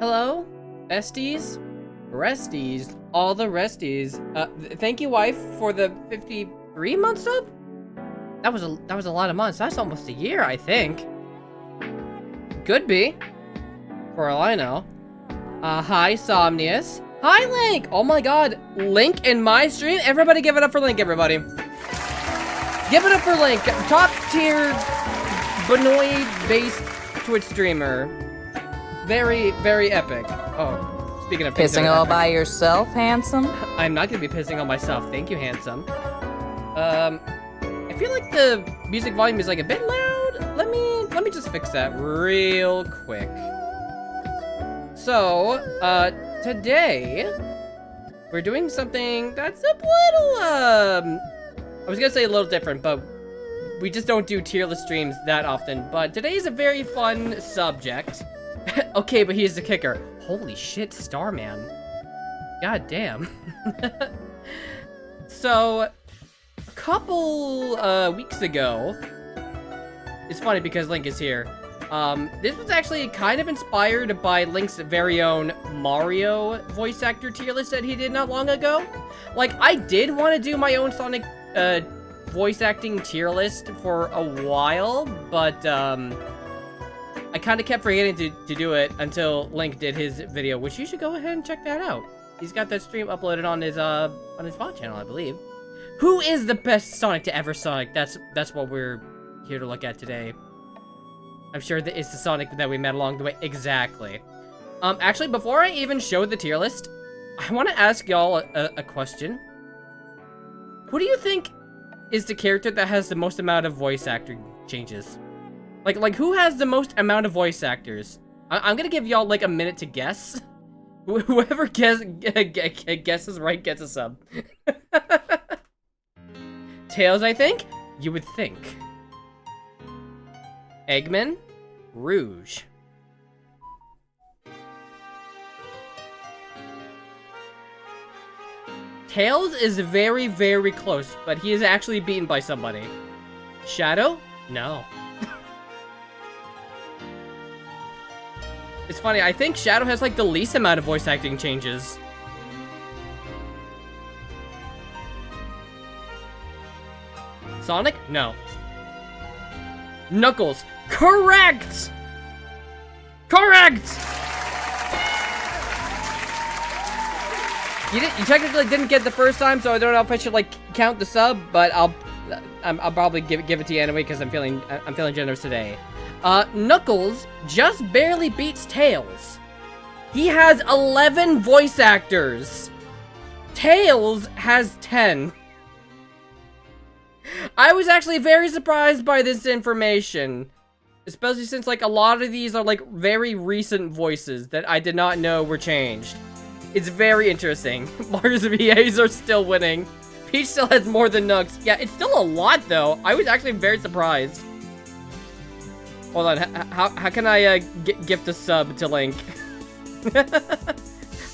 Hello? Besties? Resties? All the resties. Thank you, wife, for the 53 month sub? That was a lot of months. That's almost a year, I think. Could be. For all I know. Hi, Somnius. Hi, Link! Oh my god, Link in my stream? Everybody give it up for Link, everybody. Give it up for Link. Top tier Benoid-based Twitch streamer. Very, very epic. Oh, speaking of things that Pissing are all epic. by yourself, handsome? I'm not gonna be pissing on myself. Thank you, handsome. I feel like the music volume is like a bit loud. Let me just fix that real quick. So, today we're doing something that's a little, I was gonna say a little different, but we just don't do tier list streams that often. But today is a very fun subject. Okay, but here's the kicker. Holy shit, Starman. God damn. So, a couple weeks ago, it's funny because Link is here. This was actually kind of inspired by Link's very own Mario voice actor tier list that he did not long ago. Like, I did want to do my own Sonic voice acting tier list for a while, but I kind of kept forgetting to do it until Link did his video, which you should go ahead and check that out. He's got that stream uploaded on his VOD channel, I believe. Who is the best Sonic to ever Sonic? That's what we're here to look at today. I'm sure that it's the Sonic that we met along the way. Exactly. Actually, before I even show the tier list, I want to ask y'all a question. Who do you think is the character that has the most amount of voice actor changes? Like who has the most amount of voice actors? I'm gonna give y'all like a minute to guess. Whoever guesses right gets a sub. Tails, I think? You would think. Eggman? Rouge. Tails is very, very close, but he is actually beaten by somebody. Shadow? No. It's funny, I think Shadow has like the least amount of voice acting changes. Sonic? No. Knuckles. Correct! Correct! You technically didn't get the first time, so I don't know if I should like count the sub, but I'll probably give it to you anyway because I'm feeling generous today. Knuckles just barely beats Tails. He has 11 voice actors. Tails has 10. I was actually very surprised by this information. Especially since, like, a lot of these are, like, very recent voices that I did not know were changed. It's very interesting. Mario's VAs are still winning. Peach still has more than Nugs. Yeah, it's still a lot, though. I was actually very surprised. Hold on, how can I, gift a sub to Link?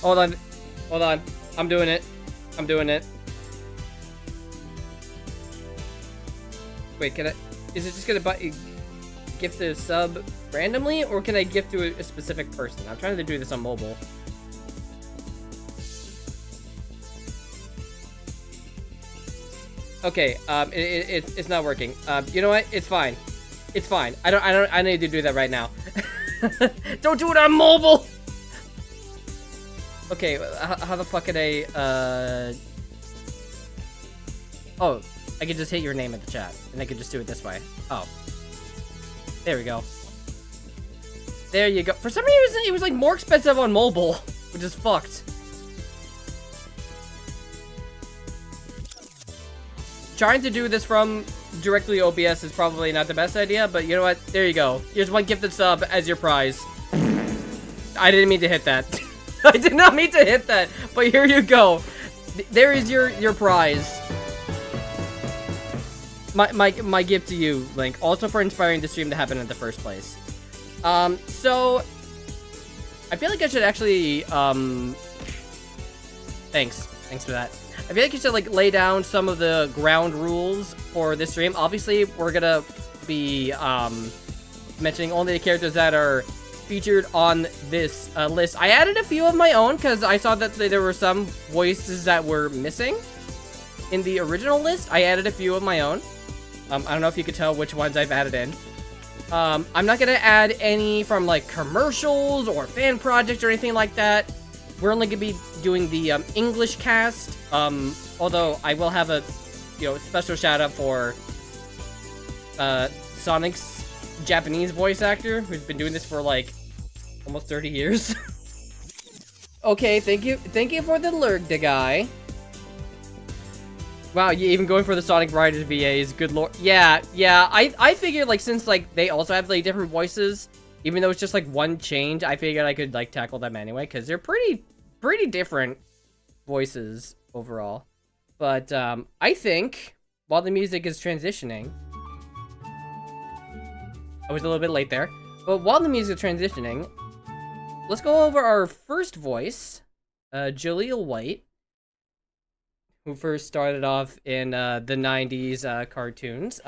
Hold on. I'm doing it. Wait, can I... Is it just gonna gift a sub randomly, or can I gift to a specific person? I'm trying to do this on mobile. Okay, it's not working. You know what? It's fine. It's fine. I need to do that right now. Don't do it on mobile! Okay, how the fuck can I, Oh, I can just hit your name in the chat, and I can just do it this way. Oh. There we go. There you go. For some reason, it was, like, more expensive on mobile, which is fucked. Trying to do this from directly OBS is probably not the best idea, but you know what? There you go. Here's one gifted sub as your prize. I didn't mean to hit that. I did not mean to hit that, but here you go. There is your prize. My gift to you, Link. Also for inspiring the stream to happen in the first place. So I feel like I should actually thanks for that. I feel like you should like lay down some of the ground rules for this stream. Obviously, we're gonna be mentioning only the characters that are featured on this list. I added a few of my own because I saw that there were some voices that were missing in the original list. I added a few of my own. I don't know if you could tell which ones I've added in. I'm not gonna add any from like commercials or fan projects or anything like that. We're only gonna be doing the English cast. Although I will have a special shout out for Sonic's Japanese voice actor who's been doing this for like almost 30 years. Okay, thank you for the Lurgda guy. Wow, you even going for the Sonic Riders VAs, good lord. Yeah, I figured, like, since, like, they also have, like, different voices, even though it's just, like, one change, I figured I could, like, tackle them anyway, because they're pretty different voices overall. But, I think, while the music is transitioning, I was a little bit late there, but while the music is transitioning, let's go over our first voice, Jaleel White, who first started off in the 90s cartoons.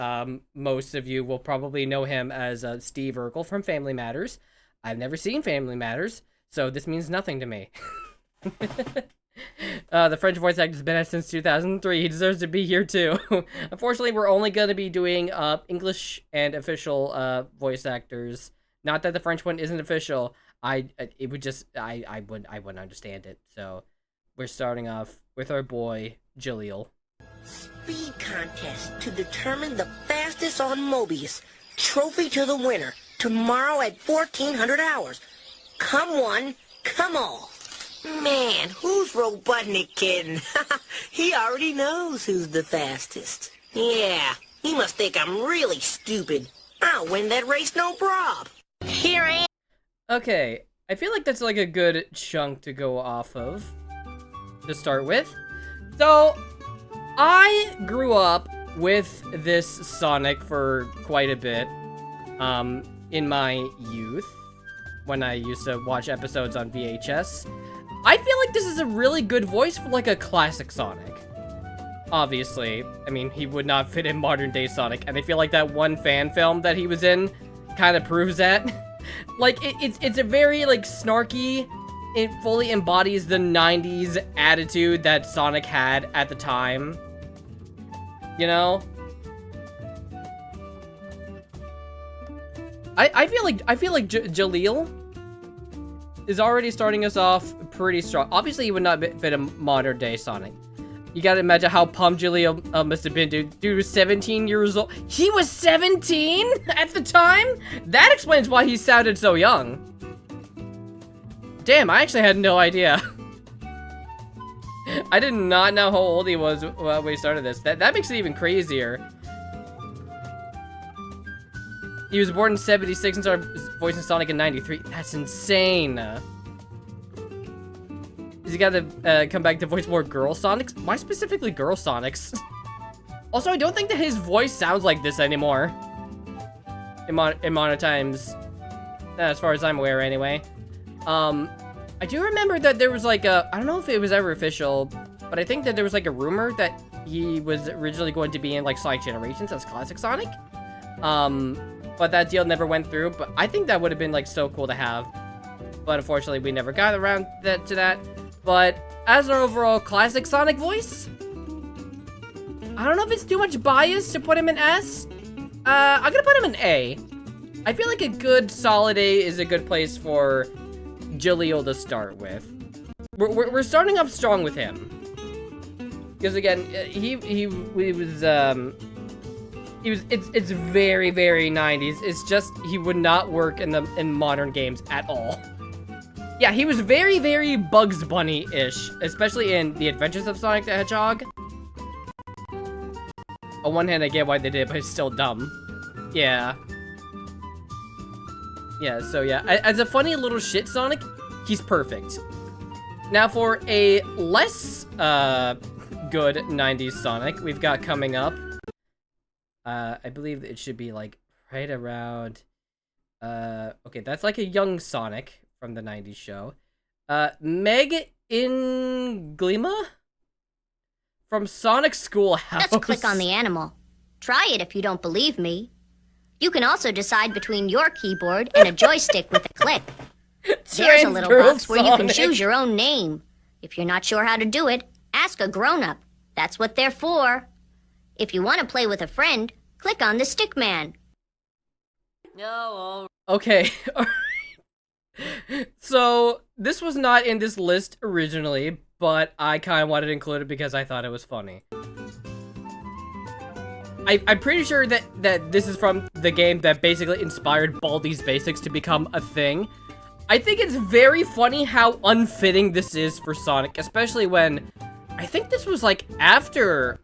Most of you will probably know him as Steve Urkel from Family Matters. I've never seen Family Matters, so this means nothing to me. The French voice actor has been at since 2003. He deserves to be here too. Unfortunately, we're only going to be doing English and official voice actors. Not that the French one isn't official. I wouldn't understand it. So we're starting off with our boy Jaleel. Speed contest to determine the fastest on Mobius. Trophy to the winner. Tomorrow at 1400 hours. Come one, come all. Man, who's Robotnik kidding? He already knows who's the fastest. Yeah, he must think I'm really stupid. I'll win that race no prob. Here I am. Okay, I feel like that's like a good chunk to go off of to start with. So, I grew up with this Sonic for quite a bit, in my youth, when I used to watch episodes on VHS. I feel like this is a really good voice for, like, a classic Sonic. Obviously, I mean, he would not fit in modern-day Sonic, and I feel like that one fan film that he was in kind of proves that. Like, it's a very, like, snarky. It fully embodies the 90s attitude that Sonic had at the time. You know? I feel like Jaleel is already starting us off pretty strong. Obviously, he would not fit a modern day Sonic. You gotta imagine how pumped Jaleel must have been, dude. Dude was 17 years old. He was 17 at the time? That explains why he sounded so young. Damn, I actually had no idea. I did not know how old he was when we started this. That makes it even crazier. He was born in 76 and started voicing Sonic in 93. That's insane. He's got to come back to voice more girl Sonics? Why specifically girl Sonics? Also, I don't think that his voice sounds like this anymore. In modern times. As far as I'm aware, anyway. I do remember that there was like a, I don't know if it was ever official, but I think that there was like a rumor that he was originally going to be in like Sonic Generations as Classic Sonic. But that deal never went through, but I think that would have been like so cool to have. But unfortunately, we never got around to that. But as an overall Classic Sonic voice, I don't know if it's too much bias to put him in S. I'm gonna put him in A. I feel like a good solid A is a good place for Jaleel to start with. We're starting off strong with him. Because again, it's very, very 90s. It's just, he would not work in modern games at all. Yeah, he was very, very Bugs Bunny-ish, especially in The Adventures of Sonic the Hedgehog. On one hand, I get why they did it, but it's still dumb. Yeah. Yeah, so yeah, as a funny little shit Sonic, he's perfect. Now for a less, good 90s Sonic, we've got coming up. I believe it should be like right around, okay, that's like a young Sonic from the 90s show. Meg Inglima from Sonic Schoolhouse. Just click on the animal. Try it if you don't believe me. You can also decide between your keyboard and a joystick with a click. There's a little box where you can choose your own name. If you're not sure how to do it, ask a grown-up. That's what they're for. If you want to play with a friend, click on the stick man. No. Okay. So, this was not in this list originally, but I kind of wanted to include it because I thought it was funny. I'm pretty sure that this is from the game that basically inspired Baldi's Basics to become a thing. I think it's very funny how unfitting this is for Sonic, especially when I think this was like after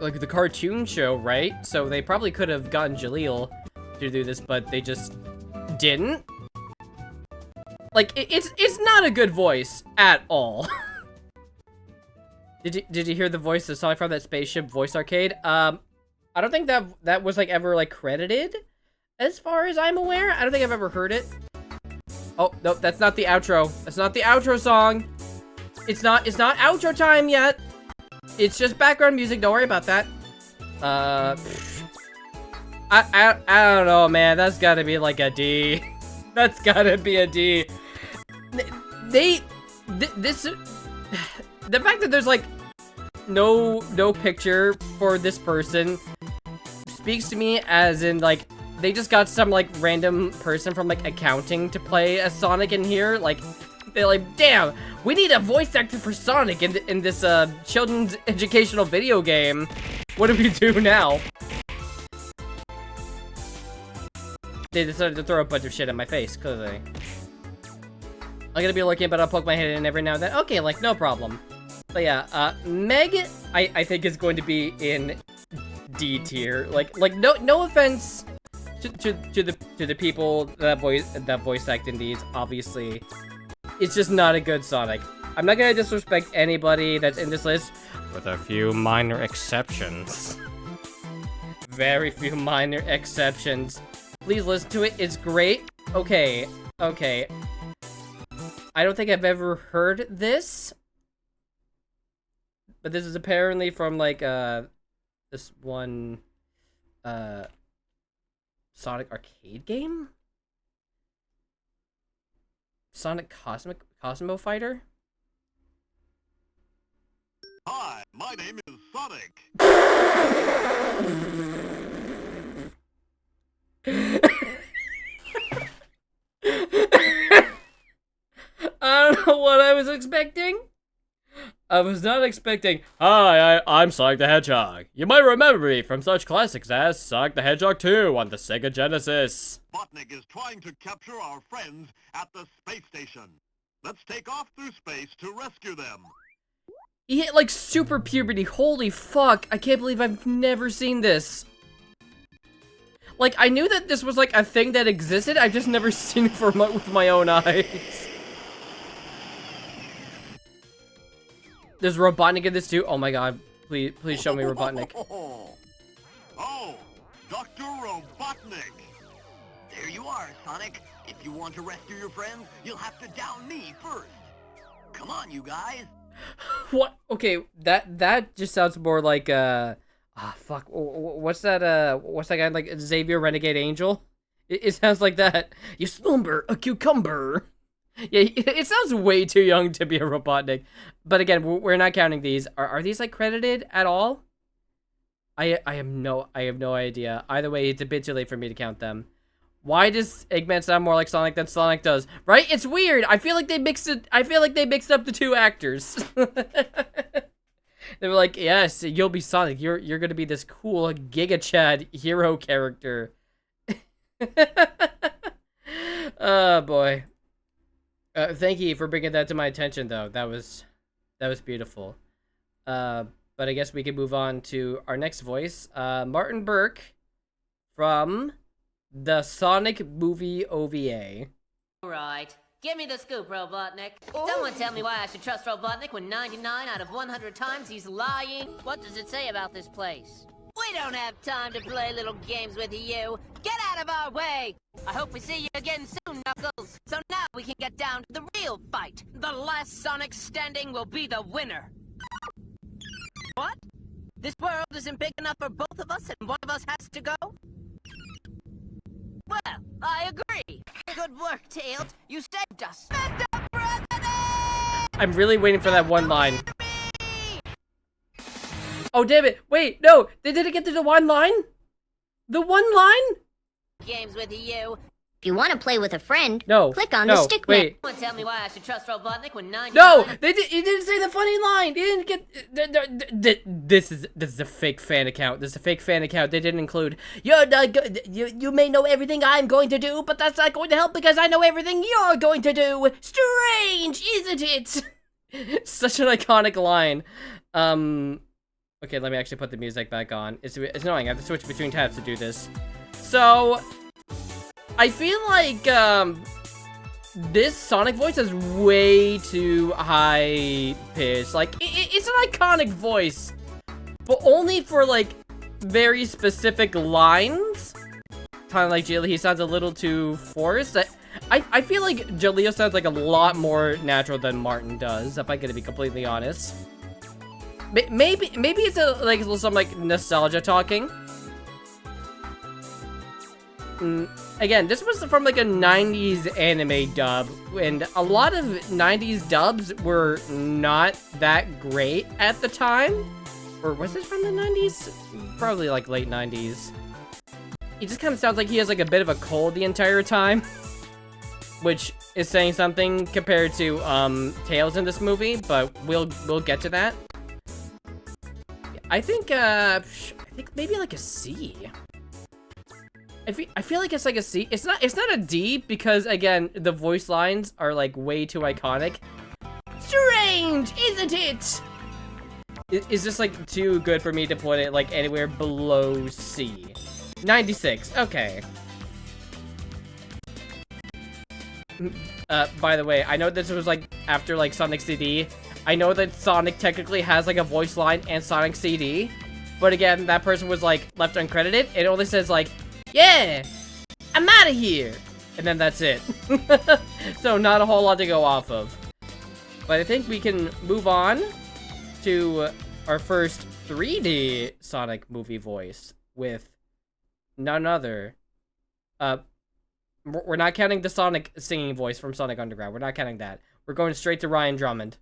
like the cartoon show, right? So they probably could have gotten Jaleel to do this, but they just didn't. Like it's not a good voice at all. Did you hear the voice of Sonic from that spaceship voice arcade? I don't think that was like ever like credited, as far as I'm aware. I don't think I've ever heard it. Oh, nope, that's not the outro. That's not the outro song. It's not outro time yet. It's just background music. Don't worry about that. I don't know, man. That's gotta be like a D. That's gotta be a D. The fact that there's like no picture for this person speaks to me as in like they just got some like random person from like accounting to play as Sonic in here. Like they're like, damn, we need a voice actor for Sonic in this children's educational video game. What do we do now? They decided to throw a bunch of shit at my face, clearly. I'm gonna be looking, but I'll poke my head in every now and then. Okay, like, no problem. But yeah, Meg, I think is going to be in D tier. Like, no offense to the people that voice act in these. Obviously, it's just not a good Sonic. I'm not gonna disrespect anybody that's in this list, with a few minor exceptions. Very few minor exceptions. Please listen to it. It's great. Okay. I don't think I've ever heard this. But this is apparently from, like, this one, Sonic arcade game? Sonic Cosmo Fighter? Hi, my name is Sonic. I don't know what I was expecting. I was not expecting, hi, I'm Sonic the Hedgehog. You might remember me from such classics as Sonic the Hedgehog 2 on the Sega Genesis. Robotnik is trying to capture our friends at the space station. Let's take off through space to rescue them. He hit like super puberty. Holy fuck. I can't believe I've never seen this. Like, I knew that this was like a thing that existed. I've just never seen it with my own eyes. There's Robotnik in this too. Oh my god. Please show me Robotnik. Oh, Dr. Robotnik. There you are, Sonic. If you want to rescue your friends, you'll have to down me first. Come on, you guys. What? Okay, that just sounds more like fuck. What's that guy like? Xavier Renegade Angel? It sounds like that. You slumber a cucumber. Yeah, it sounds way too young to be a Robotnik. But again, we're not counting these. Are these like credited at all? I have no idea. Either way, it's a bit too late for me to count them. Why does Eggman sound more like Sonic than Sonic does? Right? It's weird. I feel like they mixed it. I feel like they mixed up the two actors. They were like, "Yes, you'll be Sonic. You're gonna be this cool Giga Chad hero character." Oh boy. Thank you for bringing that to my attention, though. That was beautiful. But I guess we can move on to our next voice, Martin Burke, from the Sonic movie OVA. Alright, give me the scoop, Robotnik. Someone tell me why I should trust Robotnik when 99 out of 100 times he's lying. What does it say about this place? We don't have time to play little games with you. Get out of our way! I hope we see you again soon, Knuckles. So now we can get down to the real fight. The last Sonic standing will be the winner. What? This world isn't big enough for both of us and one of us has to go? Well, I agree. Good work, Tails. You saved us. Mr. President! I'm really waiting for that one line. Oh, damn it. Wait, no. They didn't get to the one line? The one line? Games with you. If you want to play with a friend, No. click on no, the stick wait. Someone tell me why I should trust Robotnik when 99... No! He didn't say the funny line! He didn't get... This is a fake fan account. This is a fake fan account. They didn't include, you're not you may know everything I'm going to do, but that's not going to help because I know everything you're going to do! Strange, isn't it? Such an iconic line. Okay, let me actually put the music back on. It's annoying. I have to switch between tabs to do this. So, I feel like, this Sonic voice is way too high-pitched. Like, it's an iconic voice, but only for, like, very specific lines. Kind of like Jaleo, he sounds a little too forced. I feel like Jaleo sounds like a lot more natural than Martin does, if I'm gonna be completely honest. Maybe it's some like nostalgia talking. Again, this was from like a 90s anime dub, and a lot of 90s dubs were not that great at the time. Or was it from the 90s? Probably like late 90s. He just kind of sounds like he has like a bit of a cold the entire time, which is saying something compared to Tails in this movie, but we'll get to that. I think maybe like a C. I feel like it's like a C. It's not a D because again the voice lines are like way too iconic. Strange, isn't it? It's just like too good for me to put it like anywhere below C. 96. Okay. By the way, I know this was like after like Sonic CD. I know that Sonic technically has like a voice line and Sonic CD, but again, that person was like left uncredited. It only says like, yeah, I'm out of here. And then that's it. So not a whole lot to go off of. But I think we can move on to our first 3D Sonic movie voice with none other. We're not counting the Sonic singing voice from Sonic Underground. We're not counting that. We're going straight to Ryan Drummond.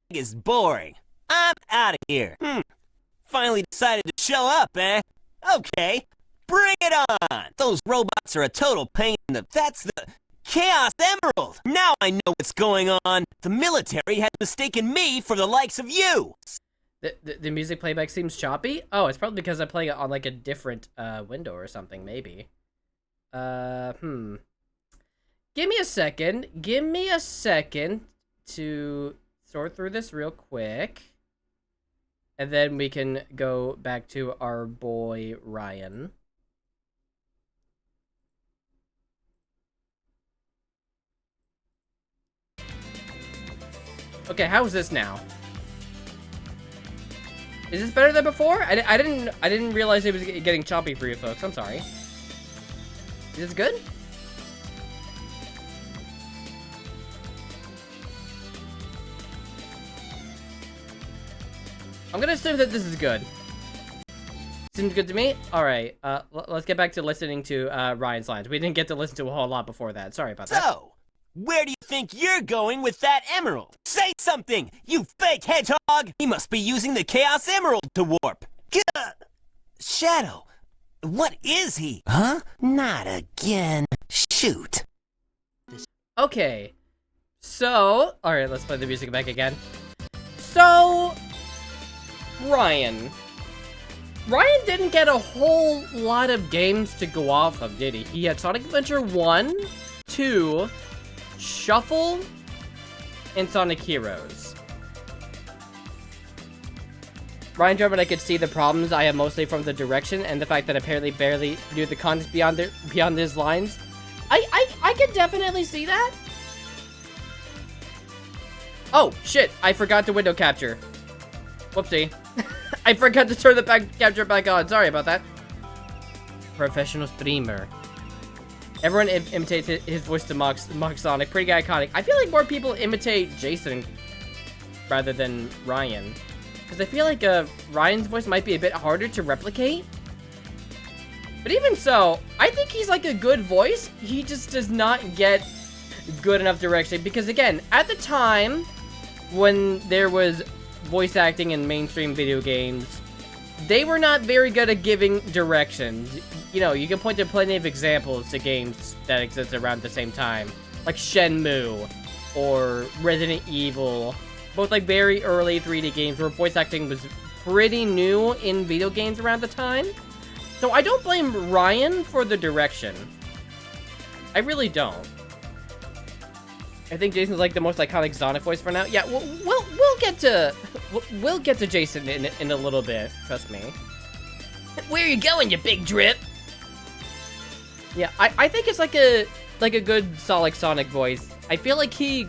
Is boring. I'm out of here. Finally decided to show up, eh? Okay, bring it on. Those robots are a total pain in the... That's the Chaos Emerald. Now I know what's going on. The military had mistaken me for the likes of you. The music playback seems choppy? Oh, it's probably because I'm playing it on like a different window or something, maybe. Give me a second. Give me a second to sort through this real quick. And then we can go back to our boy, Ryan. Okay, how's this now? Is this better than before? I didn't realize it was getting choppy for you folks. I'm sorry. Is this good? I'm gonna assume that this is good. Seems good to me. All right. Let's get back to listening to Ryan's lines. We didn't get to listen to a whole lot before that. Sorry about that. So, where do you think you're going with that emerald? Say something, you fake hedgehog! He must be using the Chaos Emerald to warp. Gah! Shadow, what is he? Huh? Not again. Shoot. Okay. So, all right, let's play the music back again. So, Ryan didn't get a whole lot of games to go off of, did he? He had Sonic Adventure 1, 2, Shuffle, and Sonic Heroes. Ryan Drummond, I could see the problems I have mostly from the direction and the fact that I apparently barely knew the context beyond these lines. I could definitely see that. Oh, shit, I forgot the window capture. Whoopsie. I forgot to turn the capture back on. Sorry about that. Professional streamer. Everyone imitates his voice to mock Sonic. Pretty iconic. I feel like more people imitate Jason rather than Ryan. Because I feel like Ryan's voice might be a bit harder to replicate. But even so, I think he's like a good voice. He just does not get good enough direction. Because again, at the time when there was voice acting in mainstream video games, they were not very good at giving directions. You know, you can point to plenty of examples to games that exist around the same time. Like Shenmue or Resident Evil. Both like very early 3D games where voice acting was pretty new in video games around the time. So I don't blame Ryan for the direction. I really don't. I think Jason's like the most iconic Sonic voice for now. Yeah, we'll get to Jason in a little bit. Trust me. Where are you going, you big drip? Yeah, I think it's like a good solid Sonic voice. I feel like he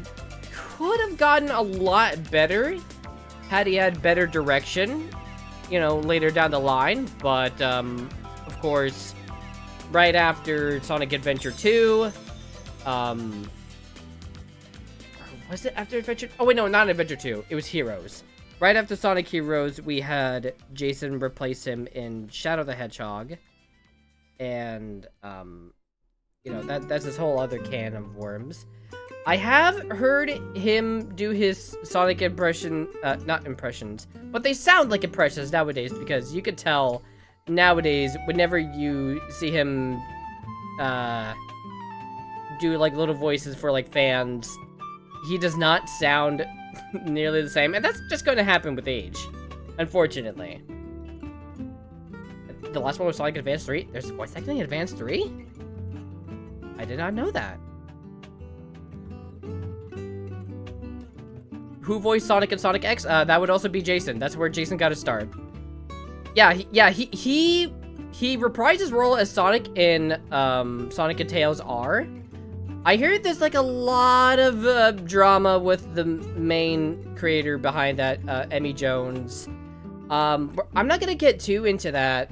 could have gotten a lot better had he had better direction, you know, later down the line. But of course, right after Sonic Adventure 2, was it after Adventure? Oh wait, no, not Adventure 2. It was Heroes. Right after Sonic Heroes, we had Jason replace him in Shadow the Hedgehog, and you know, that's this whole other can of worms. I have heard him do his Sonic impression, not impressions, but they sound like impressions nowadays, because you could tell nowadays whenever you see him do like little voices for like fans, he does not sound nearly the same, and that's just going to happen with age, unfortunately. The last one was Sonic Advance 3. There's voice acting in Advance 3? I did not know that. Who voiced Sonic and Sonic X? That would also be Jason. That's where Jason got his start. Yeah, he reprised his role as Sonic in Sonic and Tails R. I hear there's like a lot of drama with the main creator behind that, Emmy Jones. I'm not gonna get too into that,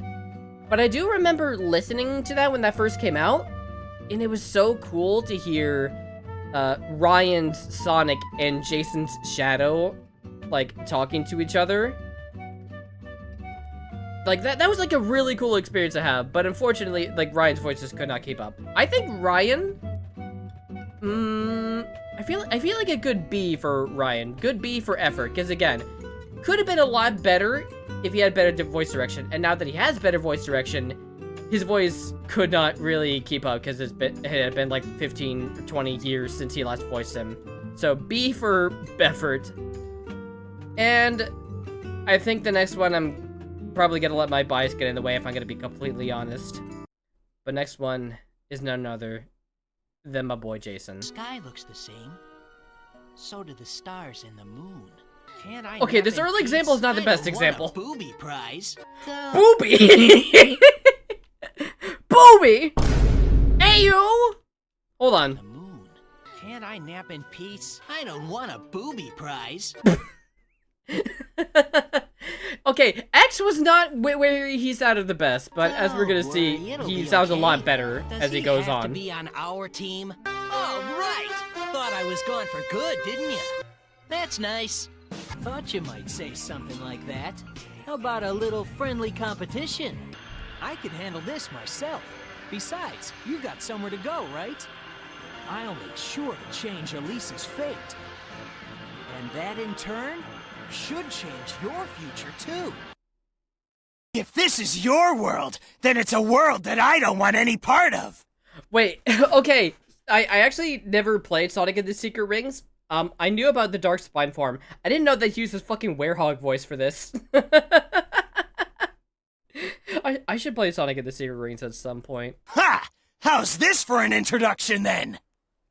but I do remember listening to that when that first came out, and it was so cool to hear Ryan's Sonic and Jason's Shadow like talking to each other. Like that was like a really cool experience to have, but unfortunately, like Ryan's voice just could not keep up. I think Ryan, I feel like a good B for Ryan, good B for effort, because again, could have been a lot better if he had better voice direction, and now that he has better voice direction, his voice could not really keep up because it had been like 15 or 20 years since he last voiced him. So B for effort. And I think the next one, I'm probably gonna let my bias get in the way if I'm gonna be completely honest. But next one is none other than my boy Jason. The sky looks the same. So do the stars and the moon. Can't I okay, this early example is not the best example. Booby prize. Booby? Booby? Ayo! Hold on. The moon. Can't I nap in peace? I don't want a booby prize. Okay, X was not where he sounded the best, but as we're gonna see, he sounds a lot better as he goes on. Does he have to be on our team? Oh, right! Thought I was gone for good, didn't you? That's nice. Thought you might say something like that. How about a little friendly competition? I could handle this myself. Besides, you got somewhere to go, right? I'll make sure to change Elisa's fate. And that, in turn, should change your future, too. If this is your world, then it's a world that I don't want any part of. Wait, okay. I actually never played Sonic and the Secret Rings. I knew about the Dark Spine form. I didn't know they used his fucking werehog voice for this. I should play Sonic and the Secret Rings at some point. Ha! How's this for an introduction, then?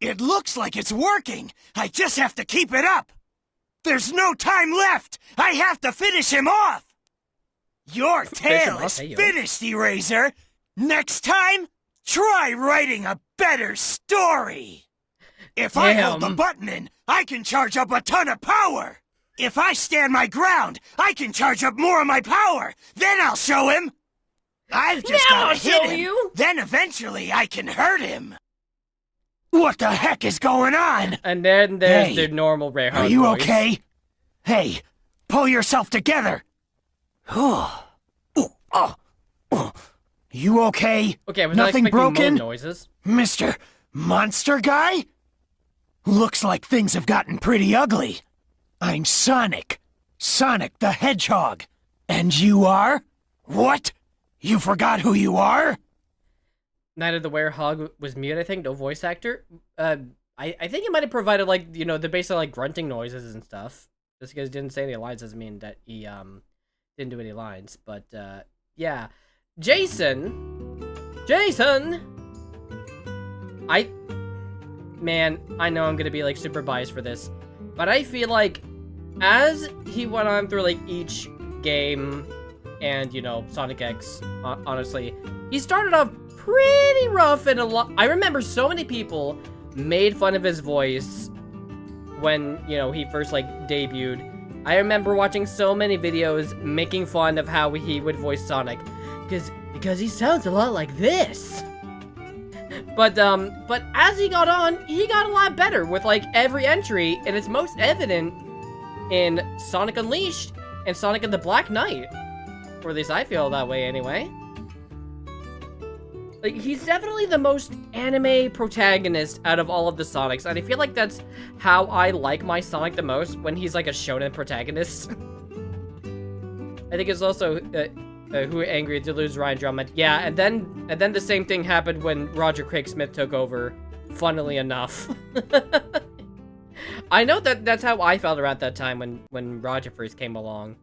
It looks like it's working. I just have to keep it up. There's no time left. I have to finish him off. Your tale is finished, Eraser. Next time, try writing a better story. If I hold the button in, I can charge up a ton of power. If I stand my ground, I can charge up more of my power. Then I'll show him. I've just got to hit him. Then eventually I can hurt him. What the heck is going on? And then there's the normal Rayhawk voice. Are you okay? Hey, pull yourself together. You okay? Okay, I was Nothing not expecting broken? moan noises. Mr. Monster Guy? Looks like things have gotten pretty ugly. I'm Sonic. Sonic the Hedgehog. And you are? What? You forgot who you are? Night of the Werehog was mute, I think, no voice actor. I think he might have provided, like, you know, the basic, like, grunting noises and stuff. Just because he didn't say any lines doesn't mean that he, didn't do any lines. But, yeah. Jason! Man, I know I'm gonna be, like, super biased for this. But I feel like, as he went on through, like, each game and, you know, Sonic X, honestly, he started off pretty rough and a lot. I remember so many people made fun of his voice when, you know, he first, like, debuted. I remember watching so many videos making fun of how he would voice Sonic, because he sounds a lot like this. But as he got on, he got a lot better with, like, every entry, and it's most evident in Sonic Unleashed and Sonic and the Black Knight. Or at least I feel that way anyway. Like, he's definitely the most anime protagonist out of all of the Sonics, and I feel like that's how I like my Sonic the most, when he's like a shonen protagonist. I think it's also who angry to lose Ryan Drummond. Yeah, and then the same thing happened when Roger Craig Smith took over, funnily enough. I know that's how I felt around that time when Roger first came along.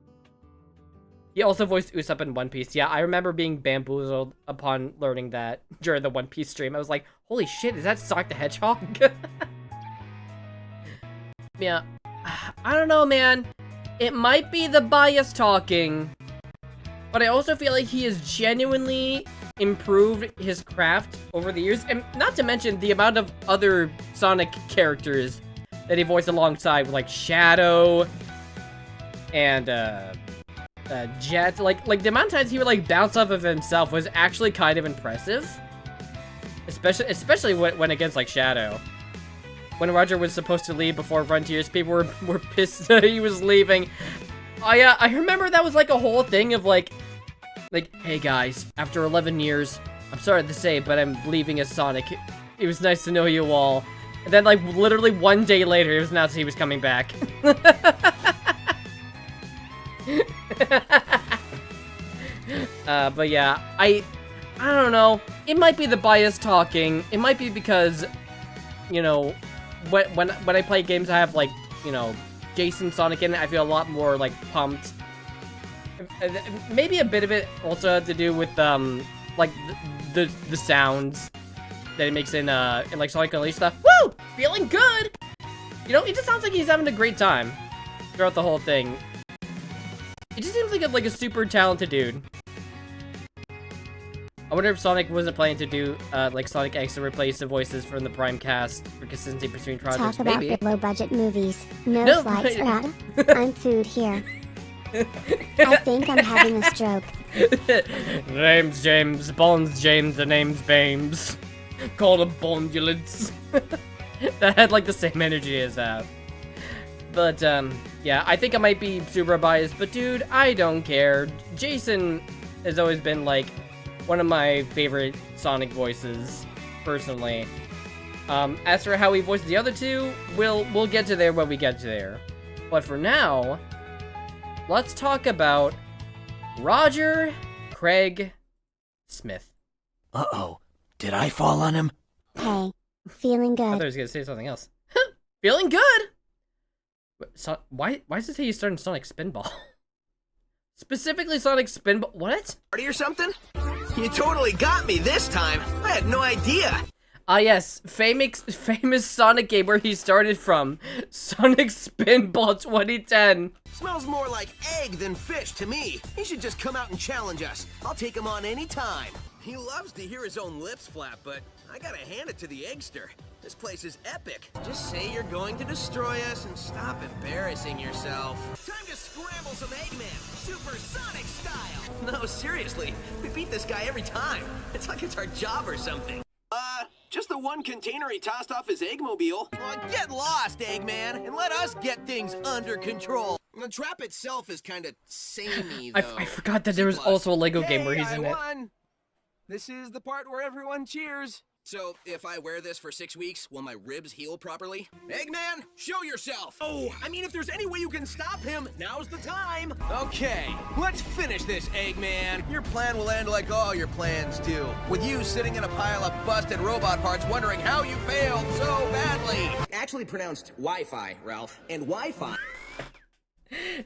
He also voiced Usopp in One Piece. Yeah, I remember being bamboozled upon learning that during the One Piece stream. I was like, holy shit, is that Sonic the Hedgehog? Yeah, I don't know, man. It might be the bias talking, but I also feel like he has genuinely improved his craft over the years. And not to mention the amount of other Sonic characters that he voiced alongside, like Shadow and, Jet. Like the amount of times he would, like, bounce off of himself was actually kind of impressive. Especially when against, like, Shadow. When Roger was supposed to leave before Frontiers, people were pissed that he was leaving. I remember that was, like, a whole thing of, like, hey guys, after 11 years, I'm sorry to say, but I'm leaving as Sonic. It was nice to know you all. And then, like, literally one day later, it was announced he was coming back. But yeah, I don't know. It might be the bias talking. It might be because, you know, when I play games, I have, like, you know, Jason Sonic in it. I feel a lot more, like, pumped. Maybe a bit of it also had to do with like the sounds that it makes in like Sonic Unleashed stuff. Woo! Feeling good. You know, it just sounds like he's having a great time throughout the whole thing. It just seems like a super talented dude. I wonder if Sonic wasn't planning to do, like, Sonic X to replace the voices from the Prime cast for consistency between projects. Talk about Maybe. the low-budget movies. No flights, Rada. I'm food here. I think I'm having a stroke. Name's James, Bones James, the name's Bames. Called a Bondulance. That had, like, the same energy as that. But, yeah, I think I might be super biased, but dude, I don't care. Jason has always been, like, one of my favorite Sonic voices, personally. As for how he voiced the other two, we'll get to there when we get to there. But for now, let's talk about Roger Craig Smith. Uh-oh. Did I fall on him? Hey, feeling I thought he good. was gonna say something else. Feeling good! So, why does it say he's starting Sonic Spinball? Specifically Sonic Spinball. What? Party or something? You totally got me this time. I had no idea. Ah yes, famous Sonic game where he started from. Sonic Spinball 2010. Smells more like egg than fish to me. He should just come out and challenge us. I'll take him on any time. He loves to hear his own lips flap, but I gotta hand it to the Eggster. This place is epic. Just say you're going to destroy us and stop embarrassing yourself. Time to scramble some Eggman, Super Sonic style. No, seriously, we beat this guy every time. It's like it's our job or something. Just the one container he tossed off his Eggmobile. Get lost, Eggman, and let us get things under control. The trap itself is kind of samey, though. I forgot that there was also a Lego game where he's in it. This is the part where everyone cheers. So, if I wear this for 6 weeks, will my ribs heal properly? Eggman, show yourself! Oh, I mean, if there's any way you can stop him, now's the time! Okay, let's finish this, Eggman! Your plan will end like all your plans do, with you sitting in a pile of busted robot parts wondering how you failed so badly! Actually pronounced Wi-Fi, Ralph, and Wi-Fi...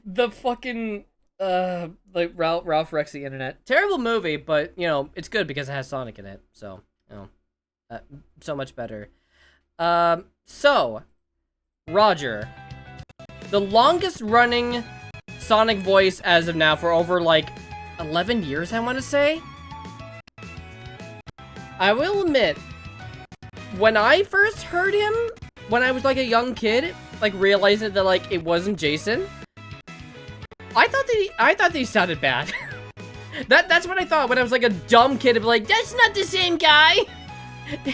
The fucking, like, Ralph wrecks the internet. Terrible movie, but, you know, it's good because it has Sonic in it, so, you know. So much better. So, Roger, the longest running Sonic voice as of now for over, like, 11 years, I want to say. I will admit, when I first heard him, when I was, like, a young kid, like, realizing that, like, it wasn't Jason, I thought that he sounded bad. That's what I thought when I was, like, a dumb kid, like, that's not the same guy!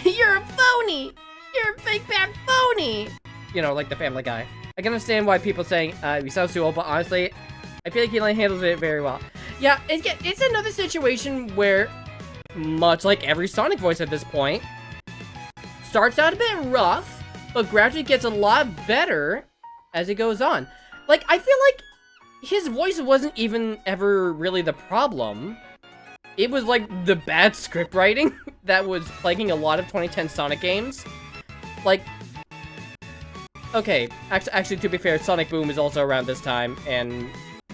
You're a phony! You're a fake bad phony! You know, like the Family Guy. I can understand why people saying, he sounds too old, but honestly, I feel like he handles it very well. Yeah, it's another situation where, much like every Sonic voice at this point, starts out a bit rough, but gradually gets a lot better as it goes on. Like, I feel like his voice wasn't even ever really the problem. It was, like, the bad script writing that was plaguing a lot of 2010 Sonic games. Like, okay, actually, to be fair, Sonic Boom is also around this time, and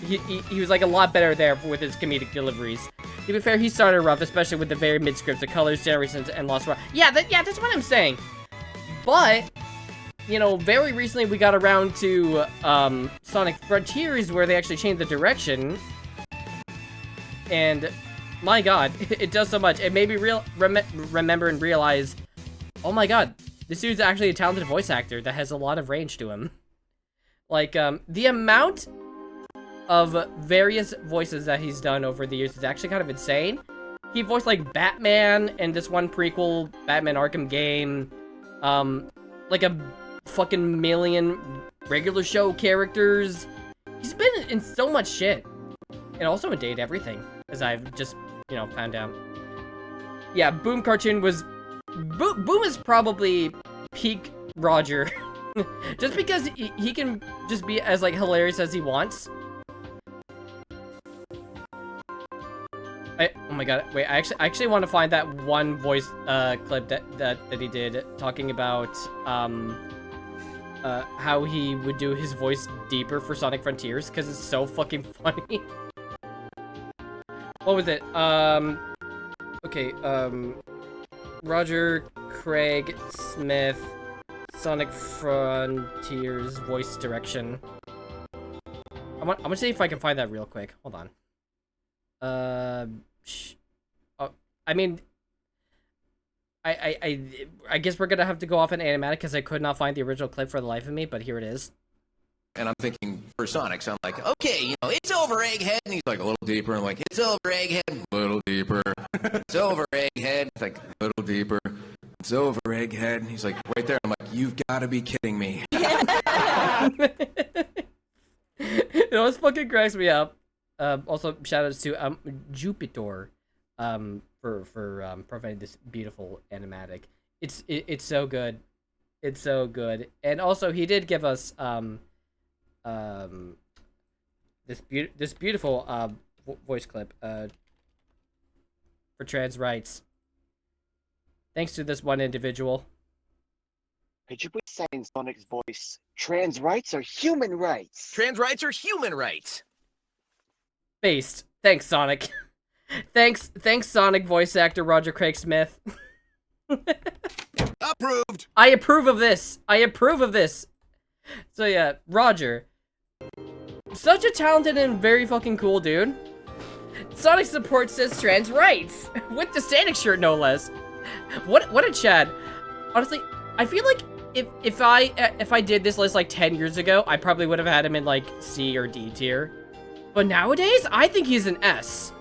he was, like, a lot better there with his comedic deliveries. To be fair, he started rough, especially with the very mid-scripts, the Colors, Generations, and Lost World. Yeah, that's what I'm saying. But, you know, very recently we got around to, Sonic Frontiers, where they actually changed the direction. And... my god, it does so much. It made me remember and realize, oh my god, this dude's actually a talented voice actor that has a lot of range to him. Like, the amount of various voices that he's done over the years is actually kind of insane. He voiced, like, Batman in this one prequel, Batman Arkham game, like a fucking million regular show characters. He's been in so much shit. And also in Date Everything, as I've just, you know, found out. Yeah, Boom cartoon was... Boom is probably peak Roger. Just because he can just be as, like, hilarious as he wants. Oh my god, wait, I actually want to find that one voice clip that he did talking about how he would do his voice deeper for Sonic Frontiers, because it's so fucking funny. What was it? Okay, Roger Craig Smith, Sonic Frontiers voice direction. I'm gonna see if I can find that real quick. Hold on. Oh, I mean, I guess we're gonna have to go off an animatic because I could not find the original clip for the life of me, but here it is. And I'm thinking for Sonic, so I'm like, okay, you know, it's over, Egghead. And he's like, a little deeper. I'm like, it's over, Egghead. A little deeper. It's over, Egghead. It's like, a little deeper. It's over, Egghead. And he's like, right there. I'm like, you've got to be kidding me. It always fucking cracks me up. Also, shoutouts to Jupiter for providing this beautiful animatic. It's so good. It's so good. And also, he did give us this beautiful voice clip for trans rights. Thanks to this one individual. Could you please say in Sonic's voice, trans rights are human rights? Trans rights are human rights. Based. Thanks, Sonic. Thanks, Sonic voice actor Roger Craig Smith. Approved. I approve of this. I approve of this. So yeah, Roger. Such a talented and very fucking cool dude. Sonic supports says trans rights. With the Sonic shirt, no less. What a Chad. Honestly, I feel like if I did this list like 10 years ago, I probably would have had him in like C or D tier. But nowadays, I think he's an S.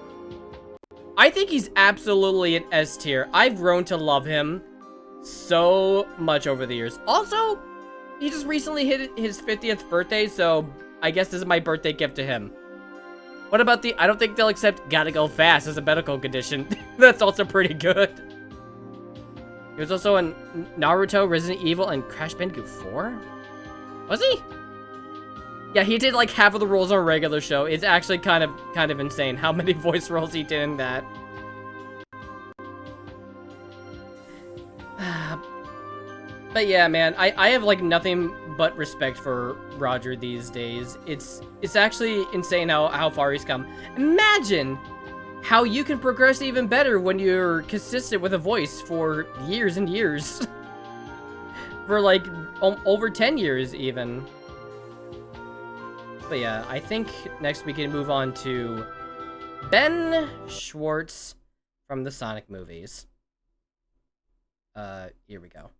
I think he's absolutely an S tier. I've grown to love him so much over the years. Also, he just recently hit his 50th birthday, so I guess this is my birthday gift to him. What about the, I don't think they'll accept gotta go fast as a medical condition. That's also pretty good. He was also in Naruto, Resident Evil, and Crash Bandicoot 4? Was he? Yeah, he did like half of the roles on a regular show. It's actually kind of insane how many voice roles he did in that. But yeah, man, I have like nothing but respect for Roger these days. It's actually insane how far he's come. Imagine how you can progress even better when you're consistent with a voice for years and years. For like over 10 years even. But yeah, I think next we can move on to Ben Schwartz from the Sonic movies. Here we go.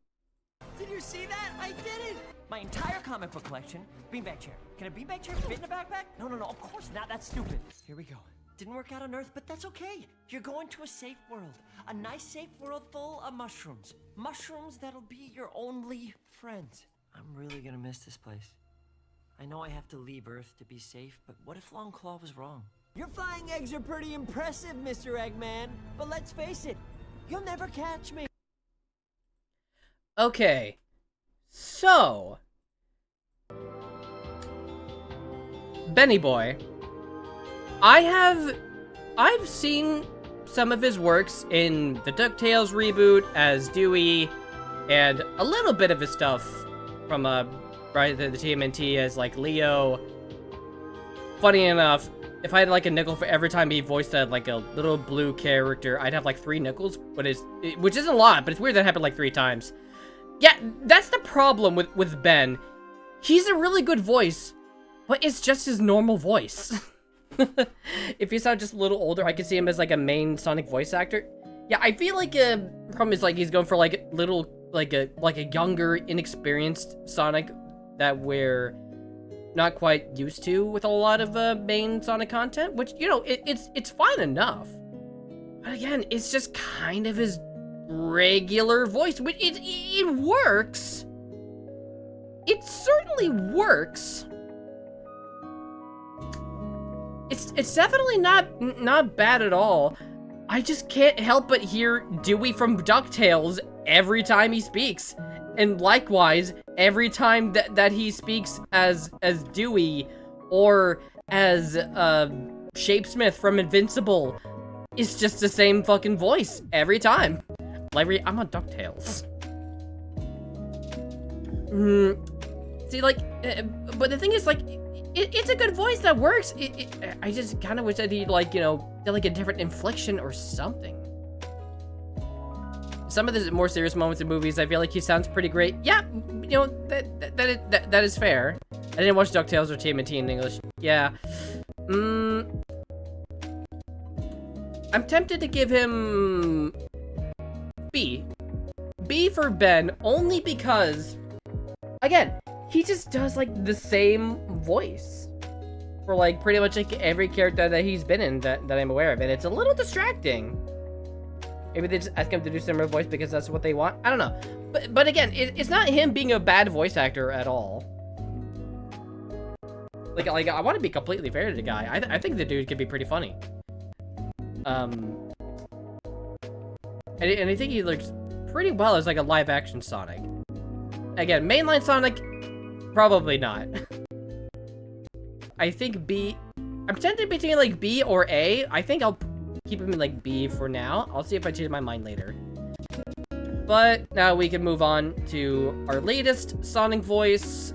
Did you see that? I did it! My entire comic book collection. Beanbag chair. Can a beanbag chair fit in a backpack? No, of course not. That's stupid. Here we go. Didn't work out on Earth, but that's okay. You're going to a safe world. A nice, safe world full of mushrooms. Mushrooms that'll be your only friends. I'm really gonna miss this place. I know I have to leave Earth to be safe, but what if Longclaw was wrong? Your flying eggs are pretty impressive, Mr. Eggman. But let's face it, you'll never catch me. Okay, so Benny Boy. I've seen some of his works in the DuckTales reboot as Dewey, and a little bit of his stuff from right the TMNT as like Leo. Funny enough, if I had like a nickel for every time he voiced like a little blue character, I'd have like 3 nickels, but which isn't a lot, but it's weird that happened like 3 times. Yeah, that's the problem with Ben. He's a really good voice, but it's just his normal voice. If he sounded just a little older, I could see him as like a main Sonic voice actor. Yeah, I feel like problem is like he's going for like a younger, inexperienced Sonic that we're not quite used to with a lot of main Sonic content, which, you know, it's fine enough. But again, it's just kind of his regular voice, which it works. It certainly works. It's definitely not bad at all. I just can't help but hear Dewey from DuckTales every time he speaks. And likewise, every time that he speaks as Dewey or as Shapesmith from Invincible, it's just the same fucking voice every time. Larry, I'm on DuckTales. See, like, but the thing is, like, it's a good voice that works. I just kind of wish that he'd, like, you know, did like a different inflection or something. Some of the more serious moments in movies, I feel like he sounds pretty great. Yeah, you know, that is fair. I didn't watch DuckTales or TMNT in English. Yeah. I'm tempted to give him B. B for Ben, only because, again, he just does like the same voice for like pretty much like every character that he's been in that I'm aware of, and it's a little distracting. Maybe they just ask him to do similar voice because that's what they want. I don't know. But again, it's not him being a bad voice actor at all. Like I want to be completely fair to the guy. I think the dude could be pretty funny. And I think he looks pretty well as like a live action Sonic. Again, mainline Sonic, probably not. I think B. I'm tempted between like B or A. I think I'll keep him in like B for now. I'll see if I change my mind later. But now we can move on to our latest Sonic voice,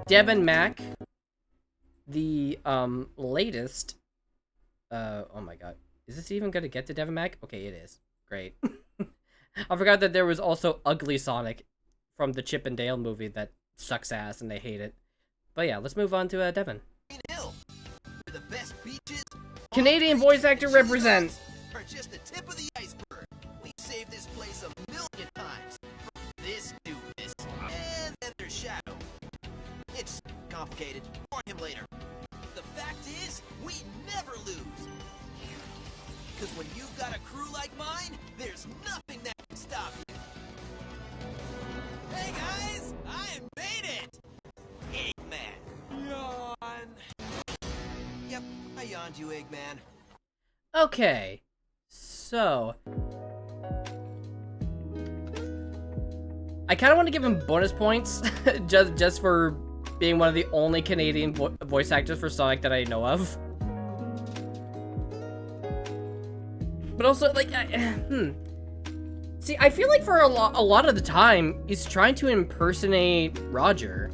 Devin Mack. The latest. Oh my god, is this even gonna get to Devin Mack? Okay, it is. Great. I forgot that there was also Ugly Sonic from the Chip and Dale movie that sucks ass and they hate it. But yeah, let's move on to Devin. Canadian voice actor represent. Are just the tip of the iceberg. We saved this place a million times. This doofus, and then there's Shadow. It's complicated. More on him later. The fact is, we never lose. Because when you've got a crew like mine, there's nothing that can stop you. Hey guys, I made it! Eggman. Yawn. Yep, I yawned you, Eggman. Okay, so I kind of want to give him bonus points just for being one of the only Canadian voice actors for Sonic that I know of. But also, like, see, I feel like for a lot of the time, he's trying to impersonate Roger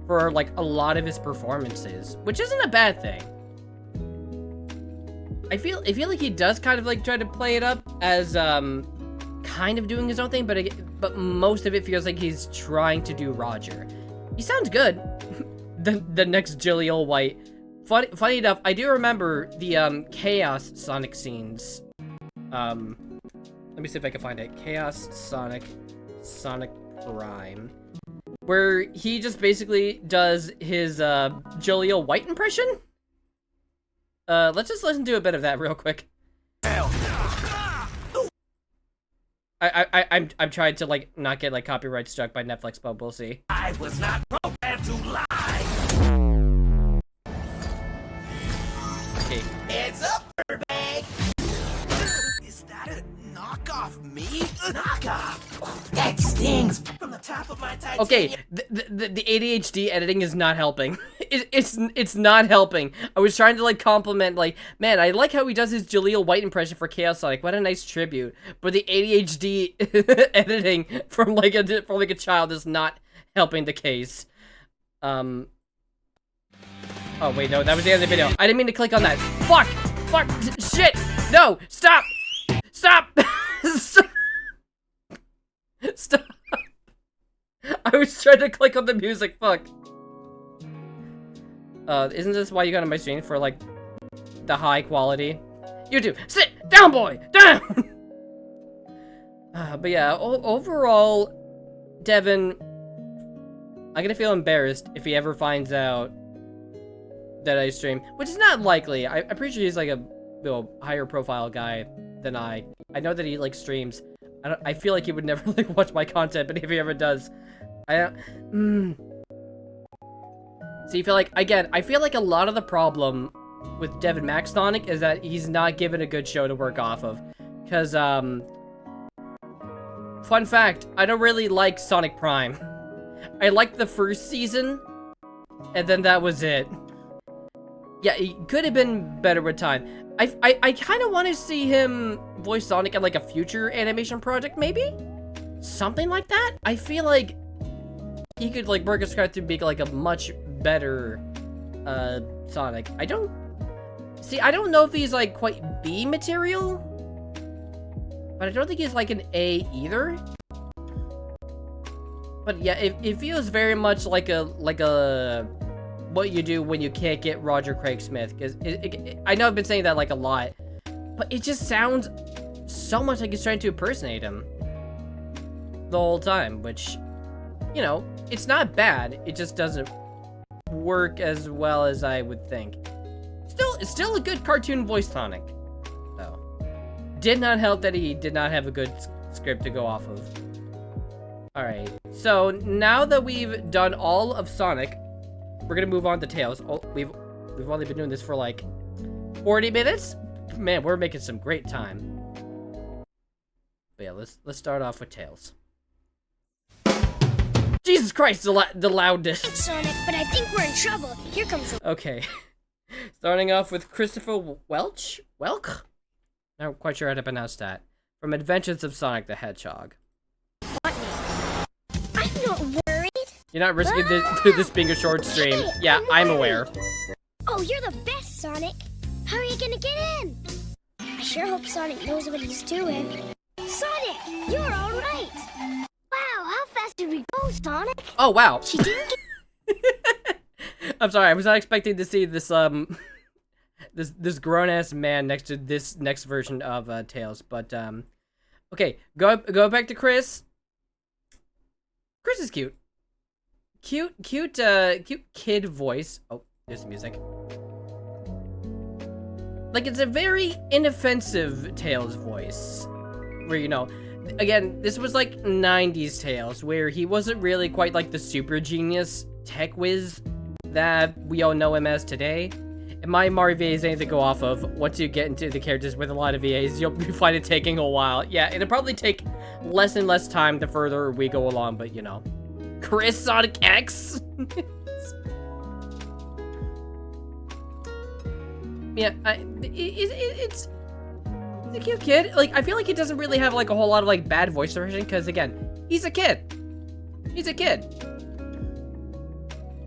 for, like, a lot of his performances, which isn't a bad thing. I feel like he does kind of, like, try to play it up as, kind of doing his own thing, but most of it feels like he's trying to do Roger. He sounds good. the next Jaleel White. Funny enough, I do remember the, Chaos Sonic scenes. Let me see if I can find it. Chaos Sonic Prime. Where he just basically does his, Jaleel White impression? Let's just listen to a bit of that real quick. I'm trying to, like, not get, like, copyright struck by Netflix, but we'll see. I was not programmed to lie. Okay. It's up, bag. Is that a knockoff me? Knockoff? That stings. From the top of my titanium. Okay, the ADHD editing is not helping. It's not helping. I was trying to, like, compliment, like, man, I like how he does his Jaleel White impression for Chaos Sonic. What a nice tribute. But the ADHD editing from a child is not helping the case. Oh wait, no, that was the end of the video. I didn't mean to click on that. Fuck! Shit! No! Stop! Stop! Stop! I was trying to click on the music, fuck. Isn't this why you got on my stream, for, like, the high quality? YouTube, sit down, boy! Down! But yeah, overall, Devin, I'm gonna feel embarrassed if he ever finds out that I stream, which is not likely. I'm pretty sure he's, like, a higher profile guy than I. I know that he, like, streams. I feel like he would never, like, watch my content, but if he ever does, I don't... So you feel like, again, I feel like a lot of the problem with Devin Max Sonic is that he's not given a good show to work off of. Because, fun fact, I don't really like Sonic Prime. I liked the first season, and then that was it. Yeah, he could have been better with time. I kind of want to see him voice Sonic in, like, a future animation project, maybe? Something like that? I feel like he could, like, work his craft to be, like, a much better, Sonic. I don't know if he's, like, quite B material, but I don't think he's, like, an A either. But yeah, it feels very much like a what you do when you can't get Roger Craig Smith, because I know I've been saying that, like, a lot, but it just sounds so much like he's trying to impersonate him the whole time, which, you know, it's not bad, it just doesn't work as well as I would think. It's still a good cartoon voice Sonic, though. Did not help that he did not have a good script to go off of. Alright, so now that we've done all of Sonic, we're gonna move on to Tails. Oh, we've only been doing this for, like, 40 minutes? Man, we're making some great time. But yeah, let's start off with Tails. Jesus Christ, the loudness. It's Sonic, but I think we're in trouble. Here comes the... Okay. Starting off with Christopher Welch? Welk? Not quite sure how to pronounce that. From Adventures of Sonic the Hedgehog. I'm not worried. You're not risking this being a short stream. Hey, yeah, I'm aware. Oh, you're the best, Sonic. How are you gonna get in? I sure hope Sonic knows what he's doing. Sonic, you're all right. Wow, how fast did we go, Sonic? Oh, wow. She didn't get... I'm sorry, I was not expecting to see this, this grown-ass man next to this next version of, Tails, but, okay, go back to Chris. Chris is cute. Cute kid voice. Oh, there's the music. Like, it's a very inoffensive Tails voice. Where, you know, again, this was like 90s Tails, where he wasn't really quite like the super genius tech whiz that we all know him as today. if my Mario VA is anything to go off of, once you get into the characters with a lot of VAs, you'll find it taking a while. Yeah, it'll probably take less and less time the further we go along, but you know. Chris Sonic X? Yeah, it's a cute kid. Like, I feel like he doesn't really have, like, a whole lot of, like, bad voice direction, because, again, he's a kid. He's a kid.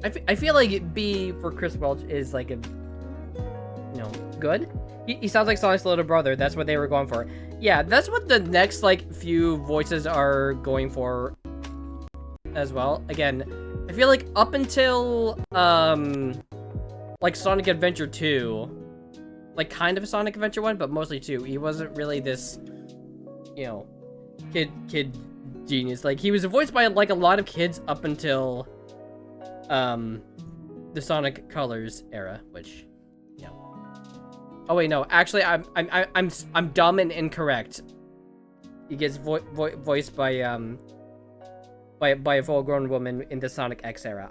I feel like B for Chris Welch is, like, a, you know, good. He sounds like Sonic's little brother. That's what they were going for. Yeah, that's what the next, like, few voices are going for as well. Again, I feel like up until, like, Sonic Adventure 2... like, kind of Sonic Adventure 1, but mostly 2. He wasn't really this, you know, kid genius. Like, he was voiced by, like, a lot of kids up until, the Sonic Colors era, which, yeah. Oh, wait, no. Actually, I'm dumb and incorrect. He gets voiced by a full-grown woman in the Sonic X era.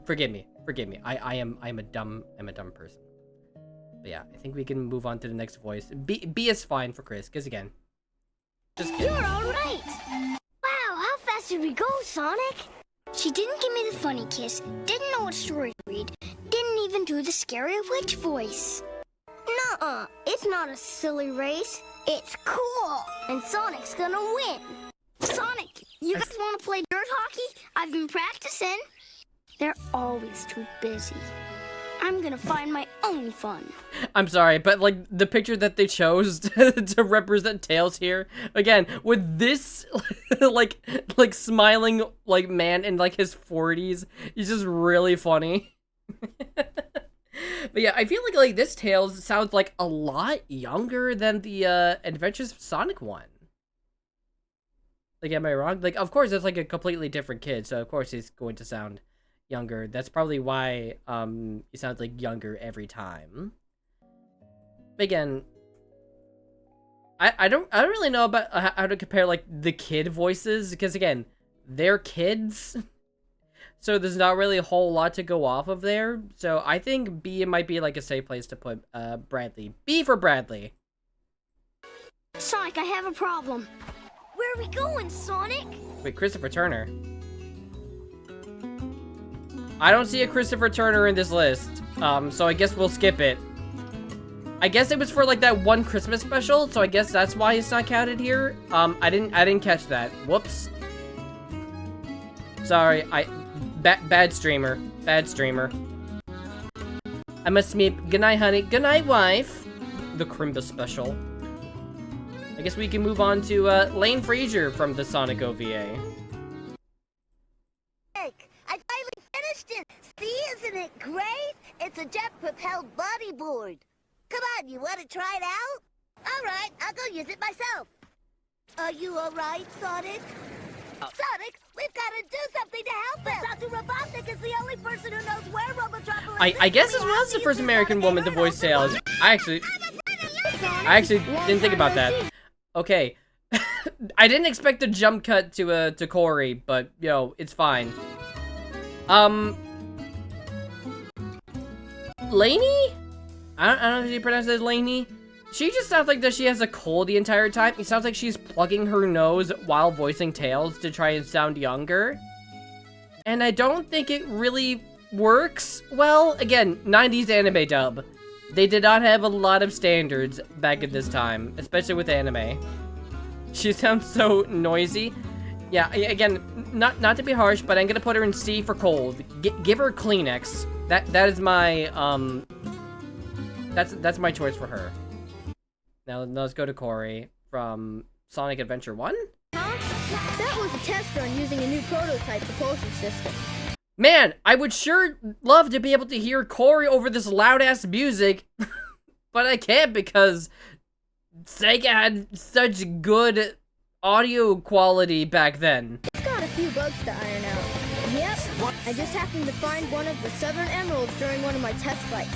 Forgive me. I'm a dumb person. But yeah, I think we can move on to the next voice. B is fine for Chris, because again, just kidding. You're all right. Wow, how fast did we go, Sonic? She didn't give me the funny kiss, didn't know what story to read, didn't even do the scary witch voice. Nuh-uh, it's not a silly race. It's cool, and Sonic's gonna win. Sonic, you guys want to play dirt hockey? I've been practicing. They're always too busy. I'm gonna find my own fun. I'm sorry, but like the picture that they chose to represent Tails here, again, with this like smiling like man in like his 40s, he's just really funny. But yeah, I feel like this Tails sounds like a lot younger than the Adventures of Sonic one. Like, am I wrong? Like, of course, it's like a completely different kid, so of course he's going to sound younger. That's probably why he sounds like younger every time. But again, I don't really know about how to compare like the kid voices, because again, they're kids. So there's not really a whole lot to go off of there. So I think B might be like a safe place to put Bradley. B for Bradley. Sonic, I have a problem. Where are we going, Sonic? Wait, Christopher Turner. I don't see a Christopher Turner in this list, so I guess we'll skip it. I guess it was for like that one Christmas special, so I guess that's why it's not counted here. I didn't catch that. Whoops. Sorry, bad streamer. I must meet. Good night, honey. Good night, wife. The Crimbus special. I guess we can move on to Lane Frazier from the Sonic OVA. I finally finished it. See, isn't it great? It's a jet-propelled bodyboard. Come on, you want to try it out? All right, I'll go use it myself. Are you all right, Sonic? Sonic, we've got to do something to help him. Dr. Robotnik is the only person who knows where Robotropolis is. I guess this was the first American woman to voice Tails. I actually didn't think about that. Okay. I didn't expect a jump cut to Corey, but yo, it's fine. Lainey? I don't know if you pronounce it as Lainey. She just sounds like that she has a cold the entire time. It sounds like she's plugging her nose while voicing Tails to try and sound younger. And I don't think it really works well. Again, 90s anime dub. They did not have a lot of standards back at this time, especially with anime. She sounds so noisy. Yeah, again, not to be harsh, but I'm gonna put her in C for cold. Give her Kleenex. That is my that's my choice for her. Now let's go to Corey from Sonic Adventure 1. That was a test run using a new prototype propulsion system. Man, I would sure love to be able to hear Corey over this loud-ass music, but I can't because Sega had such good audio quality back then. It's got a few bugs to iron out. Yep, I just happened to find one of the Southern Emeralds during one of my test flights.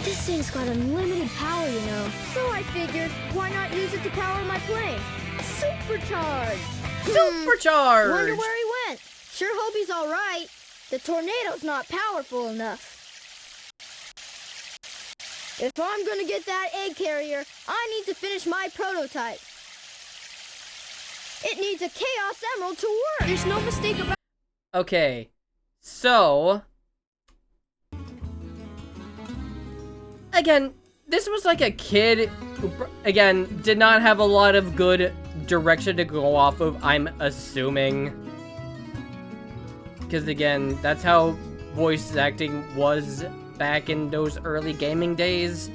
This thing's got unlimited power, you know. So I figured, why not use it to power my plane? Supercharged! Supercharged! Wonder where he went. Sure hope he's all right. The tornado's not powerful enough. If I'm gonna get that egg carrier, I need to finish my prototype. It needs a Chaos Emerald to work. There's no mistake about. Okay, so again, this was like a kid who, again, did not have a lot of good direction to go off of, I'm assuming. Because again, that's how voice acting was back in those early gaming days.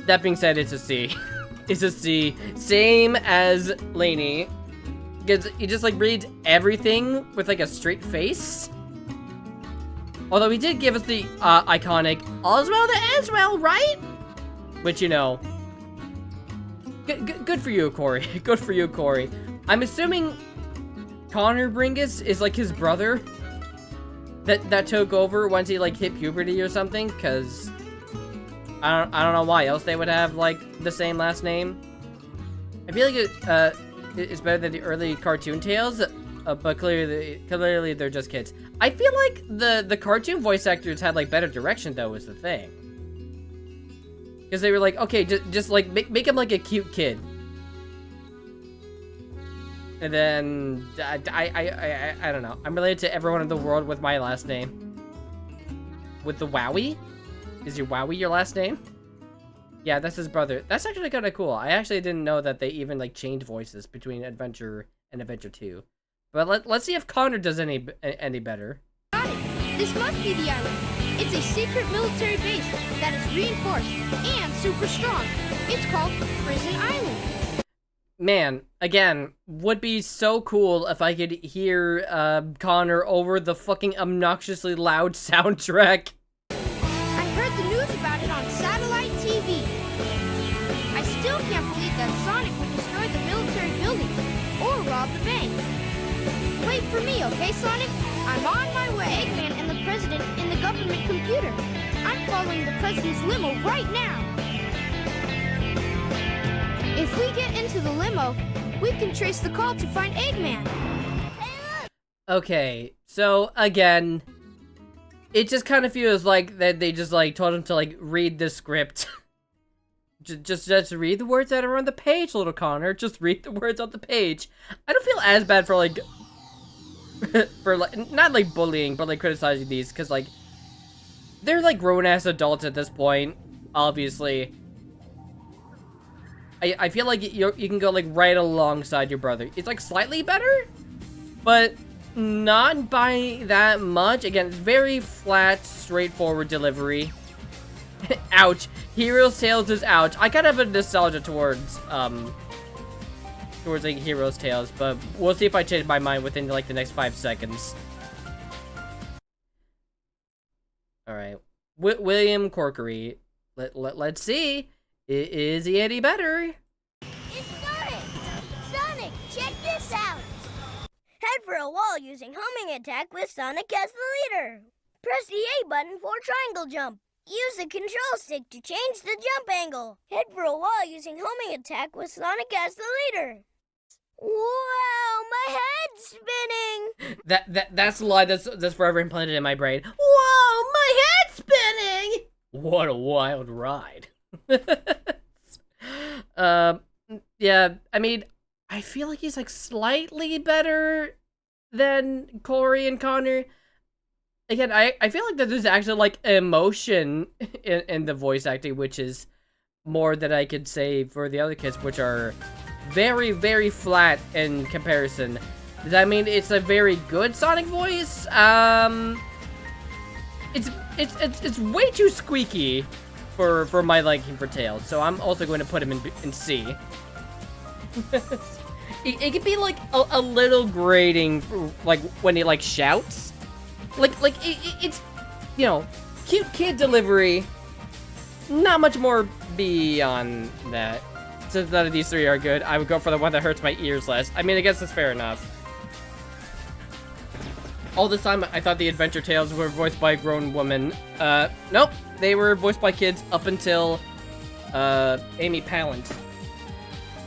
That being said, it's a C. It's a C. Same as Lainey. Because he just, like, reads everything with, like, a straight face. Although he did give us the iconic "All's well that ends well," right? Which, you know, good for you, Corey. Good for you, Corey. I'm assuming Connor Bringus is like his brother that took over once he like hit puberty or something. Cause I don't know why else they would have like the same last name. I feel like it's better than the early cartoon tales. But clearly they're just kids. I feel like the cartoon voice actors had like better direction though, is the thing. Because they were like, okay, just like make him like a cute kid. And then I don't know. I'm related to everyone in the world with my last name. With the Wowie? Is your Wowie your last name? Yeah, that's his brother. That's actually kind of cool. I actually didn't know that they even like changed voices between Adventure and Adventure 2. But let's see if Connor does any better. Got it. This must be the island. It's a secret military base that is reinforced and super strong. It's called Prison Island. Man, again, would be so cool if I could hear Connor over the fucking obnoxiously loud soundtrack. I heard the news about it on satellite TV. I still can't believe that Sonic would destroy the military buildings or rob the bank. Wait for me, okay, Sonic? I'm on my way. Eggman and the President in the government computer. I'm following the President's limo right now. If we get into the limo, we can trace the call to find Eggman. Okay, so again, it just kind of feels like that they just like told him to like read the script. just read the words that are on the page, little Connor. Just read the words on the page. I don't feel as bad for like for like not like bullying, but like criticizing these, because like they're like grown-ass adults at this point, obviously. I feel like you can go like right alongside your brother. It's like slightly better, but not by that much. Again, it's very flat, straightforward delivery. Ouch. Heroes Tales is ouch. I kind of have a nostalgia towards like Heroes Tales, but we'll see if I change my mind within like the next 5 seconds. Alright. William Corkery. Let's see. Is he any better? It's Sonic! Sonic, check this out! Head for a wall using homing attack with Sonic as the leader. Press the A button for triangle jump. Use the control stick to change the jump angle. Head for a wall using homing attack with Sonic as the leader. Wow, my head's spinning! That's the line that's forever implanted in my brain. Whoa, my head's spinning! What a wild ride. Yeah, I mean, I feel like he's like slightly better than Corey and Connor. Again, I feel like that there's actually like emotion in the voice acting, which is more than I could say for the other kids, which are very, very flat in comparison. Does that mean it's a very good Sonic voice? It's way too squeaky for my liking for Tails, so I'm also going to put him in C. it could be like a little grating, like when he like shouts, like it's, you know, cute kid delivery. Not much more beyond that. Since none of these three are good, I would go for the one that hurts my ears less. I mean, I guess that's fair enough. All this time, I thought the Adventure Tales were voiced by a grown woman. Nope. They were voiced by kids up until, Amy Pallant.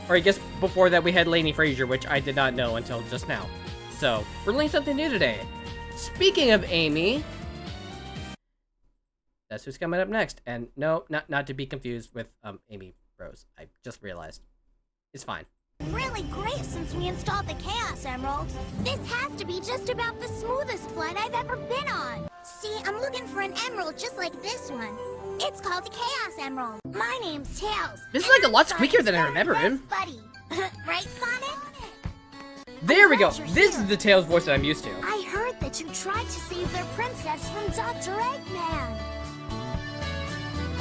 Or I guess before that we had Lainey Frazier, which I did not know until just now. So, we're learning something new today. Speaking of Amy, That's who's coming up next. And no, not to be confused with Amy Rose. I just realized. It's fine. Really great since we installed the Chaos Emerald. This has to be just about the smoothest flight I've ever been on. See, I'm looking for an emerald just like this one. It's called the Chaos Emerald. My name's Tails. This is like a lot squeakier than I remember him. Buddy. Right, Sonic? There we go. This is the Tails voice that I'm used to. I heard that you tried to save their princess from Dr. Eggman.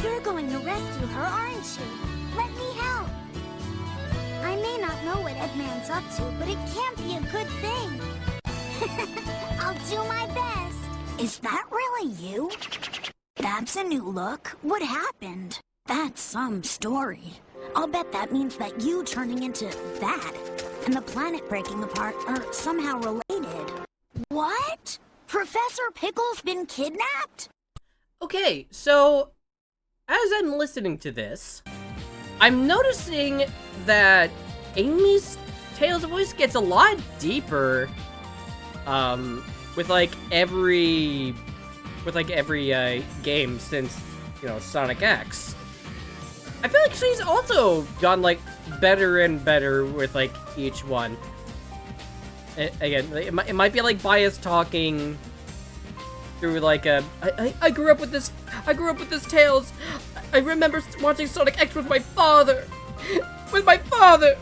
You're going to rescue her, aren't you? Let me help. I may not know what Eggman's up to, but it can't be a good thing. I'll do my best. Is that really you? That's a new look. What happened? That's some story. I'll bet that means that you turning into that and the planet breaking apart are somehow related. What? Professor Pickle's been kidnapped? Okay, so as I'm listening to this, I'm noticing that Amy's Tails voice gets a lot deeper with every game since, you know, Sonic X. I feel like she's also gotten better and better with each one. Again, it might be biased talking through I grew up with this Tails. I remember watching Sonic X with my father. My father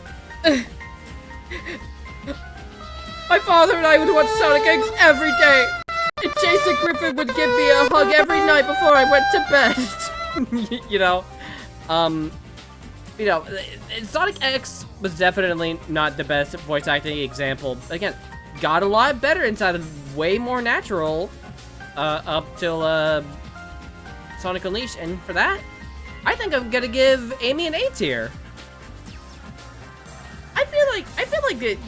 and I would watch Sonic X every day. And Jason Griffin would give me a hug every night before I went to bed. you know, Sonic X was definitely not the best voice acting example. Again, got a lot better and sounded way more natural up till Sonic Unleashed, and for that, I think I'm gonna give Amy an A tier. I feel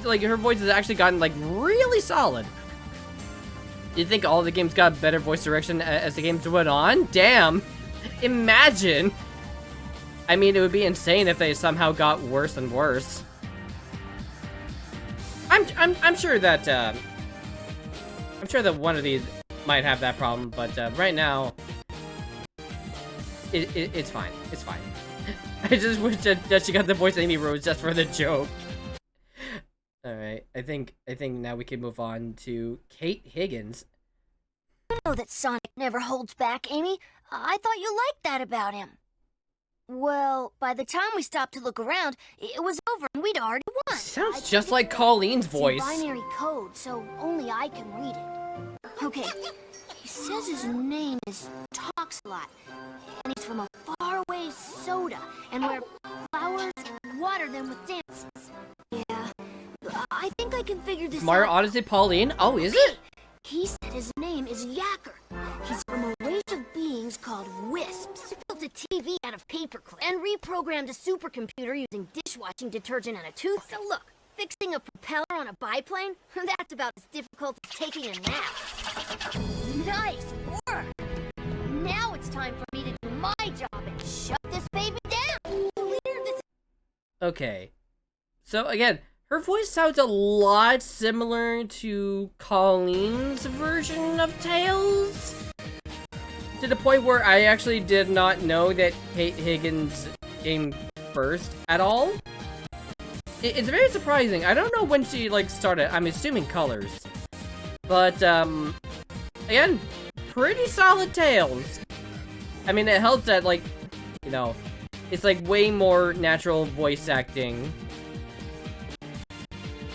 like her voice has actually gotten really solid. You think all the games got better voice direction as the games went on? Damn! Imagine! I mean, it would be insane if they somehow got worse and worse. I'm sure that one of these might have that problem, but right now, it's fine. It's fine. I just wish that she got the voice of Amy Rose just for the joke. All right, I think now we can move on to Kate Higgins. You know that Sonic never holds back, Amy. I thought you liked that about him. Well, by the time we stopped to look around, it was over and we'd already won. Sounds just like Colleen's voice. It's in binary code, so only I can read it. Okay, he says his name is Toxalot, and he's from a faraway soda, and where flowers water them with dances. Yeah, I think I can figure this Mario out. Odyssey Pauline? Oh, is it? He said his name is Yacker. He's from a race of beings called Wisps. He built a TV out of paperclip and reprogrammed a supercomputer using dishwashing detergent and a tooth. So look, fixing a propeller on a biplane? That's about as difficult as taking a nap. Nice work! Now it's time for me to do my job and shut this baby down! Okay. So again, her voice sounds a lot similar to Colleen's version of Tails. To the point where I actually did not know that Kate Higgins came first at all. It's very surprising. I don't know when she started. I'm assuming Colors. But again, pretty solid Tails. I mean, it helps that it's way more natural voice acting.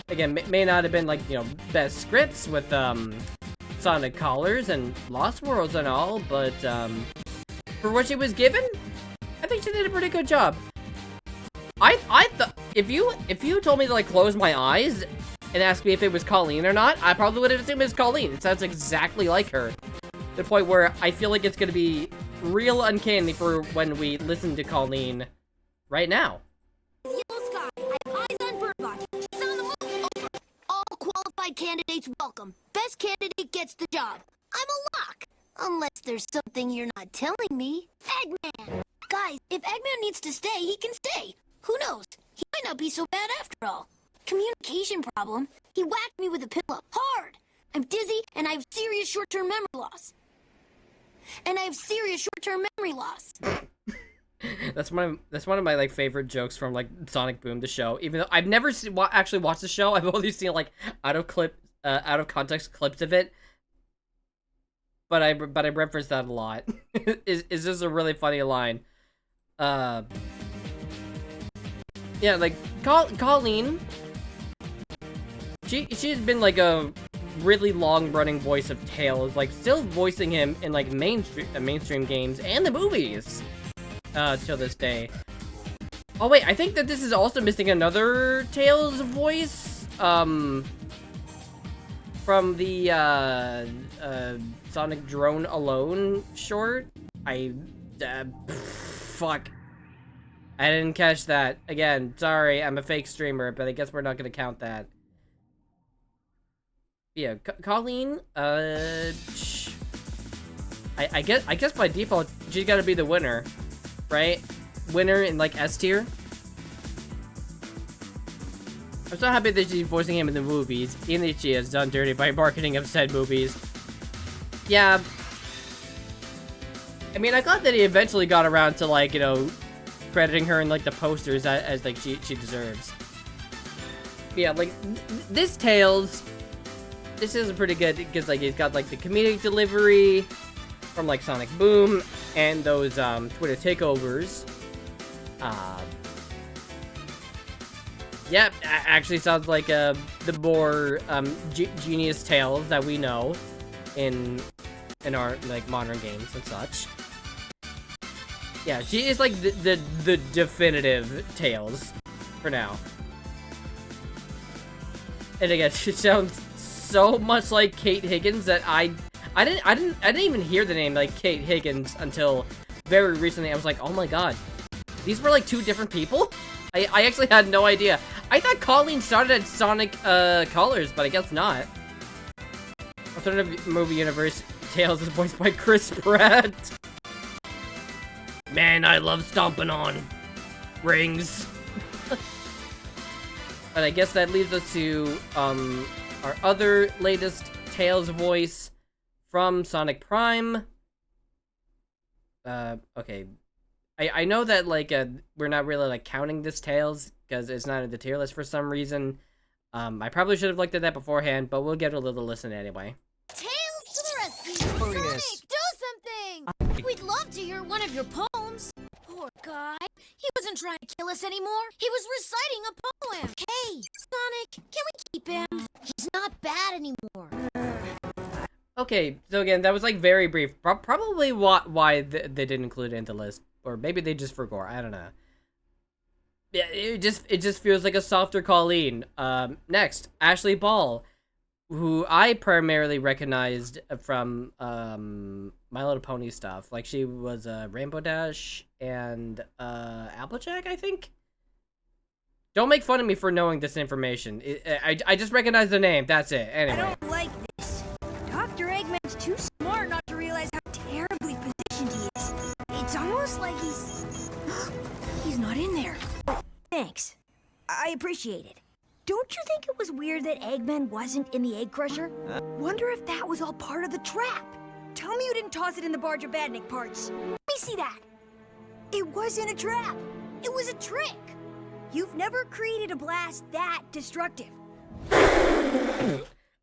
Again, may not have been best scripts with Sonic Colors and Lost Worlds and all, but for what she was given, I think she did a pretty good job. I thought if you told me to close my eyes and ask me if it was Colleen or not, I probably would have assumed it was Colleen. It sounds exactly like her. To the point where I feel like it's gonna be real uncanny for when we listen to Colleen right now. Yellow Sky, I have eyes on Birdbot. She's on the move. Over. All qualified candidates welcome. Best candidate gets the job. I'm a lock. Unless there's something you're not telling me. Eggman! Guys, if Eggman needs to stay, he can stay. Who knows? He might not be so bad after all. Communication problem. He whacked me with a pillow. Hard! I'm dizzy, and I have serious short-term memory loss. and I have serious short-term memory loss. That's one of my like favorite jokes from like Sonic Boom the show. Even though I've never actually watched the show, I've only seen like out of context clips of it. But I reference that a lot. is this a really funny line? Yeah, like Colleen. She's been like a really long-running voice of Tails, like still voicing him in like mainstream games and the movies. Till this day. Oh wait, I think that this is also missing another Tails voice. From the Sonic Drone Alone short. Fuck. I didn't catch that. Again, sorry, I'm a fake streamer, but I guess we're not gonna count that. Yeah, Colleen, I guess by default, she's gotta be the winner. Right? Winner in like S tier. I'm so happy that she's voicing him in the movies, even if she has done dirty by marketing of said movies. Yeah. I mean, I thought that he eventually got around to like, you know, crediting her in like the posters as like she deserves. Yeah, like this Tails, this is pretty good because like he's got like the comedic delivery from like Sonic Boom and those Twitter takeovers. Yeah, actually sounds like the more genius Tails that we know in our like modern games and such. Yeah, she is like the definitive Tails for now. And again, she sounds so much like Kate Higgins that I didn't even hear the name like Kate Higgins until very recently. I was like, oh my god, these were like two different people? I actually had no idea. I thought Colleen started at Sonic Colors, but I guess not. Alternative movie universe, Tails is voiced by Chris Pratt. Man, I love stomping on rings. But I guess that leads us to our other latest Tails voice from Sonic Prime. Okay. I know that, like, we're not really, like, counting this Tails, because it's not in the tier list for some reason. I probably should have looked at that beforehand, but we'll get a little listen anyway. Tails to the rescue! Sonic, do something! We'd love to hear one of your poems. Poor guy. He wasn't trying to kill us anymore. He was reciting a poem. Hey, Sonic, can we keep him? He's not bad anymore. Okay, so again, that was, like, very brief. Probably why they didn't include it in the list. Or maybe they just forgot. I don't know. Yeah, it just feels like a softer Colleen. Next, Ashley Ball, who I primarily recognized from My Little Pony stuff. Like, she was Rainbow Dash and Applejack, I think? Don't make fun of me for knowing this information. I just recognize the name, that's it. Anyway. I don't like this. Dr. Eggman's too smart not to realize how terribly positioned he is. It's almost like he's not in there. Thanks. I appreciate it. Don't you think it was weird that Eggman wasn't in the Egg Crusher? Wonder if that was all part of the trap. Tell me you didn't toss it in the Barge of Badnik parts. Let me see that. It wasn't a trap. It was a trick. You've never created a blast that destructive.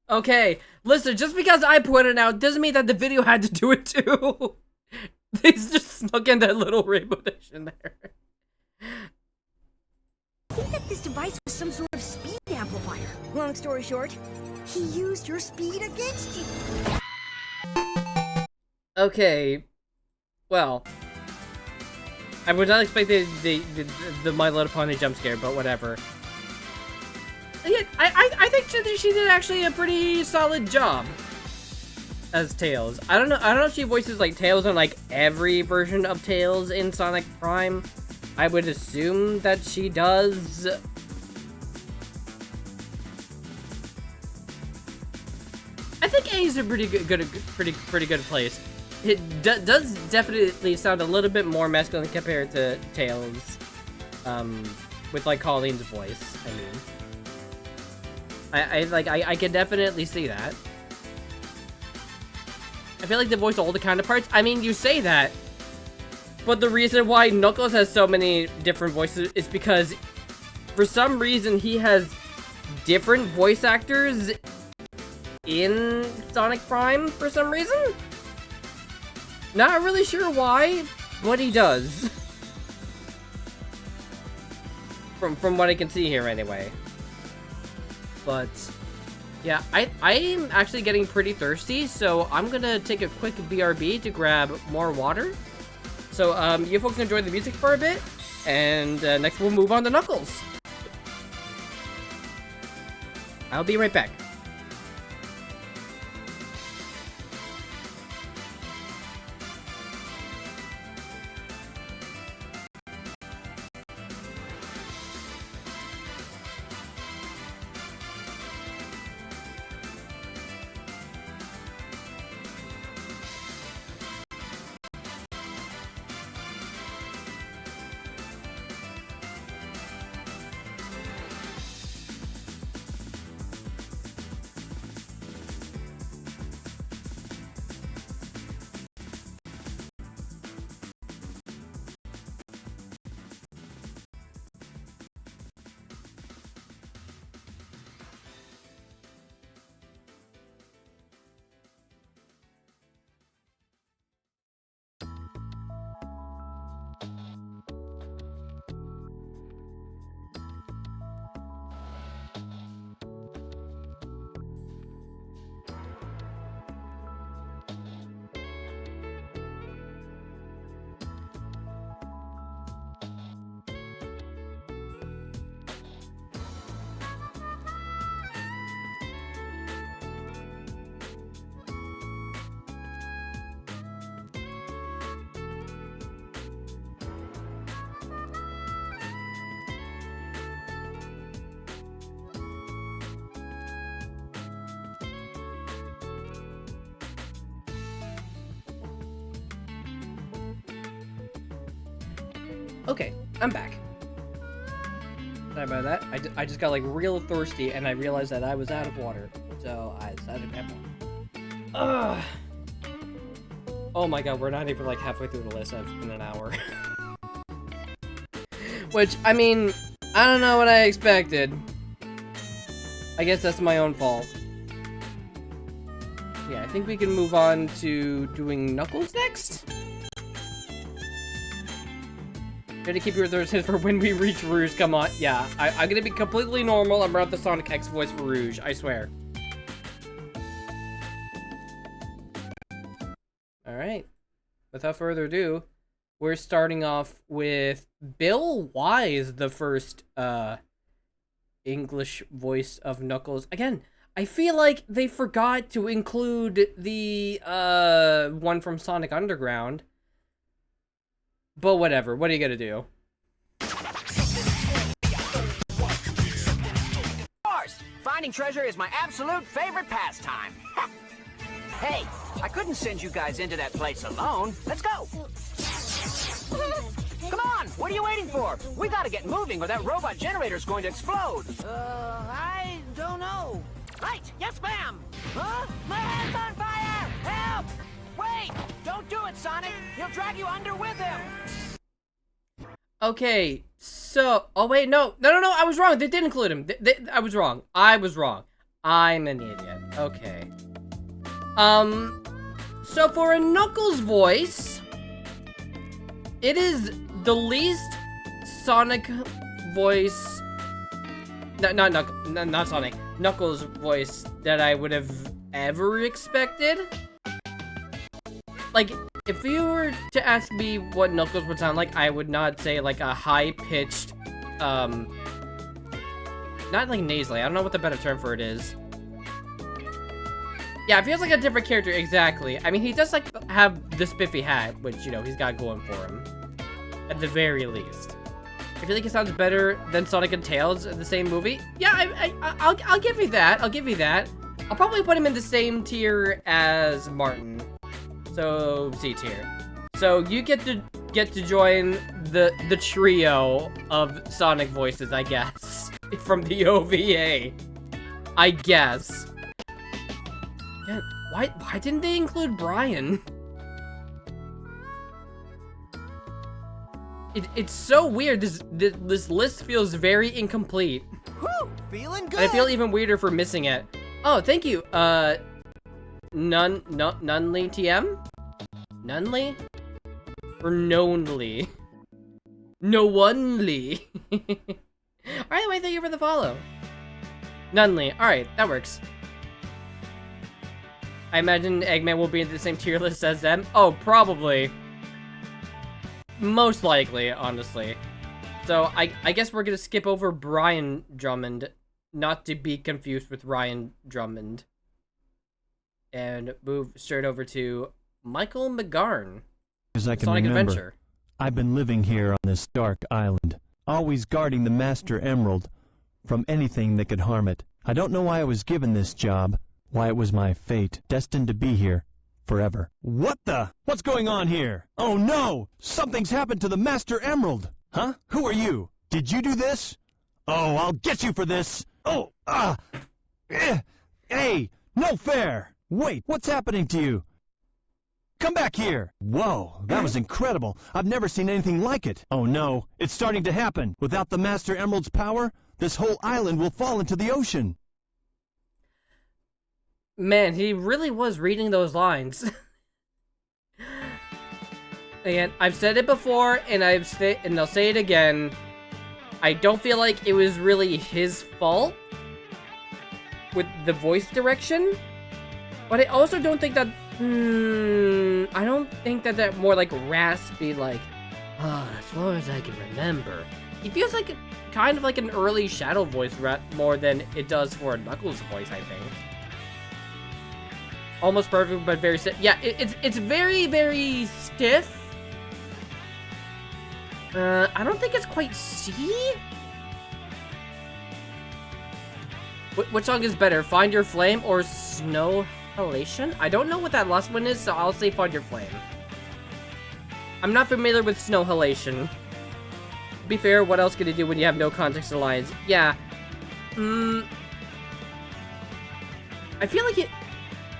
Okay, listen, just because I pointed it out doesn't mean that the video had to do it too. They just snuck in that little Rainbow Dash in there. I think that this device was some sort of speed amplifier. Long story short, he used your speed against you. Okay, well, I was not expecting the My Little Pony jump scare, but whatever. Yeah, I think she did actually a pretty solid job as Tails. I don't know if she voices like Tails on like every version of Tails in Sonic Prime. I would assume that she does. I think A is a pretty good place. It does definitely sound a little bit more masculine compared to Tails, with like Colleen's voice. I mean, I can definitely see that. I feel like they voice all the counterparts. I mean, you say that, but the reason why Knuckles has so many different voices is because, for some reason, he has different voice actors in Sonic Prime for some reason. Not really sure why, but he does. From what I can see here, anyway. But yeah, I'm actually getting pretty thirsty, so I'm gonna take a quick BRB to grab more water. So you folks enjoy the music for a bit, and next we'll move on to Knuckles. I'll be right back. Okay, I'm back. Sorry about that. I just got like real thirsty and I realized that I was out of water. So I decided to grab one. Ugh. Oh my god, we're not even like halfway through the list. It's been an hour. Which, I mean, I don't know what I expected. I guess that's my own fault. Yeah, I think we can move on to doing Knuckles next. Try to keep your thirst for when we reach Rouge. Come on. Yeah, I'm gonna be completely normal. I'm around the Sonic X voice for Rouge. I swear. Alright. Without further ado, we're starting off with Bill Wise, the first English voice of Knuckles. Again, I feel like they forgot to include the one from Sonic Underground. But whatever, what are you gonna do? Of course! Finding treasure is my absolute favorite pastime. Hey, I couldn't send you guys into that place alone. Let's go! Come on, what are you waiting for? We gotta get moving or that robot generator's going to explode. I don't know. Right, yes ma'am! Huh? My hand's on fire! Help! Wait! Don't do it, Sonic! He'll drag you under with him! Okay, so... Oh, wait, no, I was wrong. They did include him. I was wrong. I'm an idiot. Okay. So for a Knuckles voice, it is the least Sonic voice... Not Sonic. Knuckles voice that I would have ever expected. Like, if you were to ask me what Knuckles would sound like, I would not say, like, a high-pitched, not, like, nasally. I don't know what the better term for it is. Yeah, it feels like a different character, exactly. I mean, he does, like, have the spiffy hat, which, you know, he's got going for him. At the very least. I feel like it sounds better than Sonic and Tails in the same movie. Yeah, I'll give you that. I'll give you that. I'll probably put him in the same tier as Martin. So, C tier. So, you get to join the trio of Sonic voices, I guess. From the OVA. I guess. Yeah, Why didn't they include Brian? It's so weird. This list feels very incomplete. Whew, feeling good. And I feel even weirder for missing it. Oh, thank you. Nunley TM? Nunley? Or Knownly? No onely. Alright, wait, thank you for the follow. Nunley. Alright, that works. I imagine Eggman will be in the same tier list as them. Oh, probably. Most likely, honestly. So, I guess we're gonna skip over Brian Drummond, not to be confused with Ryan Drummond. And move straight over to Michael McGarn. As I can Sonic remember, Adventure. I've been living here on this dark island, always guarding the Master Emerald from anything that could harm it. I don't know why I was given this job, why it was my fate, destined to be here forever. What the? What's going on here? Oh no! Something's happened to the Master Emerald! Huh? Who are you? Did you do this? Oh, I'll get you for this! Oh, hey, no fair! Wait, what's happening to you? Come back here! Whoa, that was incredible. I've never seen anything like it. Oh no, it's starting to happen. Without the Master Emerald's power, this whole island will fall into the ocean. Man, he really was reading those lines. And I've said it before, and I'll say it again. I don't feel like it was really his fault with the voice direction, but I also don't think that. I don't think that more like raspy, like, as far as I can remember. He feels like kind of like an early Shadow voice more than it does for a Knuckles voice, I think. Almost perfect, but very stiff. Yeah, it's very, very stiff. I don't think it's quite C. Which song is better, Find Your Flame or Snow Halation? I don't know what that last one is, so I'll say Find Your Flame. I'm not familiar with Snow Halation. To be fair, what else can you do when you have no context in lines? Yeah. I feel like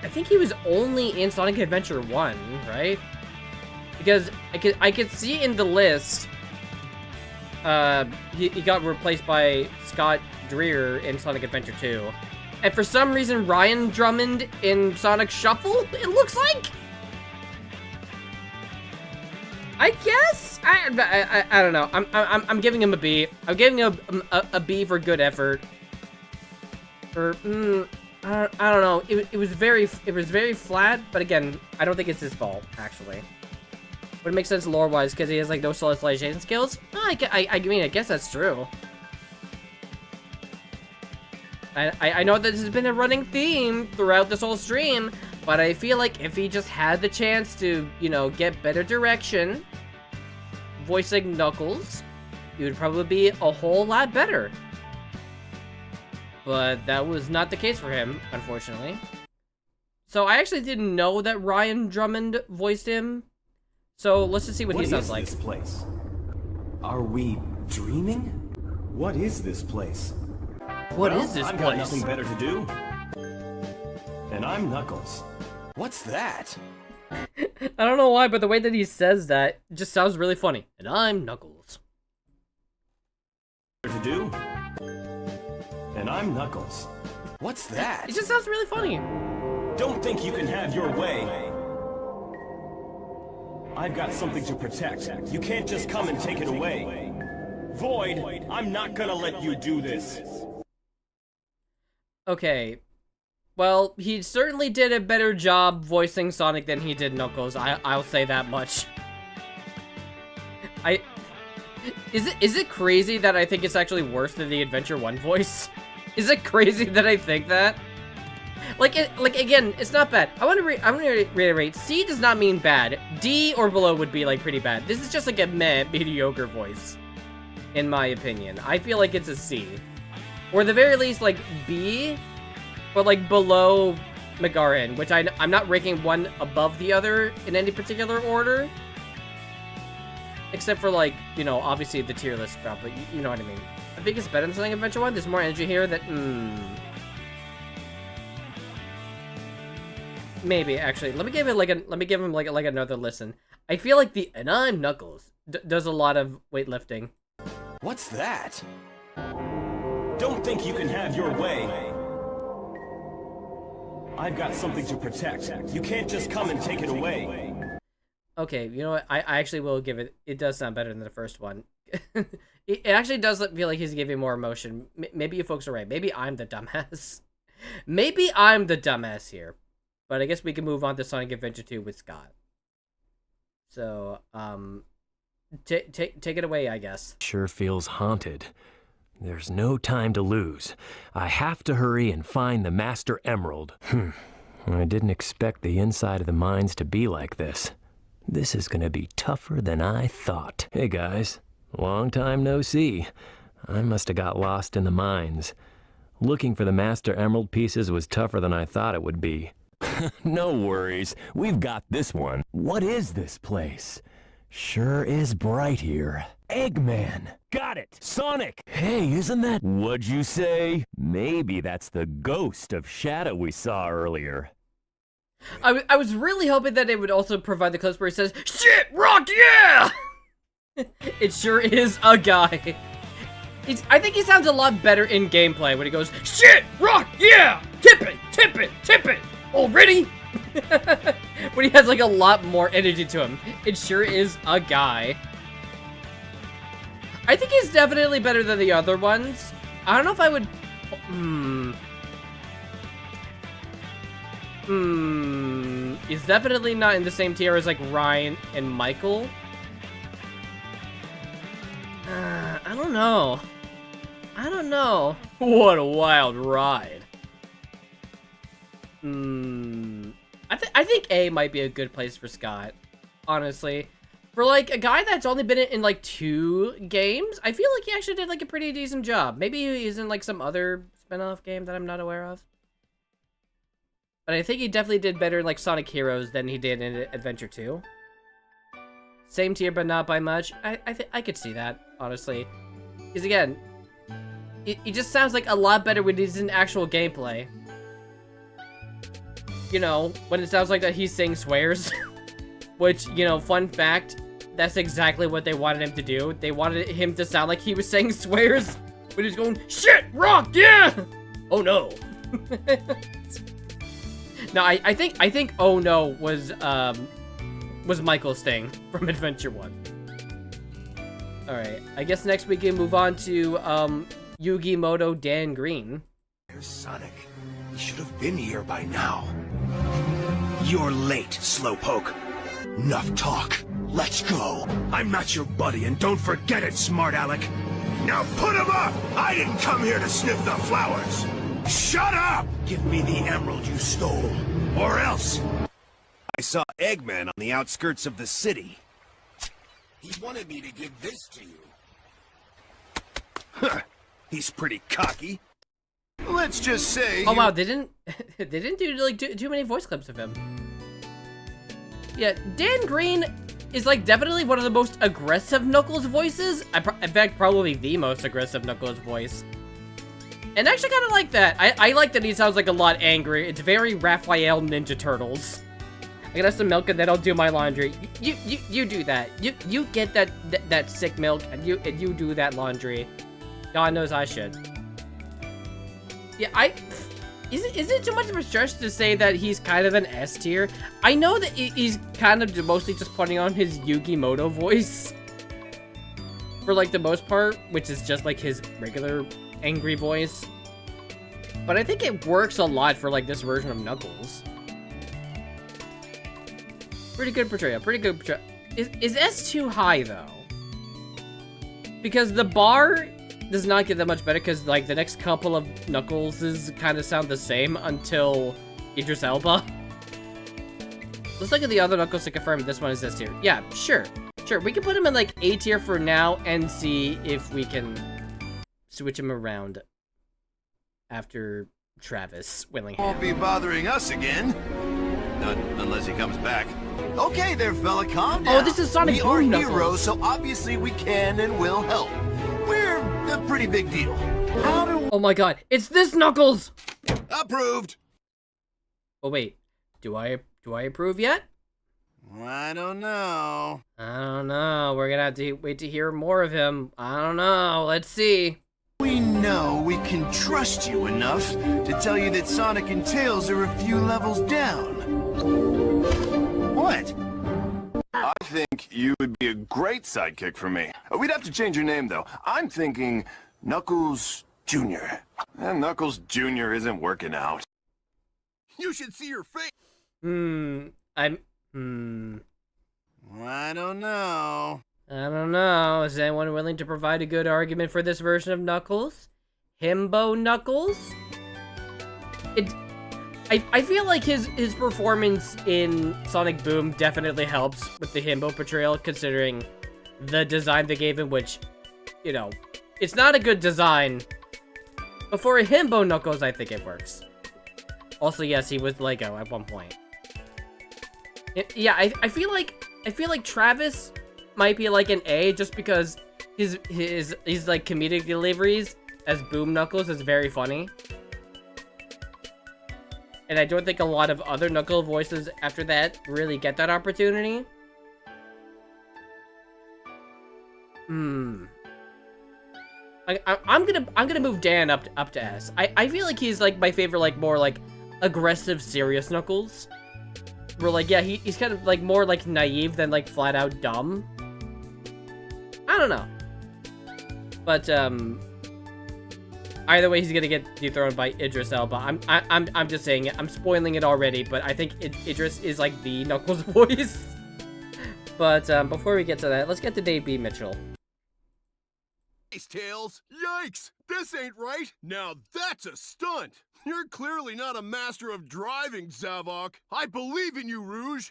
I think he was only in Sonic Adventure 1, right? Because I could see in the list, he got replaced by Scott Dreer in Sonic Adventure 2. And for some reason, Ryan Drummond in Sonic Shuffle, it looks like? I guess? I don't know. I'm giving him a B. I'm giving him a B for good effort. For, I don't know. It was very flat, but again, I don't think it's his fault, actually. But it makes sense lore-wise, because he has, like, no socialization skills. I mean, I guess that's true. I know that this has been a running theme throughout this whole stream, but I feel like if he just had the chance to, you know, get better direction, voicing Knuckles, he would probably be a whole lot better. But that was not the case for him, unfortunately. So I actually didn't know that Ryan Drummond voiced him. So let's just see what he sounds like. What is this place? Are we dreaming? What is this place? What is this I've place? got nothing better to do. And I'm Knuckles. What's that? I don't know why, but the way that he says that just sounds really funny. And I'm Knuckles. To do? And I'm Knuckles. What's that? It just sounds really funny. Don't think you can have your way. I've got something to protect. You can't just come and take it away. Void, I'm not gonna let you do this. Okay. Well, he certainly did a better job voicing Sonic than he did Knuckles. I'll say that much. Is it crazy that I think it's actually worse than the Adventure 1 voice? Is it crazy that I think that? Like again, it's not bad. I'm gonna reiterate. C does not mean bad. D or below would be like pretty bad. This is just like a meh, mediocre voice, in my opinion. I feel like it's a C, or at the very least like B, but like below McGarren, which I'm not ranking one above the other in any particular order, except for like, you know, obviously the tier list stuff. But you know what I mean. I think it's better than Sonic Adventure 1. There's more energy here that maybe actually. Let me give him like another listen. I feel like and I'm Knuckles does a lot of weightlifting. What's that? Don't think you can have your way. I've got something to protect. You can't just come and take it away. Okay, you know what? I actually will give it. It does sound better than the first one. It actually does feel like he's giving more emotion. Maybe you folks are right. Maybe I'm the dumbass. Maybe I'm the dumbass here. But I guess we can move on to Sonic Adventure 2 with Scott. So, take it away, I guess. Sure feels haunted. There's no time to lose. I have to hurry and find the Master Emerald. I didn't expect the inside of the mines to be like this. This is gonna be tougher than I thought. Hey guys, long time no see. I must have got lost in the mines. Looking for the Master Emerald pieces was tougher than I thought it would be. No worries, we've got this one. What is this place? Sure is bright here. Eggman! Got it! Sonic! Hey, isn't that... What'd you say? Maybe that's the ghost of Shadow we saw earlier. I was really hoping that it would also provide the clips where he says, "Shit, Rock, yeah!" It sure is a guy. I think he sounds a lot better in gameplay when he goes, "Shit, Rock, yeah! Tip it, tip it, tip it! Already?" When he has like a lot more energy to him. It sure is a guy. I think he's definitely better than the other ones. I don't know if I would... He's definitely not in the same tier as like Ryan and Michael. I don't know. I don't know. What a wild ride. I think A might be a good place for Scott, honestly. For like a guy that's only been in like 2 games, I feel like he actually did like a pretty decent job. Maybe he's in like some other spin-off game that I'm not aware of. But I think he definitely did better in like Sonic Heroes than he did in Adventure 2. Same tier, but not by much. I could see that, honestly. Because again, it just sounds like a lot better when he's in actual gameplay. You know, when it sounds like that he's saying swears. Which, you know, fun fact, that's exactly what they wanted him to do. They wanted him to sound like he was saying swears. When he's going, "Shit, Rock, yeah!" Oh no. No, I think oh no was Michael's thing from Adventure 1. Alright, I guess next we can move on to Yugi Moto Dan Green. There's Sonic. He should have been here by now. You're late, Slowpoke. Enough talk. Let's go. I'm not your buddy, and don't forget it, smart Alec. Now put him up! I didn't come here to sniff the flowers. Shut up! Give me the emerald you stole, or else. I saw Eggman on the outskirts of the city. He wanted me to give this to you. Huh. He's pretty cocky. Let's just say. Oh wow, they didn't do like too many voice clips of him. Yeah, Dan Green is like definitely one of the most aggressive Knuckles voices. In fact, probably the most aggressive Knuckles voice. And I actually kind of like that. I like that he sounds like a lot angry. It's very Raphael Ninja Turtles. I got some milk and then I'll do my laundry. You do that. You get that sick milk and you do that laundry. God knows I should. Yeah, is it too much of a stretch to say that he's kind of an S tier? I know that he's kind of mostly just putting on his Yugi Moto voice for like the most part, which is just like his regular angry voice. But I think it works a lot for like this version of Knuckles. Pretty good portrayal, pretty good portrayal. Is S too high though? Because the bar does not get that much better because like the next couple of Knuckleses kind of sound the same until Idris Elba. Let's look at the other Knuckles to confirm this one is S tier. Yeah, sure. We can put him in like A tier for now and see if we can switch him around after Travis Willingham. Won't be bothering us again. Not unless he comes back. Okay there, fella, calm down. Oh, this is Sonic Boom We are Knuckles. heroes, so obviously we can and will help. We're a pretty big deal. Oh my god, it's this Knuckles! Approved! Oh wait, Do I approve yet? I don't know. I don't know. We're gonna have to wait to hear more of him. I don't know. Let's see. We know we can trust you enough to tell you that Sonic and Tails are a few levels down. What? I think you would be a great sidekick for me. We'd have to change your name, though. I'm thinking Knuckles Jr. And Knuckles Jr. isn't working out. You should see your face. I don't know. I don't know. Is anyone willing to provide a good argument for this version of Knuckles? Himbo Knuckles? I feel like his performance in Sonic Boom definitely helps with the Himbo portrayal, considering the design they gave him, which, you know, it's not a good design. But for a Himbo Knuckles, I think it works. Also, yes, he was Lego at one point. Yeah, I feel like Travis might be like an A, just because his like comedic deliveries as Boom Knuckles is very funny. And I don't think a lot of other Knuckle voices after that really get that opportunity. I'm gonna move Dan up to S. I feel like he's like my favorite, like more like aggressive, serious Knuckles. Where like, yeah, he's kind of like more like naive than like flat out dumb. I don't know. But either way, he's gonna get dethroned by Idris Elba. I'm just saying it. I'm spoiling it already, but I think Idris is like the Knuckles voice. But before we get to that, let's get to Dave B. Mitchell. Tails. Yikes! This ain't right. Now that's a stunt. You're clearly not a master of driving, Zavok. I believe in you, Rouge.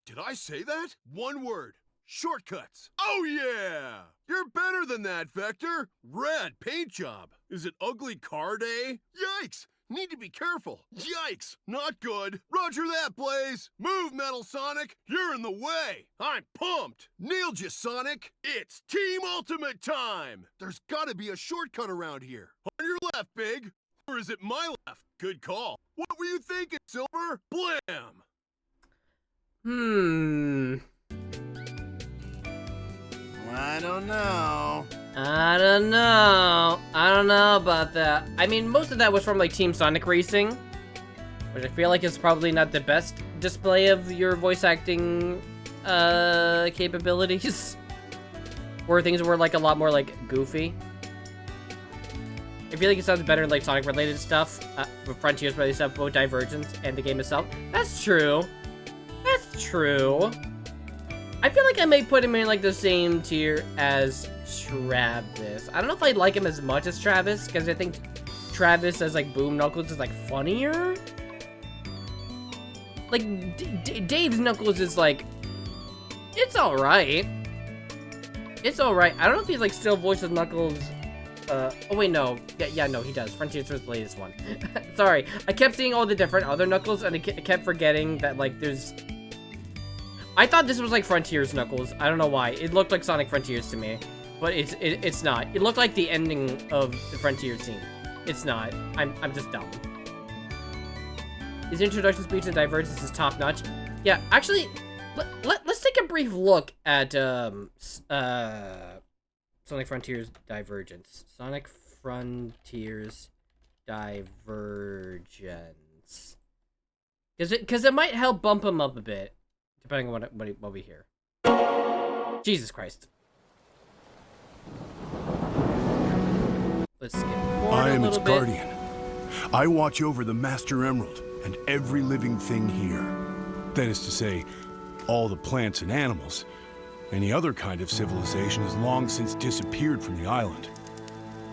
Did I say that? One word. Shortcuts. Oh yeah! You're better than that, Vector. Rad paint job. Is it ugly car day? Yikes! Need to be careful. Yikes! Not good. Roger that, Blaze. Move, Metal Sonic. You're in the way. I'm pumped. Nailed you, Sonic. It's Team Ultimate time. There's gotta be a shortcut around here. On your left, Big. Or is it my left? Good call. What were you thinking, Silver? Blam! I don't know. I don't know about that. I mean, most of that was from like Team Sonic Racing, which I feel like is probably not the best display of your voice acting capabilities. Where things were like a lot more like goofy. I feel like it sounds better in like Sonic related stuff, Frontiers related stuff, both Divergence and the game itself. That's true. That's true. I feel like I may put him in like the same tier as Travis. I don't know if I like him as much as Travis, because I think Travis as like Boom Knuckles is like funnier. Like Dave's Knuckles is like, it's alright. It's alright. I don't know if he's like still voices Knuckles. Oh wait, no. Yeah, no, he does. Frontiers was the latest one. Sorry, I kept seeing all the different other Knuckles, and I kept forgetting that like there's. I thought this was like Frontiers Knuckles. I don't know why. It looked like Sonic Frontiers to me, but it's not. It looked like the ending of the Frontier scene. It's not. I'm just dumb. His introduction speech and Divergence is top notch. Yeah, actually, let's take a brief look at Sonic Frontiers Divergence. Sonic Frontiers Divergence. Because it might help bump him up a bit, depending on what we hear. Jesus Christ. Let's skip forward I am a its little bit. guardian. I watch over the Master Emerald and every living thing here. That is to say, all the plants and animals. Any other kind of civilization has long since disappeared from the island.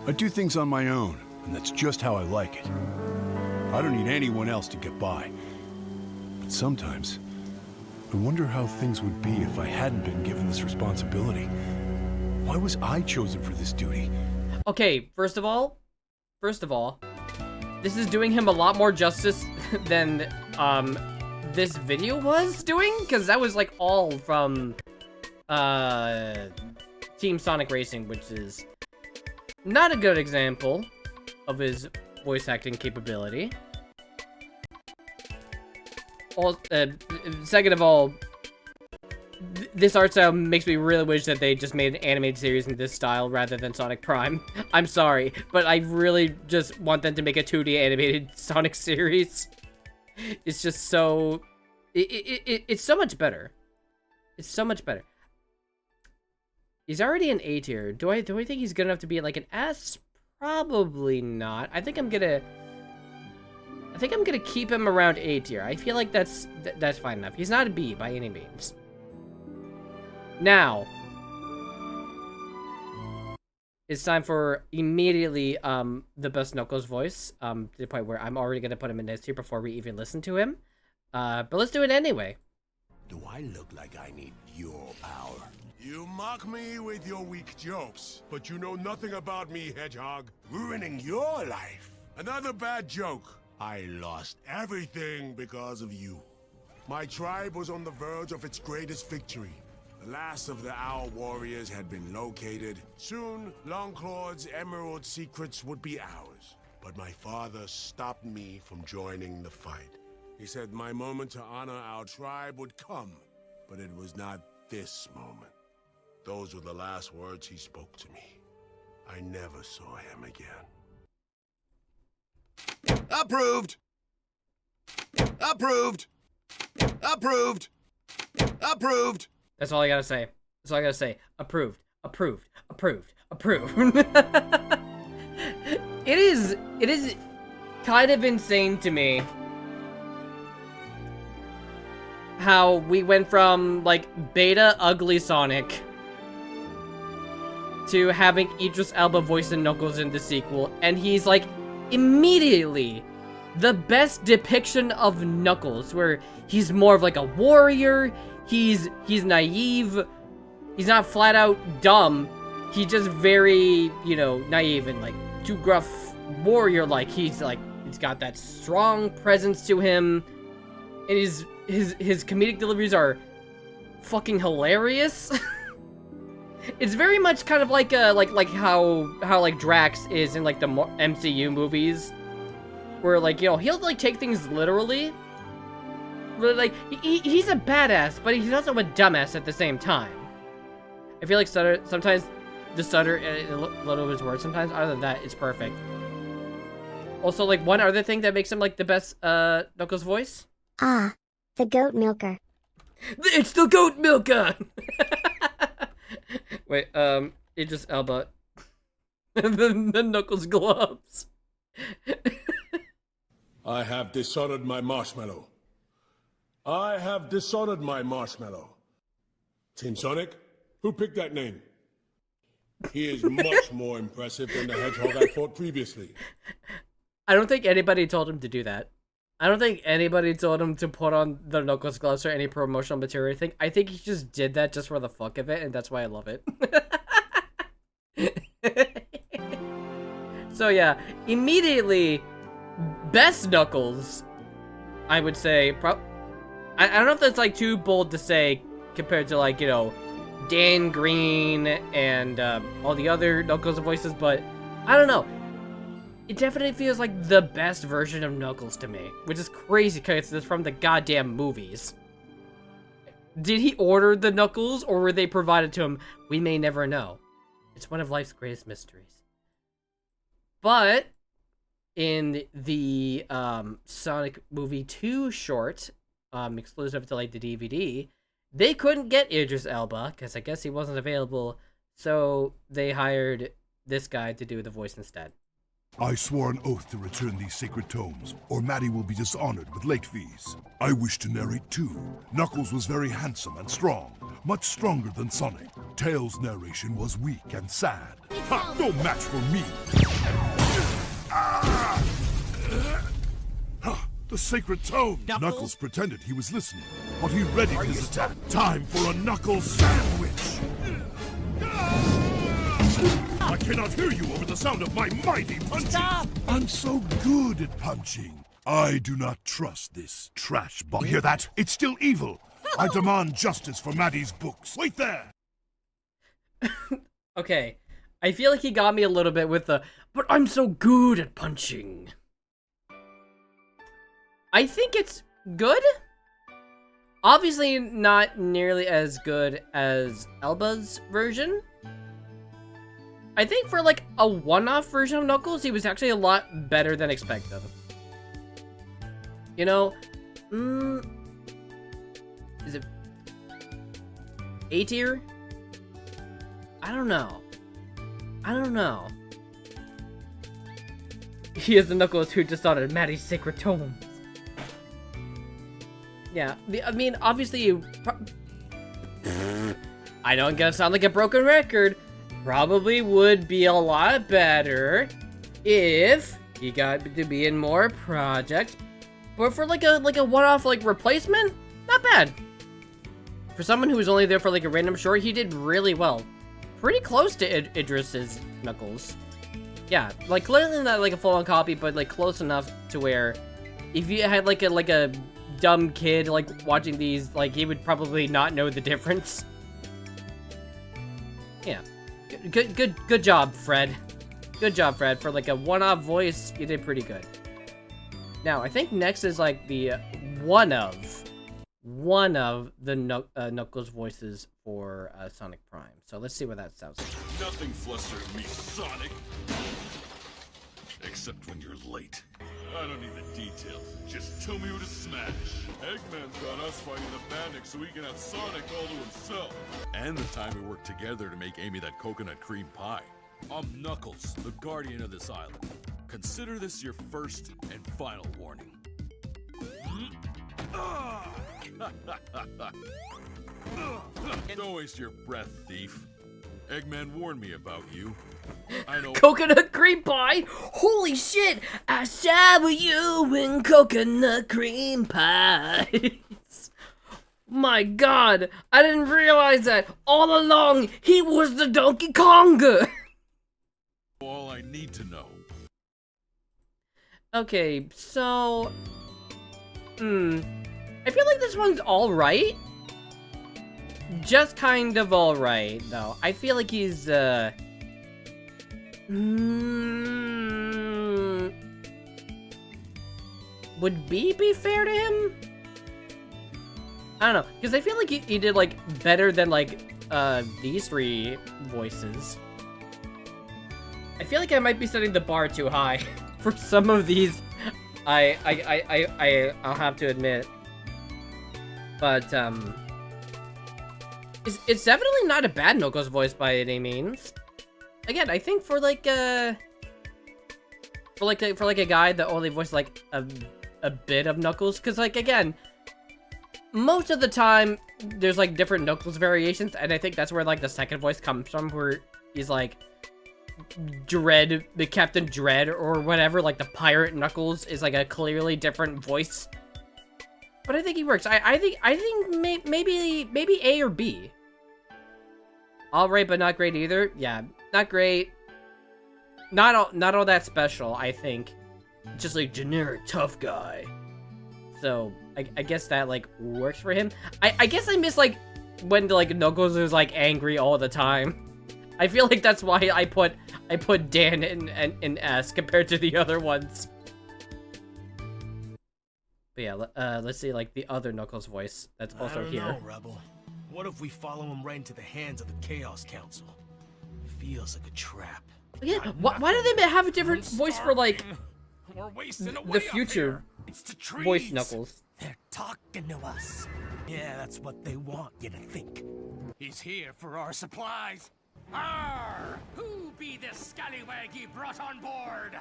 I do things on my own, and that's just how I like it. I don't need anyone else to get by. But sometimes, I wonder how things would be if I hadn't been given this responsibility. Why was I chosen for this duty? Okay, first of all, this is doing him a lot more justice than this video was doing, because that was like all from Team Sonic Racing, which is not a good example of his voice acting capability. second of all, this art style makes me really wish that they just made an animated series in this style rather than Sonic Prime. I'm sorry, but I really just want them to make a 2D animated Sonic series. It's just so... It's so much better. It's so much better. He's already an A tier. Do I think he's good enough to be like an S? Probably not. I think I'm gonna keep him around A tier. I feel like that's fine enough. He's not a B by any means. Now, it's time for immediately the best Knuckles voice. To the point where I'm already gonna put him in S tier before we even listen to him. But let's do it anyway. Do I look like I need your power? You mock me with your weak jokes, but you know nothing about me, Hedgehog. Ruining your life. Another bad joke. I lost everything because of you. My tribe was on the verge of its greatest victory. The last of the Owl Warriors had been located. Soon, Longclaw's emerald secrets would be ours. But my father stopped me from joining the fight. He said my moment to honor our tribe would come, but it was not this moment. Those were the last words he spoke to me. I never saw him again. Approved! Approved! Approved! Approved! That's all I gotta say. That's all I gotta say. Approved. Approved. Approved. Approved. It is kind of insane to me how we went from, like, beta ugly Sonic to having Idris Elba voicing Knuckles in the sequel, and he's, like, immediately the best depiction of Knuckles, where he's more of, like, a warrior, he's naive, he's not flat out dumb, he's just very, you know, naive and, like, too gruff warrior-like. He's got that strong presence to him, and his comedic deliveries are fucking hilarious. It's very much kind of like how like Drax is in like the MCU movies, where like, you know, he'll like take things literally, but like he's a badass, but he's also a dumbass at the same time. I feel like sometimes the stutter a little bit worse. Sometimes, other than that, it's perfect. Also, like, one other thing that makes him like the best Knuckles voice. Ah, the goat milker. It's the goat milker. Wait, Idris Elba. the Knuckles gloves. I have dishonored my marshmallow. I have dishonored my marshmallow. Team Sonic, who picked that name? He is much more impressive than the hedgehog I fought previously. I don't think anybody told him to do that. I don't think anybody told him to put on the Knuckles gloves or any promotional material thing. I think he just did that just for the fuck of it, and that's why I love it. So yeah, immediately, best Knuckles, I would say, I don't know if that's like too bold to say compared to like, you know, Dan Green and all the other Knuckles voices, but I don't know. It definitely feels like the best version of Knuckles to me, which is crazy because it's from the goddamn movies. Did he order the Knuckles, or were they provided to him? We may never know. It's one of life's greatest mysteries. But in the Sonic Movie 2 short, exclusive to like the DVD, they couldn't get Idris Elba because I guess he wasn't available, so they hired this guy to do the voice instead. I swore an oath to return these sacred tomes, or Maddie will be dishonored with late fees. I wish to narrate too. Knuckles was very handsome and strong, much stronger than Sonic. Tails' narration was weak and sad. Ha! No match for me! The sacred tome! Knuckles pretended he was listening, but he readied his attack. Time for a Knuckles sandwich! I cannot hear you over the sound of my mighty punching! Stop! I'm so good at punching. I do not trust this trash bomb. Hear that? It's still evil. I demand justice for Maddie's books. Wait there! Okay, I feel like he got me a little bit with the, but I'm so good at punching. I think it's good. Obviously not nearly as good as Elba's version. I think for like a one-off version of Knuckles, he was actually a lot better than expected. You know, is it A tier? I don't know. He is the Knuckles who dishonored Maddie's sacred tomes. Yeah, I mean, obviously, I know I'm gonna sound like a broken record. Probably would be a lot better if he got to be in more projects. But for like a one-off like replacement, not bad. For someone who was only there for like a random short, he did really well. Pretty close to Idris's Knuckles. Yeah, like clearly not like a full-on copy, but like close enough to where if you had like a dumb kid like watching these, like he would probably not know the difference. Yeah, good job, Fred. Good job, Fred. For like a one-off voice, you did pretty good. Now I think next is like the one of the Knuckles voices for Sonic Prime. So let's see what that sounds like. Nothing flusters me, Sonic. Except when you're late. I don't need the details. Just tell me who to smash. Eggman's got us fighting the Bandits so he can have Sonic all to himself. And the time we worked together to make Amy that coconut cream pie. I'm Knuckles, the guardian of this island. Consider this your first and final warning. Don't waste your breath, thief. Eggman warned me about you. I know. Coconut cream pie? Holy shit! I saw you in coconut cream pies. My god, I didn't realize that. All along, he was the Donkey Konga. All I need to know. Okay, so... I feel like this one's alright. Just kind of alright, though. I feel like he's, would B be fair to him? I don't know, because I feel like he did, like, better than, like, these three voices. I feel like I might be setting the bar too high for some of these. I'll have to admit. But, it's definitely not a bad Knuckles voice by any means. Again, I think for like a guy that only voiced like a bit of Knuckles, because like again, most of the time there's like different Knuckles variations, and I think that's where like the second voice comes from, where he's like Dread, the Captain Dread or whatever, like the pirate Knuckles is like a clearly different voice. But I think he works. I think maybe A or B. Alright, but not great either. Yeah, not great. Not all that special, I think. Just like generic tough guy. So I guess that like works for him. I guess I miss like when like Knuckles is like angry all the time. I feel like that's why I put Dan in S compared to the other ones. But yeah, let's see like the other Knuckles voice that's also here. I don't know, Rebel. What if we follow him right into the hands of the Chaos Council? Feels like a trap. Yeah, why do they have a different voice for like We're wasting away the future voice Knuckles? They're talking to us. Yeah, that's what they want you to think. He's here for our supplies. Arr! Who be this scallywag ye brought on board?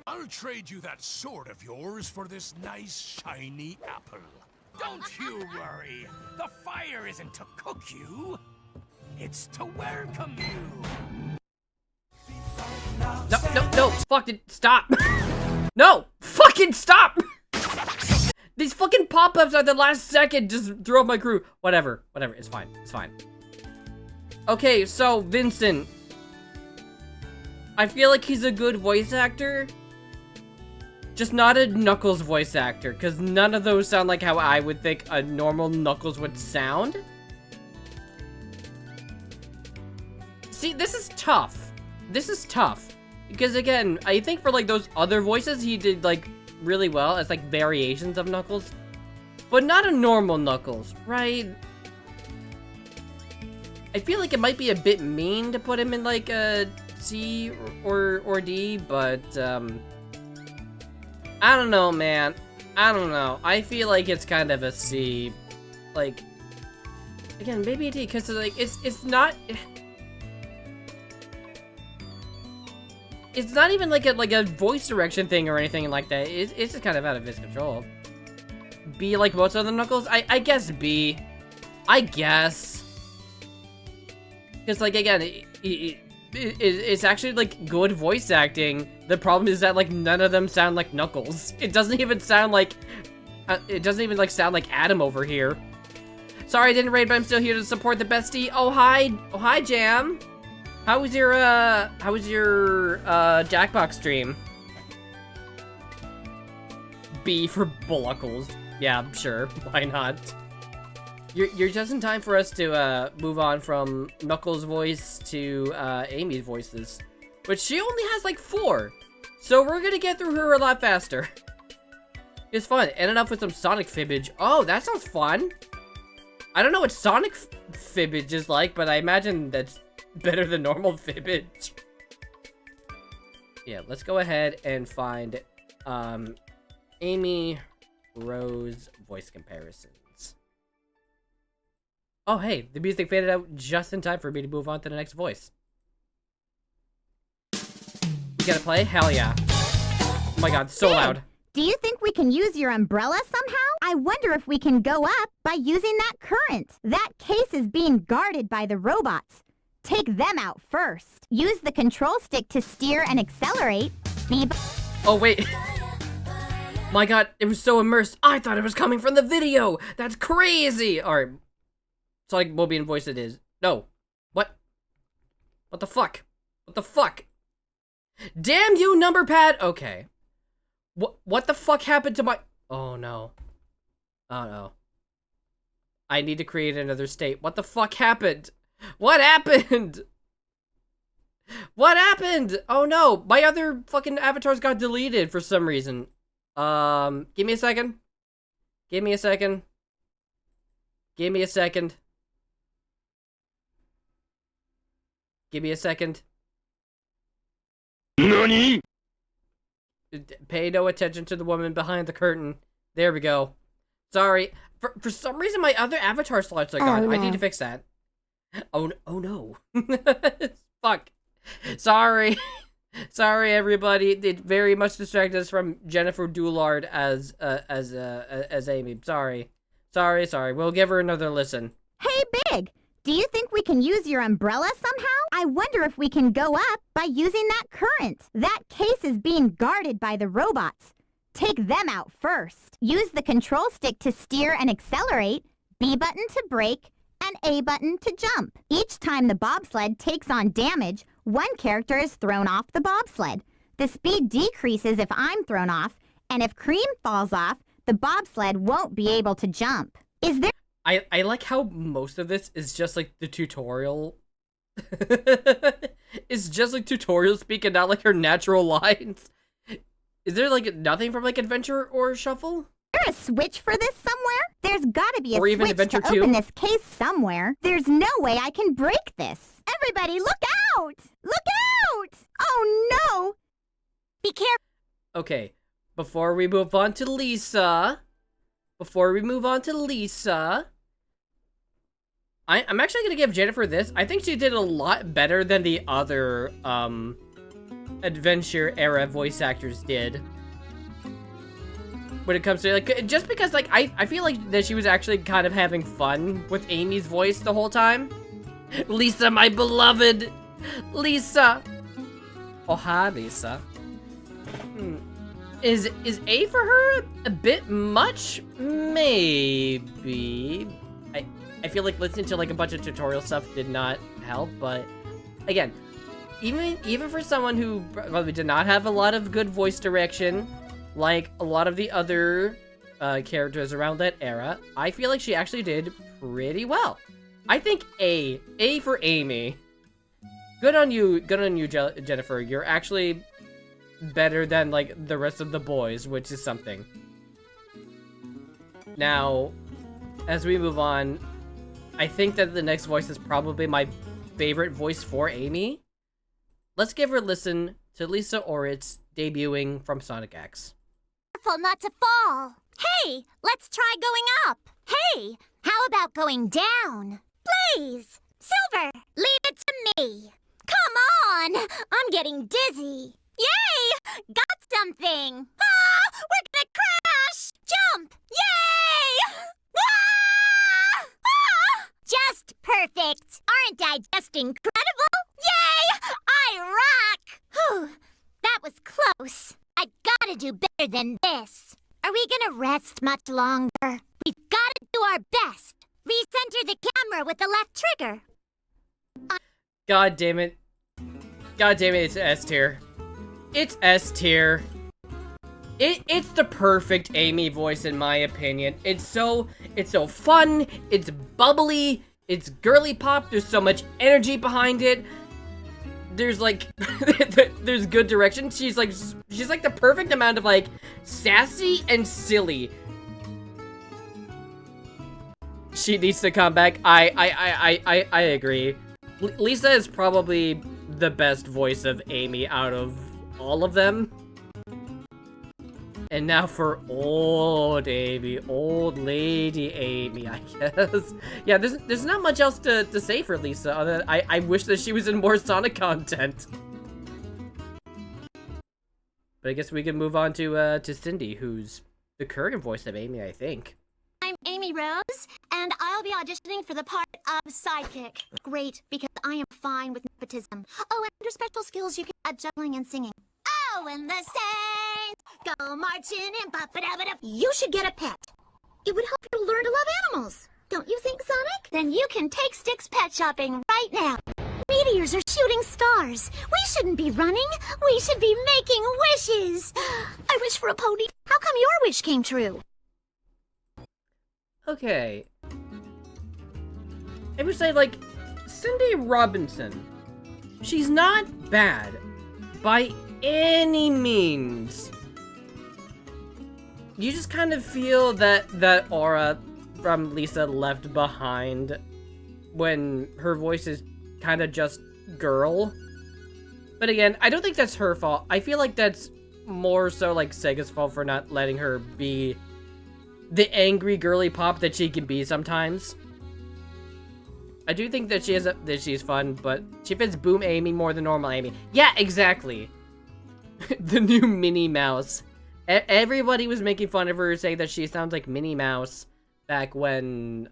I'll trade you that sword of yours for this nice, shiny apple. Don't you worry. The fire isn't to cook you. It's to welcome you. No, fucking stop. No, fucking stop. These fucking pop-ups at the last second just throw off my crew. Whatever, it's fine, Okay, so Vincent. I feel like he's a good voice actor. Just not a Knuckles voice actor, because none of those sound like how I would think a normal Knuckles would sound. See, this is tough. Because again, I think for like those other voices, he did like really well as like variations of Knuckles. but not a normal Knuckles, right? I feel like it might be a bit mean to put him in like a C or D, but I don't know, man. I don't know. I feel like it's kind of a C. Like, again, maybe a D, because like it's not. It's not even like a voice direction thing or anything like that. It's just kind of out of his control. B, like most other Knuckles? I guess B. I guess. Because, like, again, it's actually, like, good voice acting. The problem is that, like, none of them sound like Knuckles. It doesn't even sound like... sound like Adam over here. Sorry I didn't raid, but I'm still here to support the bestie. Oh, hi. Oh, hi, Jam. How was your Jackbox stream? B for Bullocles. Yeah, sure. Why not? You're just in time for us to move on from Knuckles' voice to Amy's voices, which she only has like 4, so we're gonna get through her a lot faster. It's fun. Ended up with some Sonic fibbage. Oh, that sounds fun. I don't know what Sonic fibbage is like, but I imagine that's better than normal fibbage. Yeah, let's go ahead and find Amy Rose voice comparisons. Oh, hey, the music faded out just in time for me to move on to the next voice. You gotta play? Hell yeah. Oh my god, so loud. Do you think we can use your umbrella somehow? I wonder if we can go up by using that current. That case is being guarded by the robots. Take them out first. Use the control stick to steer and accelerate. Oh, wait. My god, it was so immersed. I thought it was coming from the video. That's crazy. Alright. Sonic Mobian voice it is. No. What? What the fuck? What the fuck? Damn you, number pad! Okay. What the fuck happened to my... Oh, no. Oh, no. I need to create another state. What the fuck happened? What happened? What happened? Oh, no. My other fucking avatars got deleted for some reason. Give me a second. Give me a second. Give me a second. Give me a second. NANI? Pay no attention to the woman behind the curtain. There we go. Sorry. For some reason, my other avatar slots are gone. Oh, no. I need to fix that. Oh no. Fuck. Sorry. Sorry, everybody. It very much distracted us from Jennifer Doulard as Amy. Sorry. Sorry. We'll give her another listen. Hey, Big! Do you think we can use your umbrella somehow? I wonder if we can go up by using that current. That case is being guarded by the robots. Take them out first. Use the control stick to steer and accelerate, B button to brake, and A button to jump. Each time the bobsled takes on damage, one character is thrown off the bobsled. The speed decreases if I'm thrown off, and if Cream falls off, the bobsled won't be able to jump. Is there... I like how most of this is just like the tutorial. It's just like tutorial speak and not like her natural lines. Is there like nothing from like Adventure or Shuffle? Is there a switch for this somewhere? There's gotta be a or even switch Adventure to 2? open this case somewhere. There's no way I can break this. Everybody, look out! Look out! Oh no! Be careful. Okay, before we move on to Lisa, I'm actually gonna give Jennifer this. I think she did a lot better than the other Adventure era voice actors did. When it comes to like, just because like I feel like that she was actually kind of having fun with Amy's voice the whole time. Lisa, my beloved, Lisa. Oh hi, Lisa. Is A for her a bit much? Maybe. I feel like listening to like a bunch of tutorial stuff did not help, but again, even for someone who probably did not have a lot of good voice direction, like a lot of the other characters around that era, I feel like she actually did pretty well. I think A for Amy. Good on you, Jennifer. You're actually better than like the rest of the boys, which is something. Now, as we move on, I think that the next voice is probably my favorite voice for Amy. Let's give her a listen to Lisa Oritz debuting from Sonic X. Careful not to fall. Hey, let's try going up. Hey, how about going down? Please, Silver, leave it to me. Come on, I'm getting dizzy. Yay, got something. Ah, we're gonna crash. Jump, yay. Ah! Ah! Just perfect. Aren't I just incredible? Yay, I rock. Whew, that was close. I gotta do better than this. Are we gonna rest much longer? We've gotta do our best. Recenter the camera with the left trigger. God damn it. God damn it, it's S tier. It's S tier. It's the perfect Amy voice in my opinion. It's so fun, it's bubbly, it's girly pop, there's so much energy behind it. There's like there's good direction. She's like the perfect amount of like sassy and silly. She needs to come back. I agree. Lisa is probably the best voice of Amy out of all of them. And now for old Amy, old lady Amy, I guess. Yeah, there's not much else to say for Lisa, other than I wish that she was in more Sonic content. But I guess we can move on to Cindy, who's the current voice of Amy, I think. I'm Amy Rose, and I'll be auditioning for the part of Sidekick. Great, because I am fine with nepotism. Oh, and under special skills, you can add juggling and singing. Oh, and the Saints go marching in, ba-ba-da-ba-da. You should get a pet. It would help you learn to love animals. Don't you think, Sonic? Then you can take Sticks pet shopping right now. Meteors are shooting stars. We shouldn't be running. We should be making wishes. I wish for a pony. How come your wish came true? Okay. I would say, like, Cindy Robinson. She's not bad by any means. You just kind of feel that aura from Lisa left behind when her voice is kind of just girl. But again, I don't think that's her fault. I feel like that's more so like Sega's fault for not letting her be the angry girly pop that she can be sometimes. I do think that she's fun, but she fits Boom Amy more than normal Amy. Yeah, exactly. The new Minnie Mouse. Everybody was making fun of her, saying that she sounds like Minnie Mouse back when,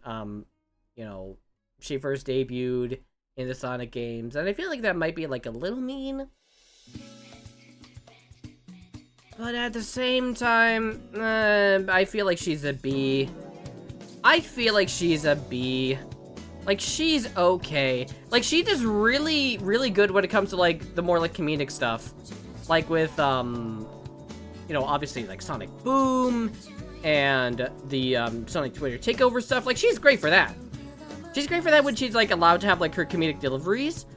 you know, she first debuted in the Sonic games. And I feel like that might be, like, a little mean. But at the same time, I feel like she's a B. I feel like she's a B. Like, she's okay. Like, she does really, really good when it comes to, like, the more, like, comedic stuff. Like with, you know, obviously, like, Sonic Boom and the, Sonic Twitter takeover stuff. Like, she's great for that. She's great for that when she's, like, allowed to have, like, her comedic deliveries.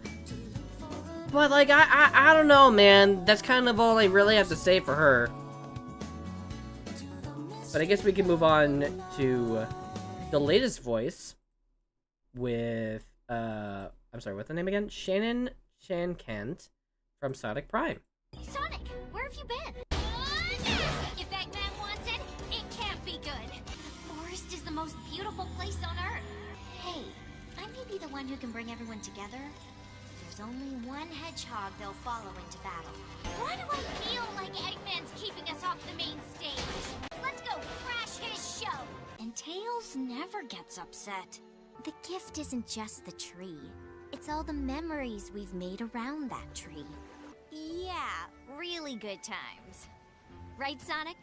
But, like, I don't know, man. That's kind of all I really have to say for her. But I guess we can move on to the latest voice with, I'm sorry, what's the name again? Shannon Kent from Sonic Prime. Sonic, where have you been? If Eggman wants it, it can't be good. The forest is the most beautiful place on Earth. Hey, I may be the one who can bring everyone together. There's only one hedgehog they'll follow into battle. Why do I feel like Eggman's keeping us off the main stage? Let's go crash his show! And Tails never gets upset. The gift isn't just the tree. It's all the memories we've made around that tree. Yeah, really good times. Right, Sonic?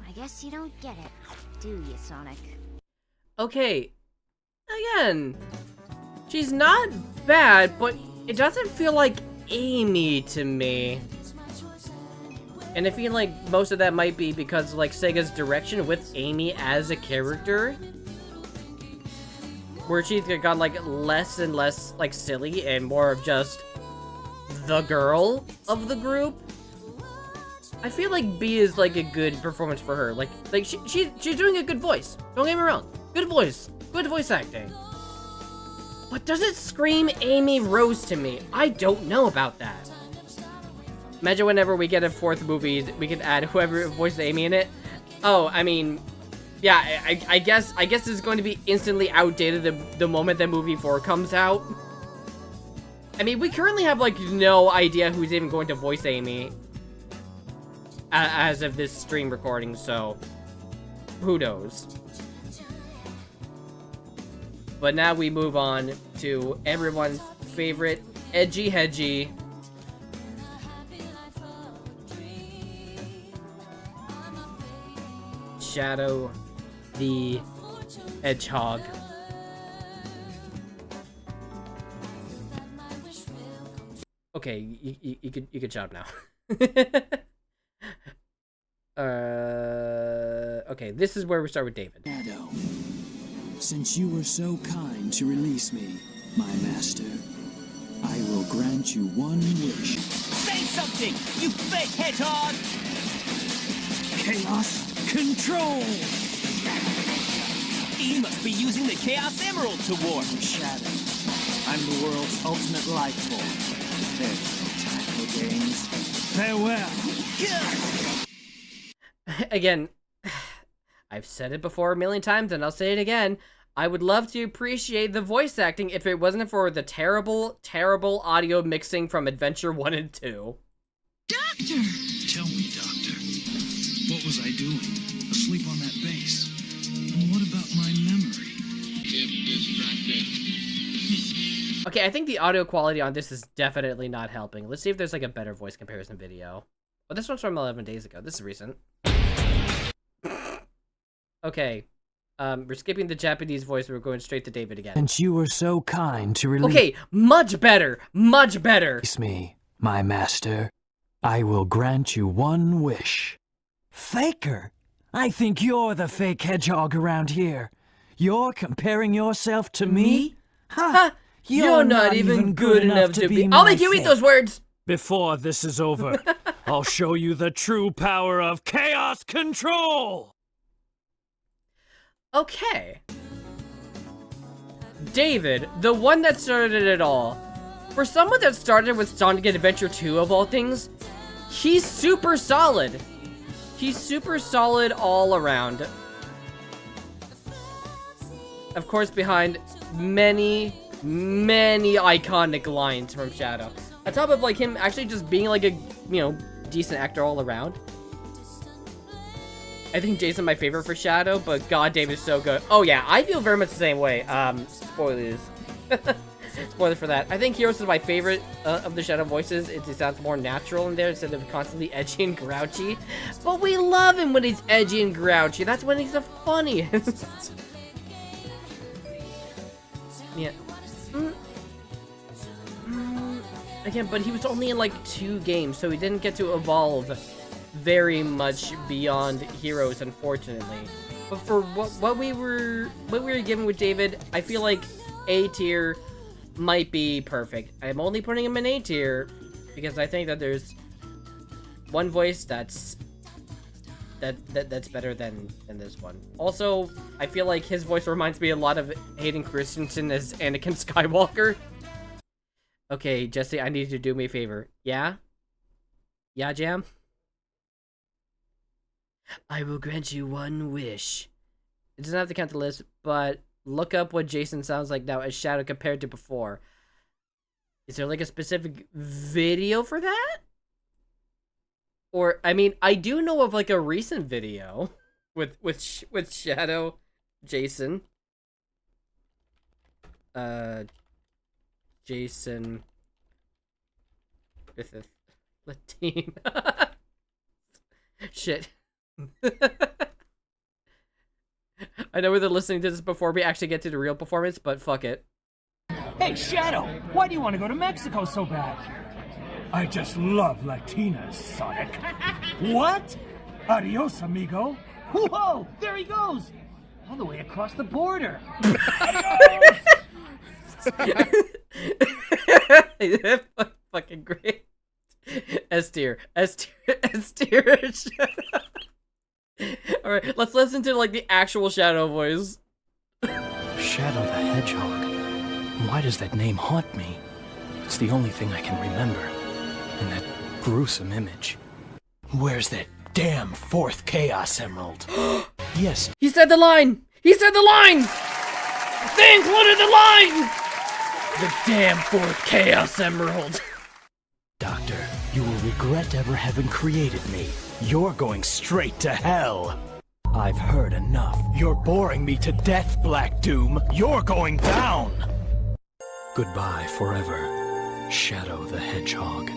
I guess you don't get it, do you, Sonic? Okay, again, she's not bad, but it doesn't feel like Amy to me. And I feel like most of that might be because, like, Sega's direction with Amy as a character, where she's gone, like, less and less, like, silly and more of just the girl of the group. I feel like B is like a good performance for her. Like she's doing a good voice. Don't get me wrong. Good voice acting. But does it scream Amy Rose to me? I don't know about that. Imagine whenever we get a 4th movie, we can add whoever voiced Amy in it. Oh, I mean, yeah, I guess it's going to be instantly outdated the moment that movie 4 comes out. I mean, we currently have like no idea who's even going to voice Amy as of this stream recording, so who knows? But now we move on to everyone's favorite edgy hedgy Shadow the Hedgehog. Okay, you could shut up now. Okay, this is where we start with David. Shadow, since you were so kind to release me, my master, I will grant you one wish. Say something, you fake hedgehog! Chaos Control! He must be using the Chaos Emerald to warp. Shadow, I'm the world's ultimate life form. There's no time for games. Farewell! Again, I've said it before a million times and I'll say it again. I would love to appreciate the voice acting if it wasn't for the terrible, terrible audio mixing from Adventure 1 and 2. Doctor! Tell me, Doctor, what was I doing? Asleep on that base? And what about my memory? Get distracted. Okay, I think the audio quality on this is definitely not helping. Let's see if there's like a better voice comparison video. Oh, this one's from 11 days ago. This is recent. Okay. We're skipping the Japanese voice. We're going straight to David again. Since you were so kind to release... Okay, much better. Much better. Me, my master, I will grant you one wish. Faker? I think you're the fake hedgehog around here. You're comparing yourself to me? Ha! You're not even good enough to be I'll make you eat those words! Before this is over, I'll show you the true power of Chaos Control! Okay. David, the one that started it all. For someone that started with Sonic Adventure 2 of all things, he's super solid. He's super solid all around. Of course, behind many, many iconic lines from Shadow. On top of like him actually just being like a, you know, decent actor all around. I think Jason's my favorite for Shadow, but God, David is so good. Oh yeah, I feel very much the same way. Spoilers. Spoiler for that. I think Heroes is my favorite of the Shadow voices. It sounds more natural in there instead of constantly edgy and grouchy. But we love him when he's edgy and grouchy. That's when he's the funniest. Yeah. Again, but he was only in like 2 games, so he didn't get to evolve very much beyond Heroes, unfortunately. But for what we were given with David, I feel like A tier might be perfect. I'm only putting him in A tier because I think that there's one voice that's better than this one. Also, I feel like his voice reminds me a lot of Hayden Christensen as Anakin Skywalker. Okay, Jesse, I need you to do me a favor. Yeah? Yeah, Jam? I will grant you one wish. It doesn't have to count the list, but look up what Jason sounds like now as Shadow compared to before. Is there like a specific video for that? Or, I mean, I do know of like a recent video with Shadow Jason. Jason Griffith Latine. Shit. I know we're listening to this before we actually get to the real performance, but fuck it. Hey, Shadow, why do you want to go to Mexico so bad? I just love Latinas, Sonic. What? Adios, amigo. Whoa, there he goes. All the way across the border. Fucking great. S tier. S tier. S tier. Alright, let's listen to like the actual Shadow voice. Shadow the Hedgehog. Why does that name haunt me? It's the only thing I can remember. And that gruesome image. Where's that damn fourth Chaos Emerald? Yes. He said the line! He said the line! They included the line! The damn fourth Chaos Emerald. Doctor, you will regret ever having created me. You're going straight to hell. I've heard enough. You're boring me to death, Black Doom. You're going down. Goodbye forever, Shadow the Hedgehog.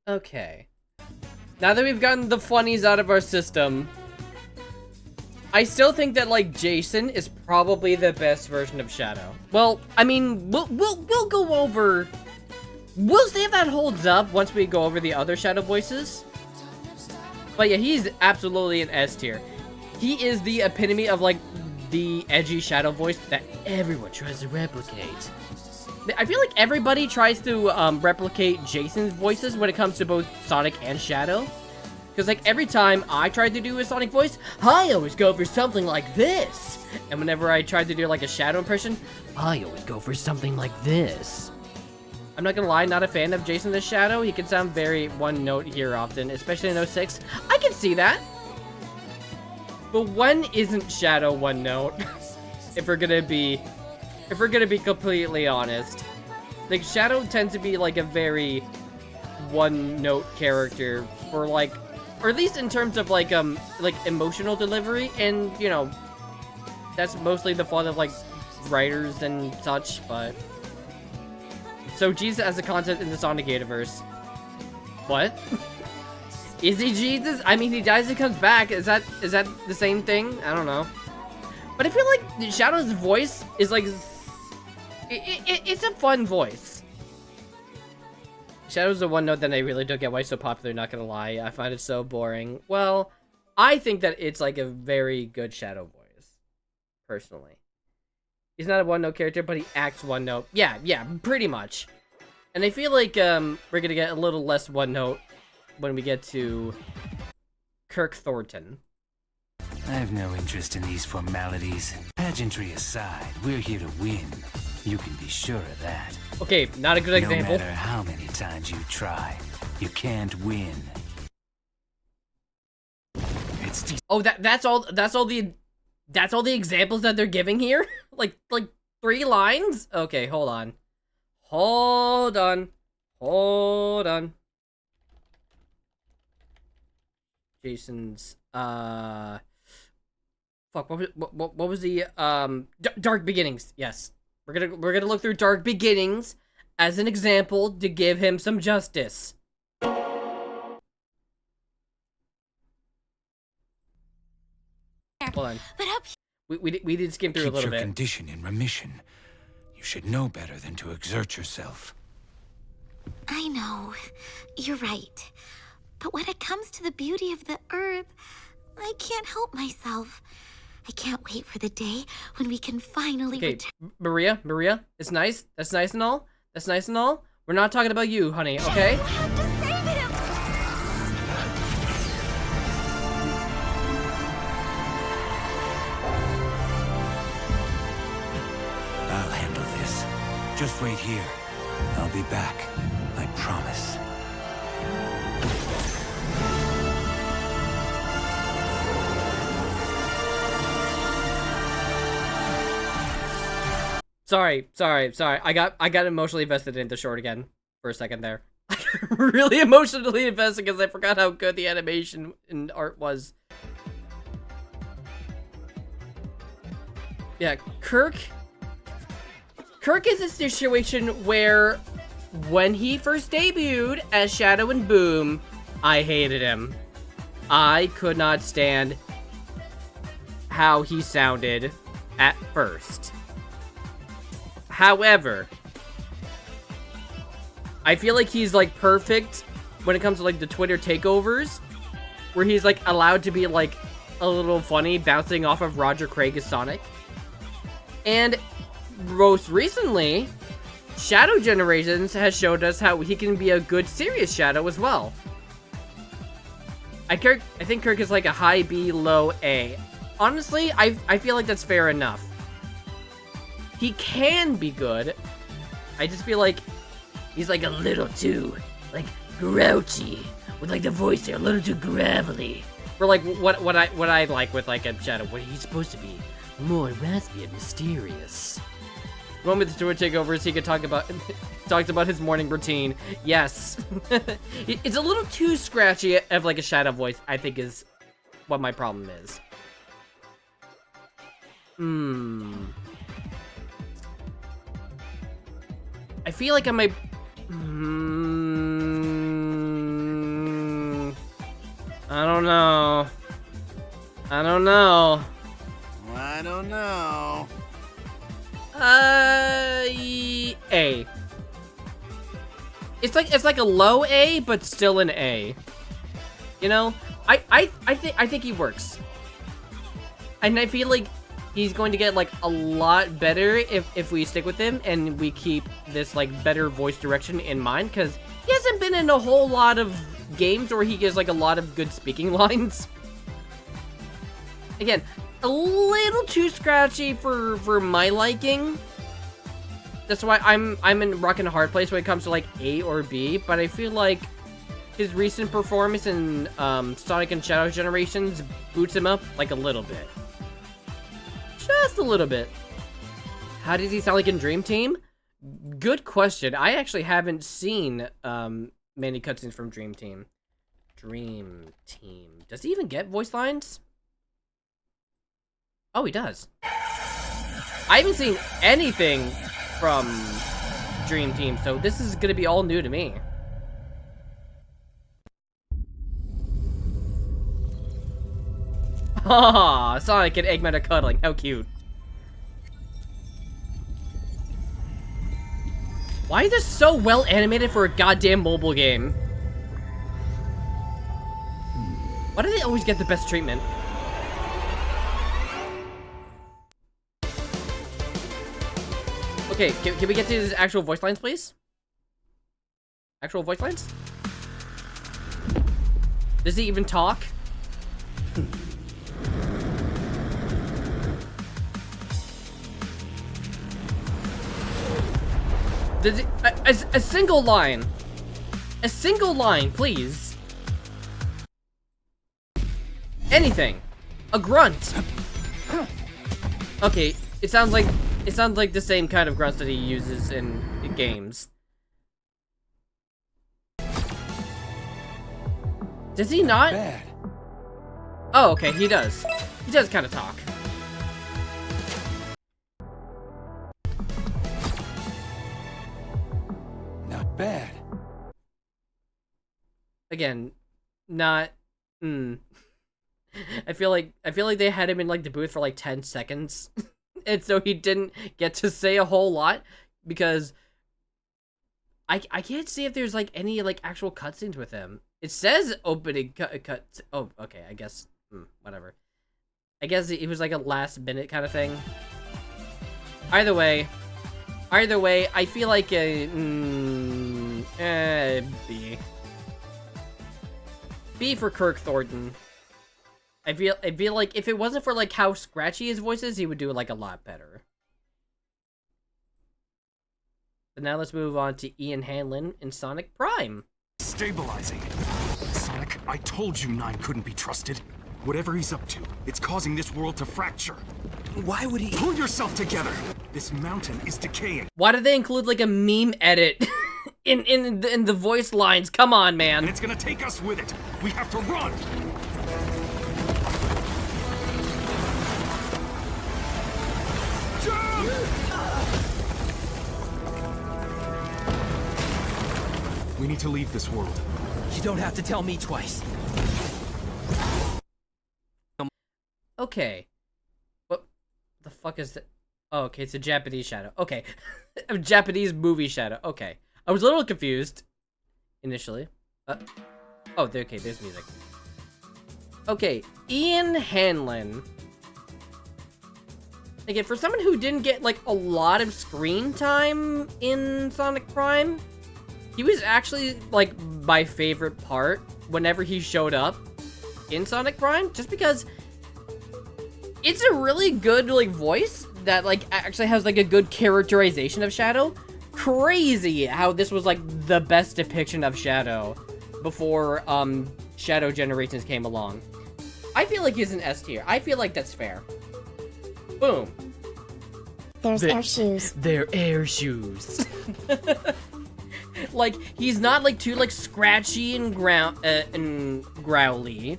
Okay. Now that we've gotten the funnies out of our system, I still think that like Jason is probably the best version of Shadow. Well, I mean, we'll go over. We'll see if that holds up once we go over the other Shadow voices. But yeah, he's absolutely an S tier. He is the epitome of like the edgy Shadow voice that everyone tries to replicate. I feel like everybody tries to replicate Jason's voices when it comes to both Sonic and Shadow. Because like every time I tried to do a Sonic voice, I always go for something like this. And whenever I tried to do like a Shadow impression, I always go for something like this. I'm not gonna lie, not a fan of Jason the Shadow. He can sound very one note here often, especially in 06. I can see that. But when isn't Shadow one note? if we're gonna be completely honest. Like Shadow tends to be like a very one note character for like, or at least in terms of like emotional delivery, and you know, that's mostly the fault of like writers and such, but so Jesus as a concept in the Sonic universe. What? Is he Jesus? I mean, he dies and comes back. Is that the same thing? I don't know. But I feel like Shadow's voice is like it's a fun voice. Shadow's the one note that I really don't get why it's so popular, not gonna lie. I find it so boring. Well, I think that it's like a very good Shadow voice, personally. He's not a one note character, but he acts one note. Yeah, pretty much. And I feel like we're gonna get a little less one note when we get to Kirk Thornton. I have no interest in these formalities. Pageantry aside, we're here to win. You can be sure of that. Okay, not a good example. No matter how many times you try, you can't win. Oh, that's all the examples that they're giving here? like 3 lines? Okay, hold on. Jason's fuck, what was the Dark Beginnings? Yes. We're gonna look through Dark Beginnings as an example to give him some justice. Hold on. But up we did skim through a little Keep bit. your condition in remission. You should know better than to exert yourself. I know. You're right. But when it comes to the beauty of the earth, I can't help myself. I can't wait for the day when we can finally return. Maria, it's nice. That's nice and all. We're not talking about you, honey, okay? I'll handle this. Just wait here. I'll be back. I promise. Sorry. I got emotionally invested in the short again for a second there. I got really emotionally invested because I forgot how good the animation and art was. Yeah, Kirk is a situation where when he first debuted as Shadow and Boom, I hated him. I could not stand how he sounded at first. However, I feel like he's like perfect when it comes to like the Twitter takeovers, where he's like allowed to be like a little funny, bouncing off of Roger Craig as Sonic. And most recently, Shadow Generations has showed us how he can be a good serious Shadow as well. I think Kirk is like a high B, low A. Honestly, I feel like that's fair enough. He can be good. I just feel like he's like a little too, like, grouchy. With like the voice there, a little too gravelly. For like what I like with like a Shadow, what he's supposed to be. More raspy and mysterious. One with the Twitch takeovers, he could talk about talks about his morning routine. Yes. It's a little too scratchy of like a Shadow voice, I think is what my problem is. I feel like I might I don't know. I don't know. I don't know. A. It's like a low A, but still an A. You know, I think he works, and I feel like he's going to get like a lot better if we stick with him and we keep this like better voice direction in mind, because he hasn't been in a whole lot of games where he gives like a lot of good speaking lines. Again, a little too scratchy for my liking. That's why I'm in rock and a hard place when it comes to like A or B, but I feel like his recent performance in Sonic and Shadow Generations boots him up like a little bit. Just a little bit. How does he sound like in Dream Team? Good question. I actually haven't seen many cutscenes from Dream Team. Dream Team. Does he even get voice lines? Oh, he does. I haven't seen anything from Dream Team, so this is gonna be all new to me. Haha, Sonic and Eggman are cuddling. How cute. Why is this so well animated for a goddamn mobile game? Why do they always get the best treatment? Okay, can we get to his actual voice lines, please? Actual voice lines? Does he even talk? Does it, a single line. A single line, please. Anything. A grunt. Okay, it sounds like the same kind of grunts that he uses in games. Does he not? Bad. Oh, okay, he does. He does kind of talk. Not bad. Again, not. I feel like they had him in like the booth for like 10 seconds. And so he didn't get to say a whole lot because I can't see if there's like any like actual cutscenes with him. It says opening cut. Oh, okay. I guess whatever. I guess it was like a last minute kind of thing. Either way, I feel like a B. B for Kirk Thornton. I feel like if it wasn't for like how scratchy his voice is, he would do like a lot better. But now let's move on to Ian Hanlon in Sonic Prime. Stabilizing. Sonic, I told you Nine couldn't be trusted. Whatever he's up to, it's causing this world to fracture. Why would he? Pull yourself together. This mountain is decaying. Why did they include like a meme edit in the voice lines? Come on, man. And it's gonna take us with it. We have to run. We need to leave this world. You don't have to tell me twice. Okay. What the fuck is that? Oh, okay, it's a Japanese Shadow. Okay. A Japanese movie Shadow. Okay. I was a little confused initially. Oh, okay, there's music. Okay, Ian Hanlon. again, for someone who didn't get, like, a lot of screen time in Sonic Prime, he was actually, like, my favorite part whenever he showed up in Sonic Prime, just because it's a really good, like, voice that, like, actually has, like, a good characterization of Shadow. Crazy how this was, like, the best depiction of Shadow before, Shadow Generations came along. I feel like he's an S tier. I feel like that's fair. Boom. There's air shoes. They're air shoes. Like, he's not, like, too, like, scratchy and growly.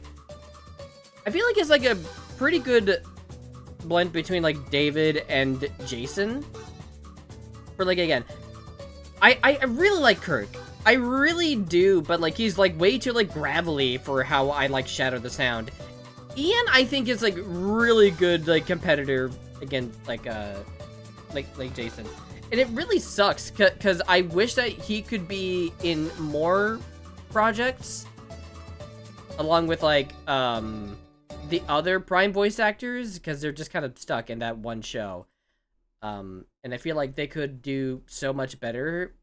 I feel like it's, like, a pretty good blend between, like, David and Jason. For, like, again, I really like Kirk. I really do, but, like, he's, like, way too, like, gravelly for how I like Shadow the Sound. Ian, I think, is, like, really good, like, competitor against, like Jason. And it really sucks, because I wish that he could be in more projects, along with, like, the other Prime voice actors, because they're just kind of stuck in that one show. And I feel like they could do so much better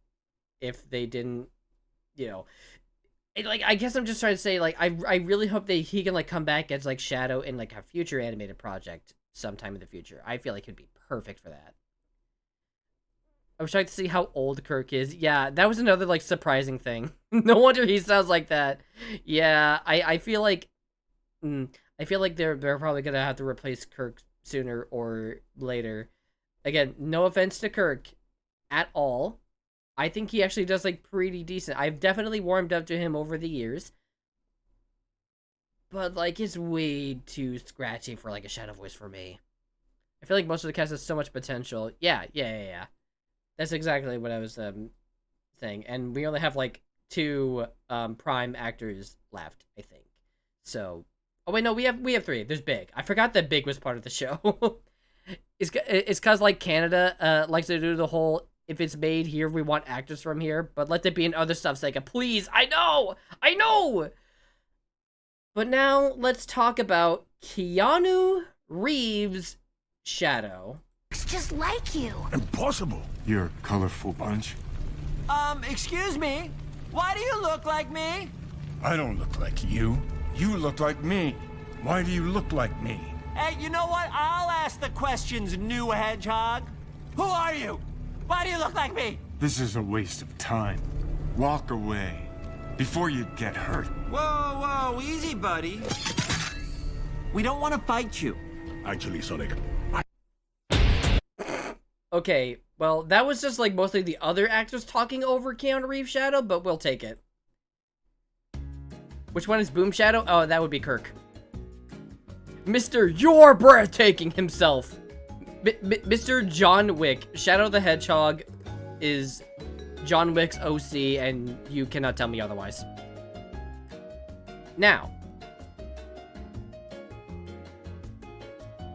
if they didn't, you know... Like, I guess I'm just trying to say, like, I really hope that he can, like, come back as, like, Shadow in, like, a future animated project sometime in the future. I feel like he'd be perfect for that. I was trying to see how old Kirk is. Yeah, that was another, like, surprising thing. No wonder he sounds like that. Yeah, I feel like... I feel like they're probably gonna have to replace Kirk sooner or later. Again, no offense to Kirk at all. I think he actually does, like, pretty decent. I've definitely warmed up to him over the years. But, like, it's way too scratchy for, like, a Shadow voice for me. I feel like most of the cast has so much potential. Yeah. That's exactly what I was saying. And we only have, like, 2 Prime actors left, I think. So... Oh, wait, no, we have 3. There's Big. I forgot that Big was part of the show. It's because, like, Canada likes to do the whole, if it's made here, we want actors from here, but let it be in other stuff's sake. Please, I know! But now, let's talk about Keanu Reeves' Shadow. It's just like you. Impossible. You're a colorful bunch. Excuse me? Why do you look like me? I don't look like you. You look like me. Why do you look like me? Hey, you know what? I'll ask the questions, new hedgehog. Who are you? Why do you look like me? This is a waste of time. Walk away before you get hurt. Whoa, easy, buddy. We don't want to fight you. Actually, Sonic, Okay, well, that was just, like, mostly the other actors talking over Keanu Reeves' Shadow, but we'll take it. Which one is Boom Shadow? Oh, that would be Kirk. Mr. You're Breathtaking himself. Mr. John Wick. Shadow the Hedgehog is John Wick's OC, and you cannot tell me otherwise. Now,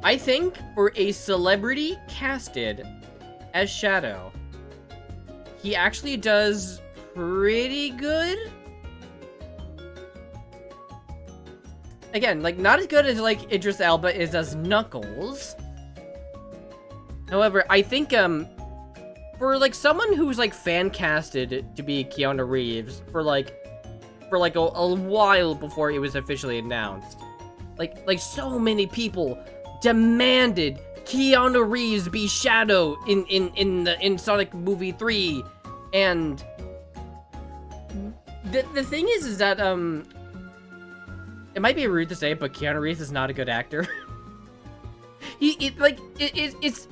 I think for a celebrity casted as Shadow, he actually does pretty good. Again, like, not as good as, like, Idris Elba is as Knuckles. However, I think, for, like, someone who's, like, fan-casted to be Keanu Reeves for a while before it was officially announced. Like, so many people demanded Keanu Reeves be Shadow in Sonic Movie 3, and the thing is that, it might be rude to say, but Keanu Reeves is not a good actor. It's...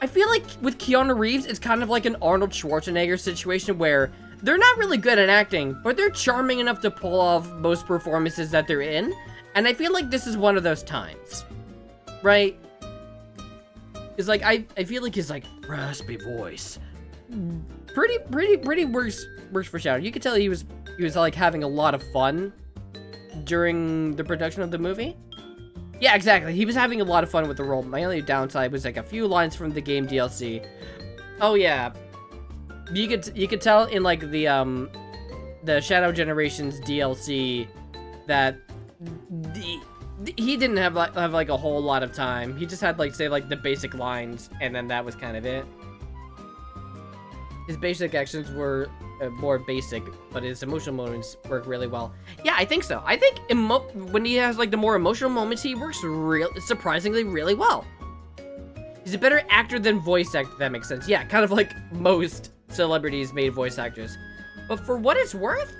I feel like with Keanu Reeves, it's kind of like an Arnold Schwarzenegger situation where they're not really good at acting, but they're charming enough to pull off most performances that they're in. And I feel like this is one of those times. Right? It's like, I feel like his, like, raspy voice pretty works for Shadow. You could tell he was like having a lot of fun during the production of the movie. Yeah, exactly. He was having a lot of fun with the role. My only downside was like a few lines from the game DLC. Oh yeah, you could tell in like the Shadow Generations DLC that he didn't have like a whole lot of time. He just had like, say, like the basic lines, and then that was kind of it. His basic actions were more basic, but his emotional moments work really well. Yeah, I think so. I think when he has like the more emotional moments, he works surprisingly really well. He's a better actor than voice actor, if that makes sense. Yeah, kind of like most celebrities made voice actors. But for what it's worth,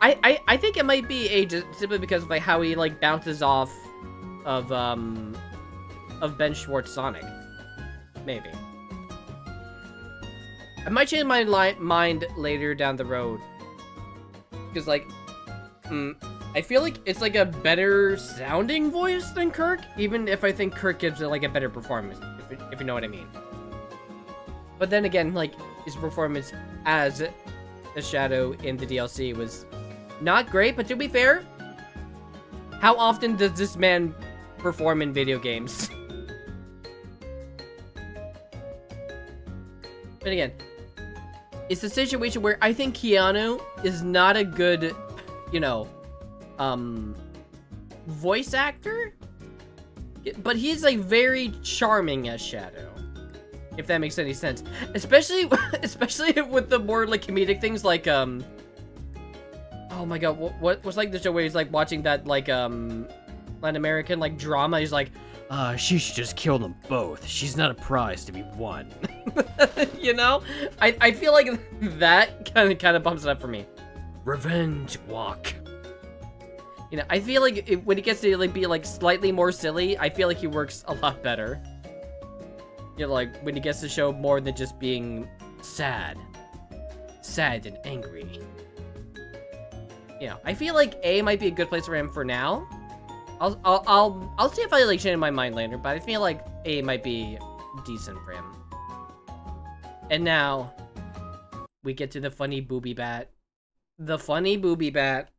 I think it might be just simply because of like how he like bounces off of Ben Schwartz Sonic. Maybe. I might change my mind later down the road. Because, like, I feel like it's, like, a better sounding voice than Kirk, even if I think Kirk gives it, like, a better performance, if you know what I mean. But then again, like, his performance as a Shadow in the DLC was not great, but to be fair, how often does this man perform in video games? But again, it's a situation where I think Keanu is not a good, you know, voice actor, but he's like very charming as Shadow, if that makes any sense. Especially with the more like comedic things like oh my god, what was like the show where he's like watching that like Latin American like drama. He's like, she should just kill them both. She's not a prize to be won. You know? I feel like that kind of bumps it up for me. Revenge walk. You know, I feel like when he gets to like be like slightly more silly, I feel like he works a lot better. You know, like when he gets to show more than just being sad and angry. You know, I feel like A might be a good place for him for now. I'll see if I like change my mind later, but I feel like A might be decent for him. And now we get to the funny booby bat. The funny booby bat.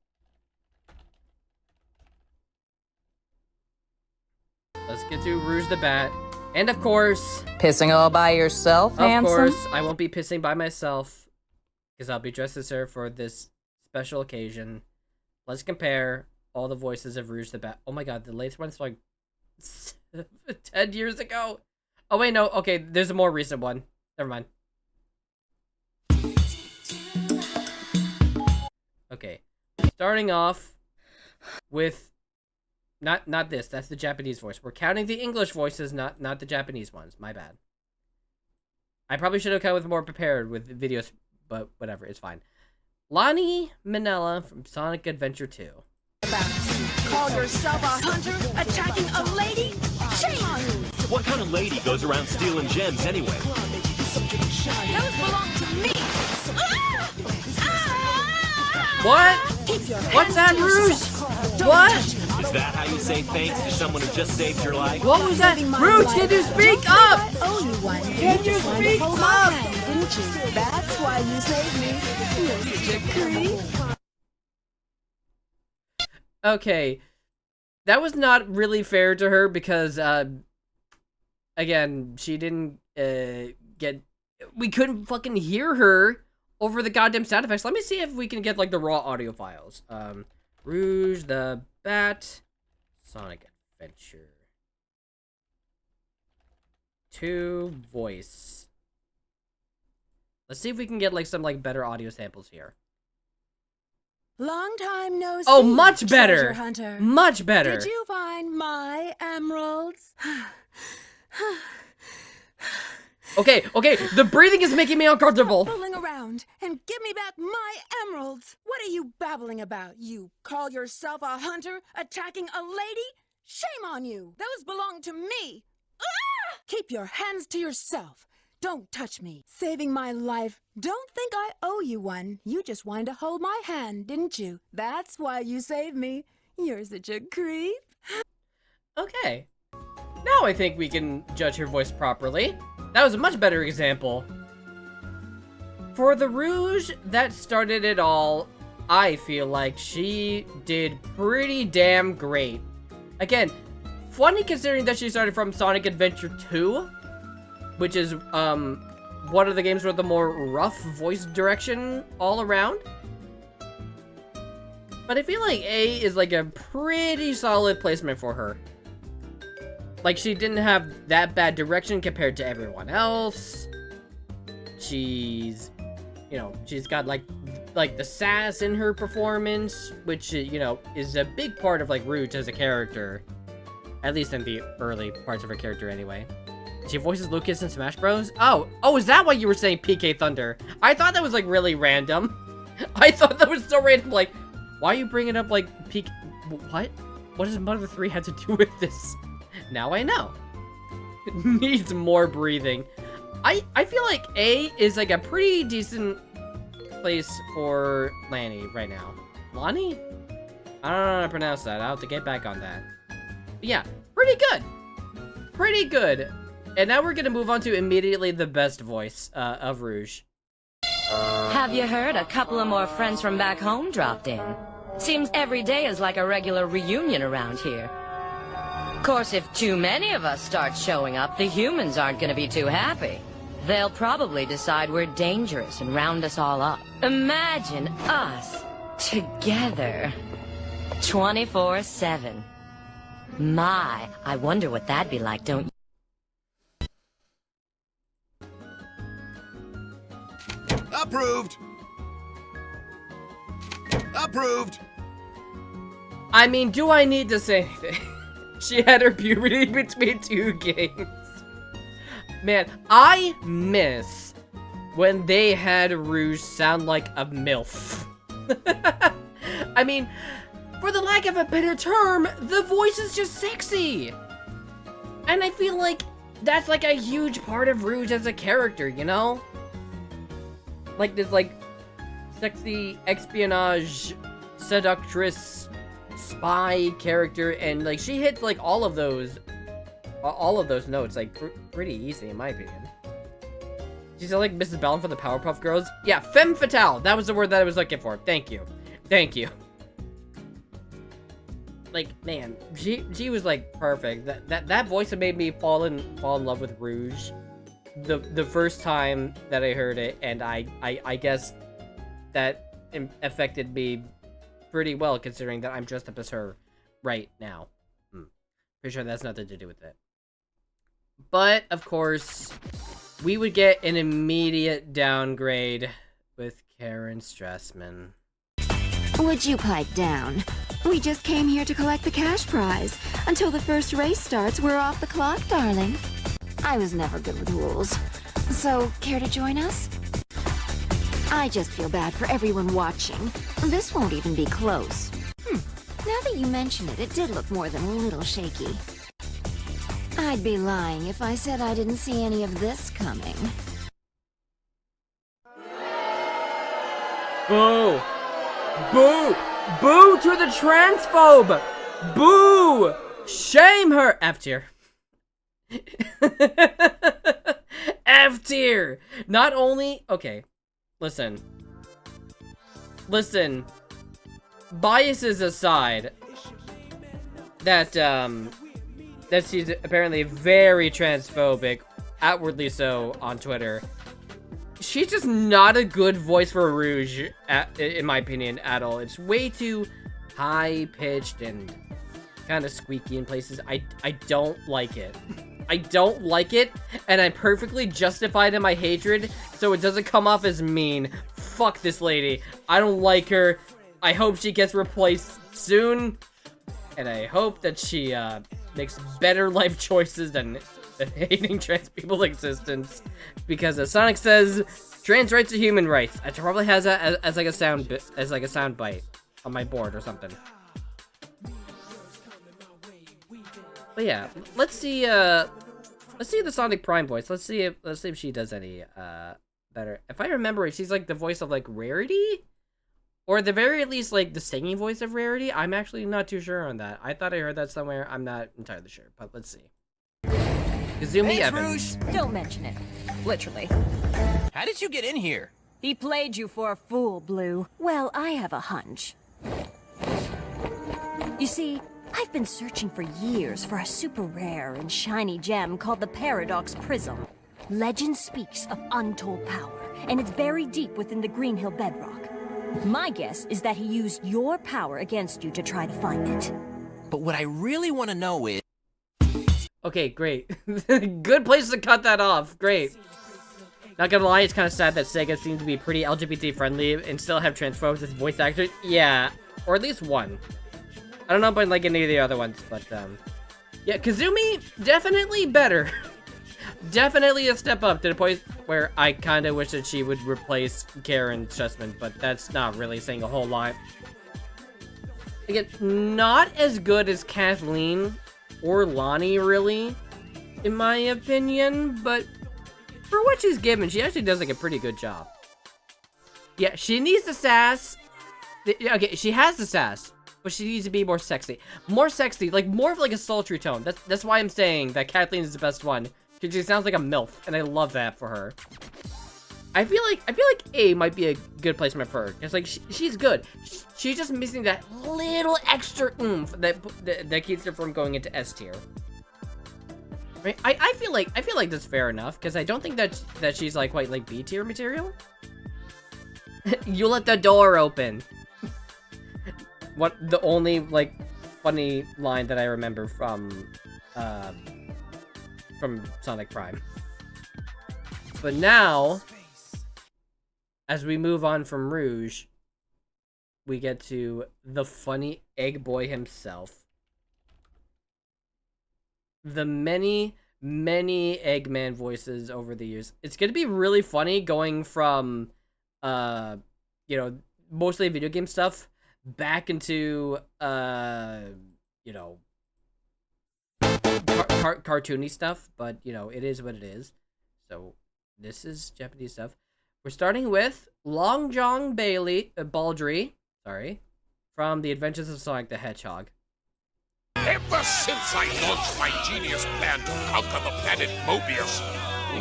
Let's get to Rouge the Bat. And of course, pissing all by yourself, handsome? Of course, I won't be pissing by myself because I'll be dressed as her for this special occasion. Let's compare all the voices of Rouge the Bat. Oh my god, the latest one's like 10 years ago. Oh wait, no. Okay, there's a more recent one. Never mind. Okay, starting off with not this. That's the Japanese voice. We're counting the English voices, not the Japanese ones. My bad. I probably should have come with more prepared with videos, but whatever, it's fine. Lonnie Minella from Sonic Adventure 2. Call yourself a hunter attacking a lady? Shame on you! What kind of lady goes around stealing gems anyway? Those belong to me! What? What's that, Rouge? What? Is that how you say thanks to someone who just saved your life? What was that? Rouge, can you speak up? Can you speak up? Didn't you? That's why you saved me. You're such a creep. Okay, that was not really fair to her because, again, she didn't, we couldn't fucking hear her over the goddamn sound effects. Let me see if we can get, like, the raw audio files. Rouge the Bat, Sonic Adventure 2 voice. Let's see if we can get, like, some, like, better audio samples here. Long time no see. Oh, much better. Hunter. Much better. Did you find my emeralds? Okay, the breathing is making me uncomfortable. Stop fooling around and give me back my emeralds. What are you babbling about? You call yourself a hunter attacking a lady? Shame on you. Those belong to me. Ah! Keep your hands to yourself. Don't touch me. Saving my life. Don't think I owe you one. You just wanted to hold my hand, didn't you? That's why you saved me. You're such a creep. Okay. Now I think we can judge her voice properly. That was a much better example. For the Rouge that started it all, I feel like she did pretty damn great. Again, funny considering that she started from Sonic Adventure 2, which is one of the games with the more rough voice direction all around. But I feel like A is like a pretty solid placement for her. Like, she didn't have that bad direction compared to everyone else. She's, you know, she's got like the sass in her performance, which, you know, is a big part of like Rouge as a character. At least in the early parts of her character anyway. She voices Lucas in Smash Bros. Oh, is that why you were saying PK Thunder? I thought that was like really random. I thought that was so random, like, why are you bringing up like PK, what? What does Mother 3 have to do with this? Now I know. It needs more breathing. I feel like A is like a pretty decent place for Lani right now. Lani? I don't know how to pronounce that. I'll have to get back on that. But yeah, pretty good. Pretty good. And now we're gonna move on to immediately the best voice of Rouge. Have you heard? A couple of more friends from back home dropped in. Seems every day is like a regular reunion around here. Of course, if too many of us start showing up, the humans aren't gonna be too happy. They'll probably decide we're dangerous and round us all up. Imagine us together 24/7. My, I wonder what that'd be like, don't you? Approved! Approved! I mean, do I need to say anything? She had her puberty between two games. Man, I miss when they had Rouge sound like a MILF. I mean, for the lack of a better term, the voice is just sexy. And I feel like that's like a huge part of Rouge as a character, you know? Like this like sexy espionage seductress spy character, and like she hits like all of those notes like pretty easy in my opinion. She's like Mrs. Bellin for the Powerpuff Girls. Yeah, femme fatale. That was the word that I was looking for. Thank you. Thank you. Like, man, she was like perfect. That voice made me fall in love with Rouge the first time that I heard it, and I guess that affected me pretty well, considering that I'm dressed up as her right now. Pretty sure that's nothing to do with it. But of course, we would get an immediate downgrade with Karen Strassman. Would you pipe down? We just came here to collect the cash prize. Until the first race starts, we're off the clock, darling. I was never good with rules. So, care to join us? I just feel bad for everyone watching. This won't even be close. Now that you mention it, it did look more than a little shaky. I'd be lying if I said I didn't see any of this coming. Boo! Boo! Boo to the transphobe! Boo! Shame her! F tier. F tier! Not only... Okay. Listen. Biases aside, that she's apparently very transphobic, outwardly so on Twitter. She's just not a good voice for Rouge, in my opinion, at all. It's way too high-pitched and kind of squeaky in places. I don't like it. I don't like it, and I'm perfectly justified in my hatred, so it doesn't come off as mean. Fuck this lady. I don't like her. I hope she gets replaced soon, and I hope that she makes better life choices than hating trans people's existence, because as Sonic says, trans rights are human rights. I probably has that as like a sound bite on my board or something. But yeah, let's see the Sonic Prime voice. Let's see if she does any better. If I remember, she's like the voice of like Rarity, or at the very least like the singing voice of Rarity. I'm actually not too sure on that. I thought I heard that somewhere. I'm not entirely sure, but let's see. Kazumi Evans. Don't mention it. Literally. How did you get in here? He played you for a fool, Blue. Well, I have a hunch. You see, I've been searching for years for a super rare and shiny gem called the Paradox Prism. Legend speaks of untold power, and it's buried deep within the Green Hill bedrock. My guess is that he used your power against you to try to find it. But what I really want to know is... Okay, great. Good place to cut that off. Great. Not gonna lie, it's kind of sad that Sega seems to be pretty LGBT friendly and still have transphobes as voice actors. Yeah, or at least one. I don't know about like any of the other ones, but yeah, Kazumi, definitely better. Definitely a step up to the point where I kind of wish that she would replace Karen Chessman, but that's not really saying a whole lot. Again, not as good as Kathleen or Lonnie, really, in my opinion, but for what she's given, she actually does like a pretty good job. Yeah, she needs the sass. Okay, she has the sass, but she needs to be more sexy. More sexy, like more of like a sultry tone. That's why I'm saying that Kathleen is the best one. Because she sounds like a MILF, and I love that for her. I feel like A might be a good placement for her. It's like she's good. She's just missing that little extra oomph that keeps her from going into S tier. Right? I feel like that's fair enough because I don't think that she's like quite like B tier material. You let the door open. What the only like funny line that I remember from Sonic Prime. But now, as we move on from Rouge, we get to the funny Egg Boy himself. The many Eggman voices over the years. It's gonna be really funny going from, you know, mostly video game stuff back into, you know, cartoony stuff, but you know, it is what it is. So this is Japanese stuff. We're starting with Long John Baldry, sorry, from The Adventures of Sonic the Hedgehog. Ever since I launched my genius plan to conquer the planet Mobius,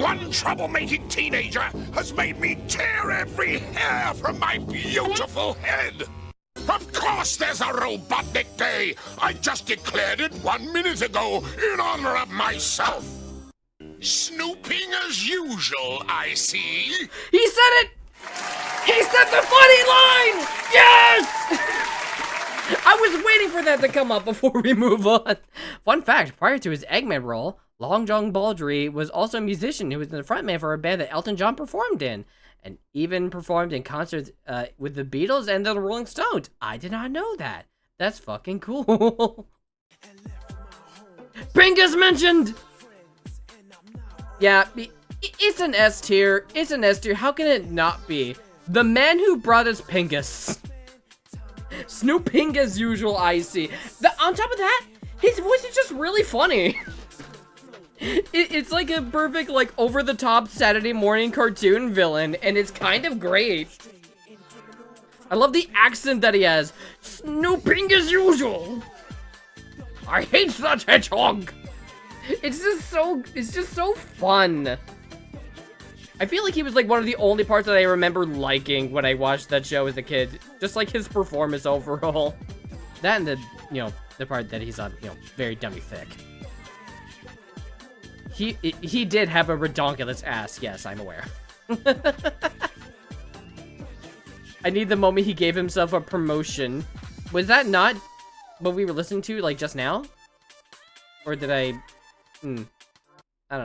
one troublemaking teenager has made me tear every hair from my beautiful head. Of course there's a Robotnik Day! I just declared it 1 minute ago in honor of myself! Snooping as usual, I see. He said it! He said the funny line! Yes! I was waiting for that to come up before we move on. Fun fact, prior to his Eggman role, Long John Baldry was also a musician who was the frontman for a band that Elton John performed in. And even performed in concerts with the Beatles and the Rolling Stones. I did not know that. That's fucking cool. Pingus mentioned! Yeah, it's an S tier. It's an S tier. How can it not be? The man who brought us Pingus. Snooping as usual, I see. On top of that, his voice is just really funny. It's like a perfect, like, over-the-top Saturday morning cartoon villain, and it's kind of great. I love the accent that he has. Snooping as usual. I hate that hedgehog. It's just so fun. I feel like he was like one of the only parts that I remember liking when I watched that show as a kid. Just like his performance overall. That and the, you know, the part that he's on, you know, very dummy thick. He did have a redonkulous ass, yes, I'm aware. I need the moment he gave himself a promotion. Was that not what we were listening to, like, just now? Or did I don't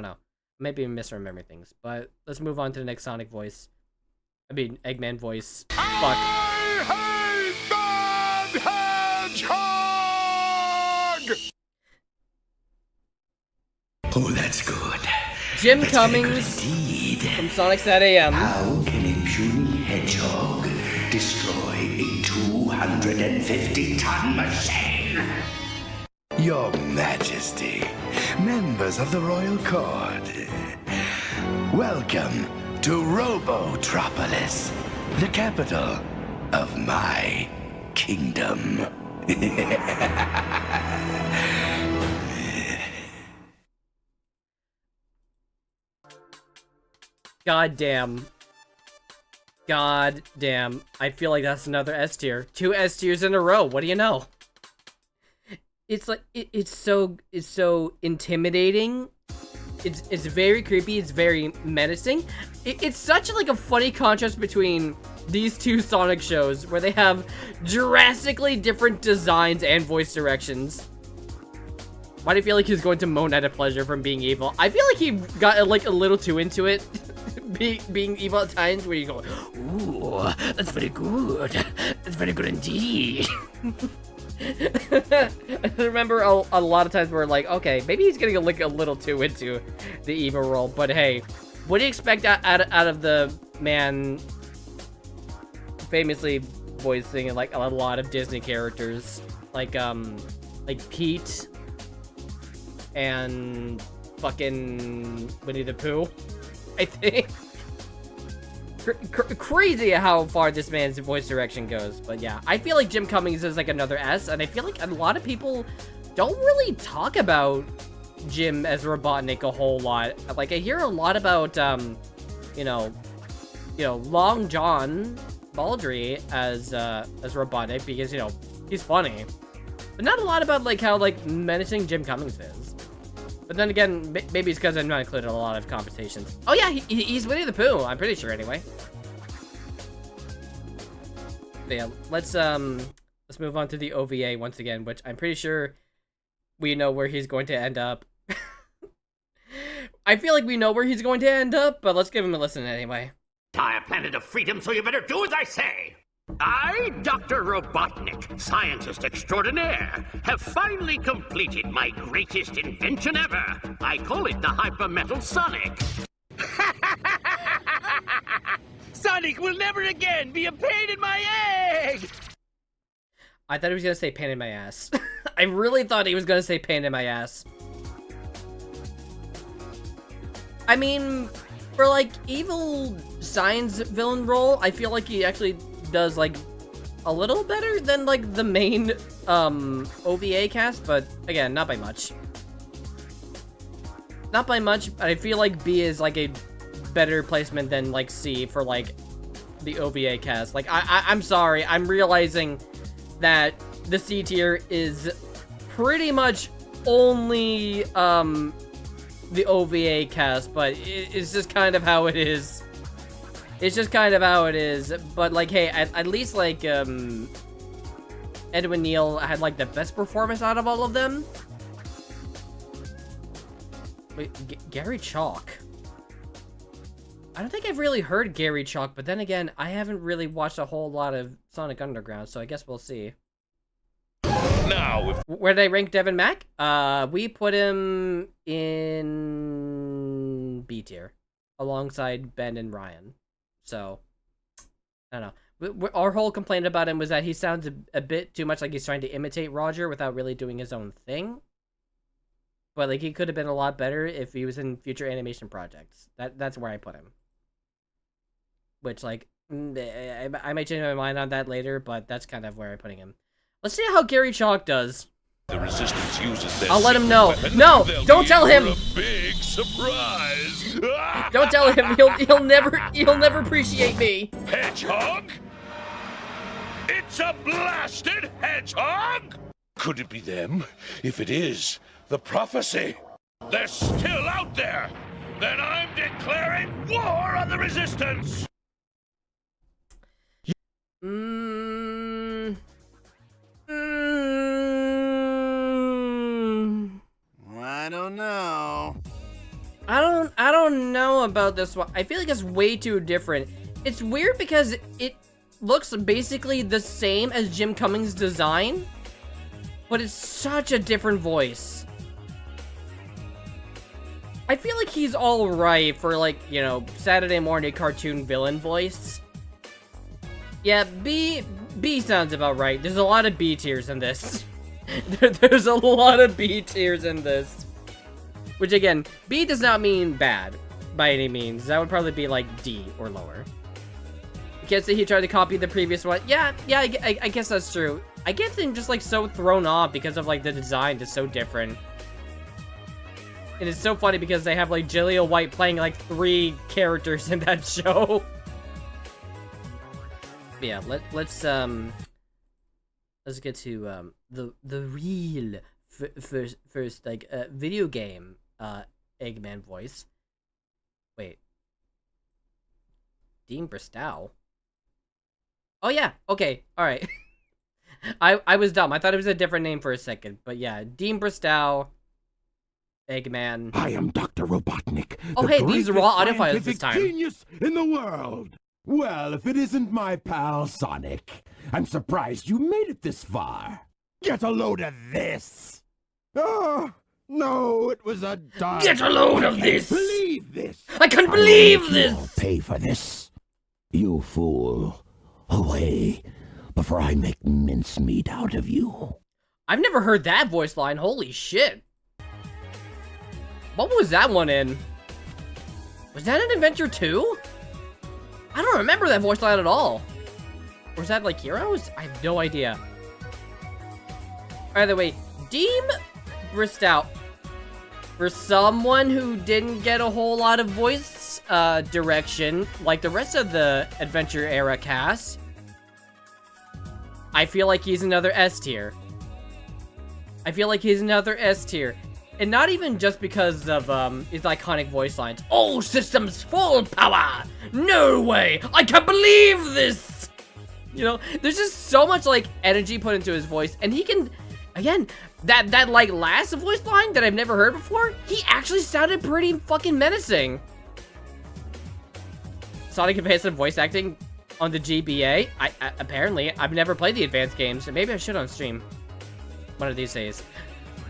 know. Maybe I'm misremembering things, but let's move on to the next Sonic voice. I mean, Eggman voice. Fuck. I hate that hedgehog! Oh, that's good. Jim Cummings from Sonic.am. How can a puny hedgehog destroy a 250-ton machine? Your Majesty, members of the Royal Court, welcome to Robotropolis, the capital of my kingdom. God damn. God damn. I feel like that's another S tier. 2 S tiers in a row. What do you know? It's like it's so intimidating. It's very creepy. It's very menacing. It's such like a funny contrast between these two Sonic shows where they have drastically different designs and voice directions. Why do you feel like he's going to moan at a pleasure from being evil? I feel like he got like a little too into it, being evil at times, where you go, ooh, that's very good. That's very good indeed. I remember a lot of times where like, okay, maybe he's getting like a little too into the evil role, but hey, what do you expect out of the man famously voicing like a lot of Disney characters, like Pete and fucking Winnie the Pooh, I think. Crazy how far this man's voice direction goes, but yeah, I feel like Jim Cummings is like another S, and I feel like a lot of people don't really talk about Jim as Robotnik a whole lot. Like, I hear a lot about, you know, Long John Baldry as Robotnik because, you know, he's funny, but not a lot about like how like menacing Jim Cummings is. But then again, maybe it's because I'm not included in a lot of conversations. Oh yeah, he's Winnie the Pooh. I'm pretty sure anyway. But yeah, let's move on to the OVA once again, which I'm pretty sure we know where he's going to end up. I feel like we know where he's going to end up, but let's give him a listen anyway. Entire planet of freedom, so you better do as I say. I, Dr. Robotnik, scientist extraordinaire, have finally completed my greatest invention ever. I call it the Hypermetal Sonic. Sonic will never again be a pain in my egg! I thought he was gonna say pain in my ass. I really thought he was gonna say pain in my ass. I mean, for like evil science villain role, I feel like he actually does like a little better than like the main OVA cast, but again, not by much. Not by much. I feel like B is like a better placement than like C for like the OVA cast. Like I'm sorry, I'm realizing that the C tier is pretty much only the OVA cast, but it's just kind of how it is. It's just kind of how it is, but like, hey, at least like, Edwin Neal had like the best performance out of all of them. Wait, Gary Chalk. I don't think I've really heard Gary Chalk, but then again, I haven't really watched a whole lot of Sonic Underground, so I guess we'll see. Now, where did I rank Devin Mack? We put him in B tier, alongside Ben and Ryan. So, I don't know. Our whole complaint about him was that he sounds a bit too much like he's trying to imitate Roger without really doing his own thing. But like, he could have been a lot better if he was in future animation projects. That's where I put him. Which, like, I might change my mind on that later, but that's kind of where I'm putting him. Let's see how Gary Chalk does. The Resistance uses their I'll let him know. No, don't tell him. A big surprise. Don't tell him. He'll never appreciate me. Hedgehog? It's a blasted hedgehog? Could it be them? If it is, the prophecy. They're still out there. Then I'm declaring war on the Resistance. I don't know. I don't know about this one. I feel like it's way too different. It's weird because it looks basically the same as Jim Cummings' design, but it's such a different voice. I feel like he's alright for, like, you know, Saturday morning cartoon villain voice. Yeah, B sounds about right. There's a lot of B tiers in this. There's a lot of B tiers in this. Which, again, B does not mean bad, by any means. That would probably be, like, D or lower. You can't say he tried to copy the previous one. Yeah, I guess that's true. I get them just, like, so thrown off because of, like, the design is so different. And it's so funny because they have, like, Jaleel White playing, like, 3 characters in that show. Yeah, let's get to, the real first, like, video game, Eggman voice. Wait. Dean Bristow? Oh yeah, okay, alright. I was dumb. I thought it was a different name for a second. But yeah, Dean Bristow, Eggman. I am Dr. Robotnik. Oh hey, these are all audio files this time. Genius in the world. Well, if it isn't my pal Sonic, I'm surprised you made it this far. Get a load of this. Oh, no, it was a dime. Get a load of this. Believe this. I can't believe this. Pay for this. You fool. Away before I make mincemeat out of you. I've never heard that voice line. Holy shit. What was that one in? Was that in Adventure 2? I don't remember that voice line at all. Or was that like Heroes? I have no idea. By the way, Dean Bristow, for someone who didn't get a whole lot of voice direction, like the rest of the Adventure era cast, I feel like he's another S tier. I feel like he's another S tier. And not even just because of his iconic voice lines. All systems full power! No way! I can't believe this! You know, there's just so much like energy put into his voice, and he can, again, that like last voice line that I've never heard before, he actually sounded pretty fucking menacing. Sonic Advanced voice acting on the GBA. Apparently, I've never played the advanced games, so maybe I should on stream one of these days.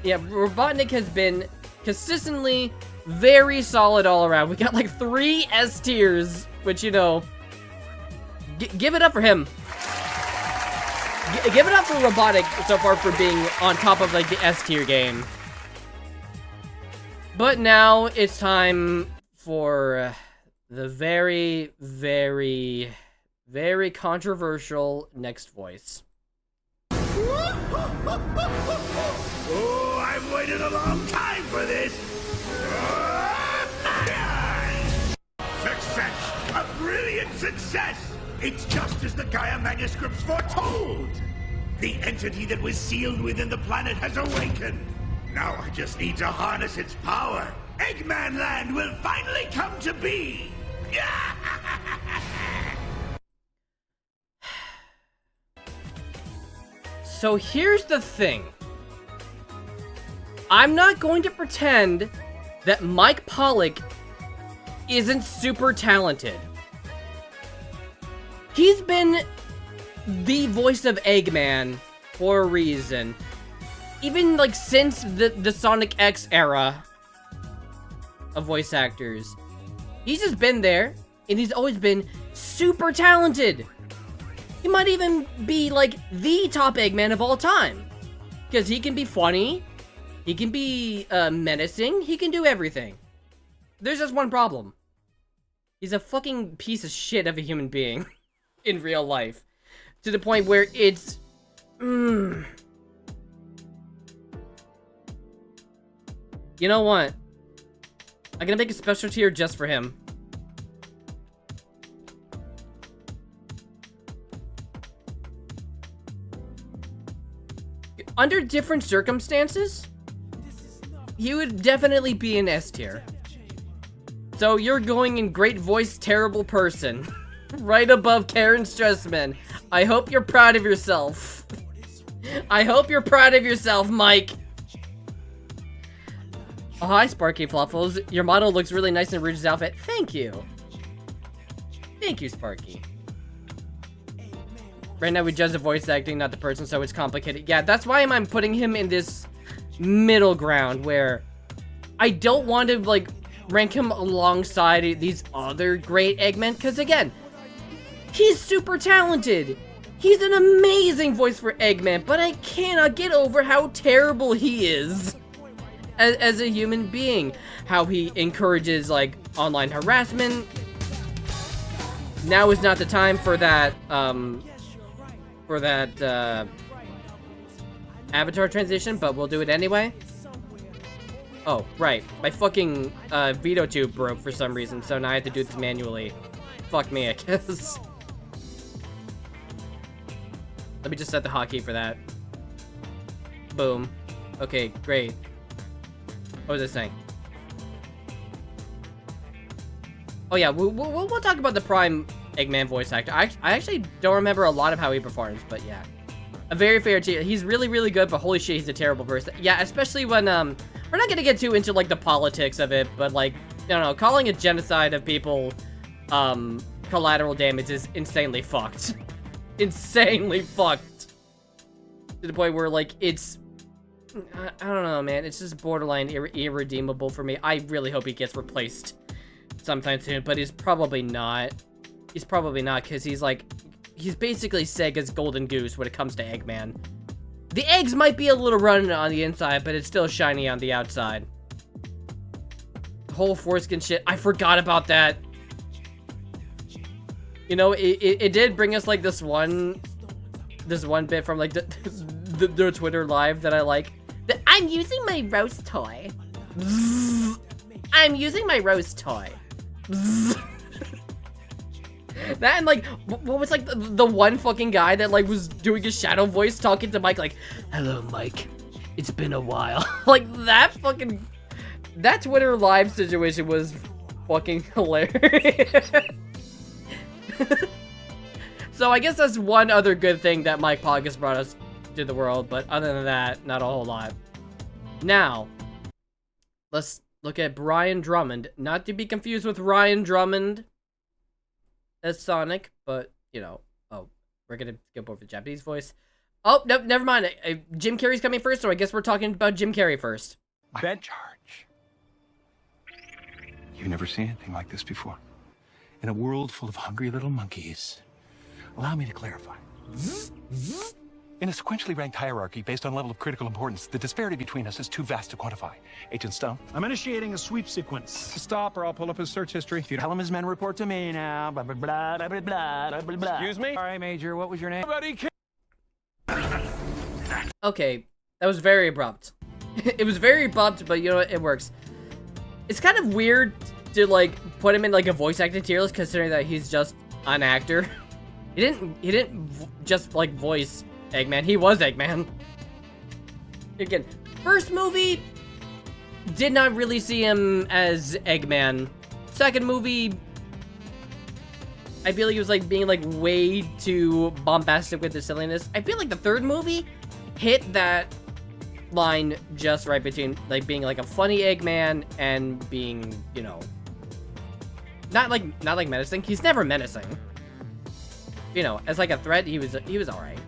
Yeah, Robotnik has been consistently very solid all around. We got like 3 S tiers, which, you know, give it up for him. Give it up for Robotnik so far for being on top of like the S tier game. But now it's time for the very, very, very controversial next voice. Oh, I've waited a long time for this. Success! A brilliant success! It's just as the Gaia manuscripts foretold! The entity that was sealed within the planet has awakened. Now I just need to harness its power. Eggman Land will finally come to be! So here's the thing. I'm not going to pretend that Mike Pollock isn't super talented. He's been the voice of Eggman for a reason. Even like since the Sonic X era of voice actors. He's just been there, and he's always been super talented. He might even be like the top Eggman of all time. Because he can be funny, he can be menacing, he can do everything. There's just one problem. He's a fucking piece of shit of a human being in real life. To the point where it's... You know what? I'm gonna make a special tier just for him. Under different circumstances, he would definitely be an S tier. So you're going in great voice, terrible person. Right above Karen Stressman. I hope you're proud of yourself. I hope you're proud of yourself, Mike. Oh, hi, Sparky Fluffles. Your model looks really nice in Rouge's outfit. Thank you. Thank you, Sparky. Right now we judge the voice acting, not the person, so it's complicated. Yeah, that's why I'm putting him in this middle ground where I don't want to, like, rank him alongside these other great Eggmen, because, again, he's super talented. He's an amazing voice for Eggman, but I cannot get over how terrible he is as a human being. How he encourages, like, online harassment. Now is not the time for that, avatar transition, but we'll do it anyway. Oh, right. My fucking Veto tube broke for some reason, so now I have to do this manually. Fuck me, I guess. Let me just set the hotkey for that. Boom. Okay, great. What was I saying? Oh yeah, we'll talk about the Prime Eggman voice actor. I actually don't remember a lot of how he performs, but yeah. A very fair team. He's really, really good, but holy shit, he's a terrible person. Yeah, especially when, we're not gonna get too into, like, the politics of it, but, like, I don't know, calling a genocide of people, collateral damage is insanely fucked. Insanely fucked. To the point where, like, it's... I don't know, man. It's just borderline irredeemable for me. I really hope he gets replaced sometime soon, but he's probably not. He's probably not, because he's, like... He's basically Sega's golden goose when it comes to Eggman. The eggs might be a little rotten on the inside, but it's still shiny on the outside. The whole foreskin shit, I forgot about that. You know, it did bring us, like, this one bit from, like, the Twitter live that I like. I'm using my roast toy. I'm using my roast toy. That and, like, what was, like, the one fucking guy that, like, was doing his shadow voice talking to Mike, like, hello, Mike. It's been a while. Like, that Twitter live situation was fucking hilarious. So I guess that's one other good thing that Mike Pog has brought us to the world, but other than that, not a whole lot. Now, let's look at Brian Drummond. Not to be confused with Ryan Drummond as Sonic, but, you know, oh, we're gonna skip over the Japanese voice. Oh, no, never mind. Jim Carrey's coming first, so I guess we're talking about Jim Carrey first. Ben charge. You've never seen anything like this before. In a world full of hungry little monkeys. Allow me to clarify. In a sequentially ranked hierarchy based on level of critical importance, the disparity between us is too vast to quantify. Agent Stone? I'm initiating a sweep sequence. Stop or I'll pull up his search history. If you tell him his men report to me now. Blah, blah, blah, blah, blah, blah, blah, blah. Excuse me? All right, Major, what was your name? Okay, that was very abrupt. It was very abrupt, but you know what? It works. It's kind of weird to, like, put him in, like, a voice acting tier list, considering that he's just an actor. He didn't just, like, voice Eggman. He was Eggman. Again, first movie, did not really see him as Eggman. Second movie, I feel like he was, like, being, like, way too bombastic with the silliness. I feel like the third movie hit that line just right between, like, being, like, a funny Eggman and being, you know, not like menacing. He's never menacing. You know, as, like, a threat, he was alright.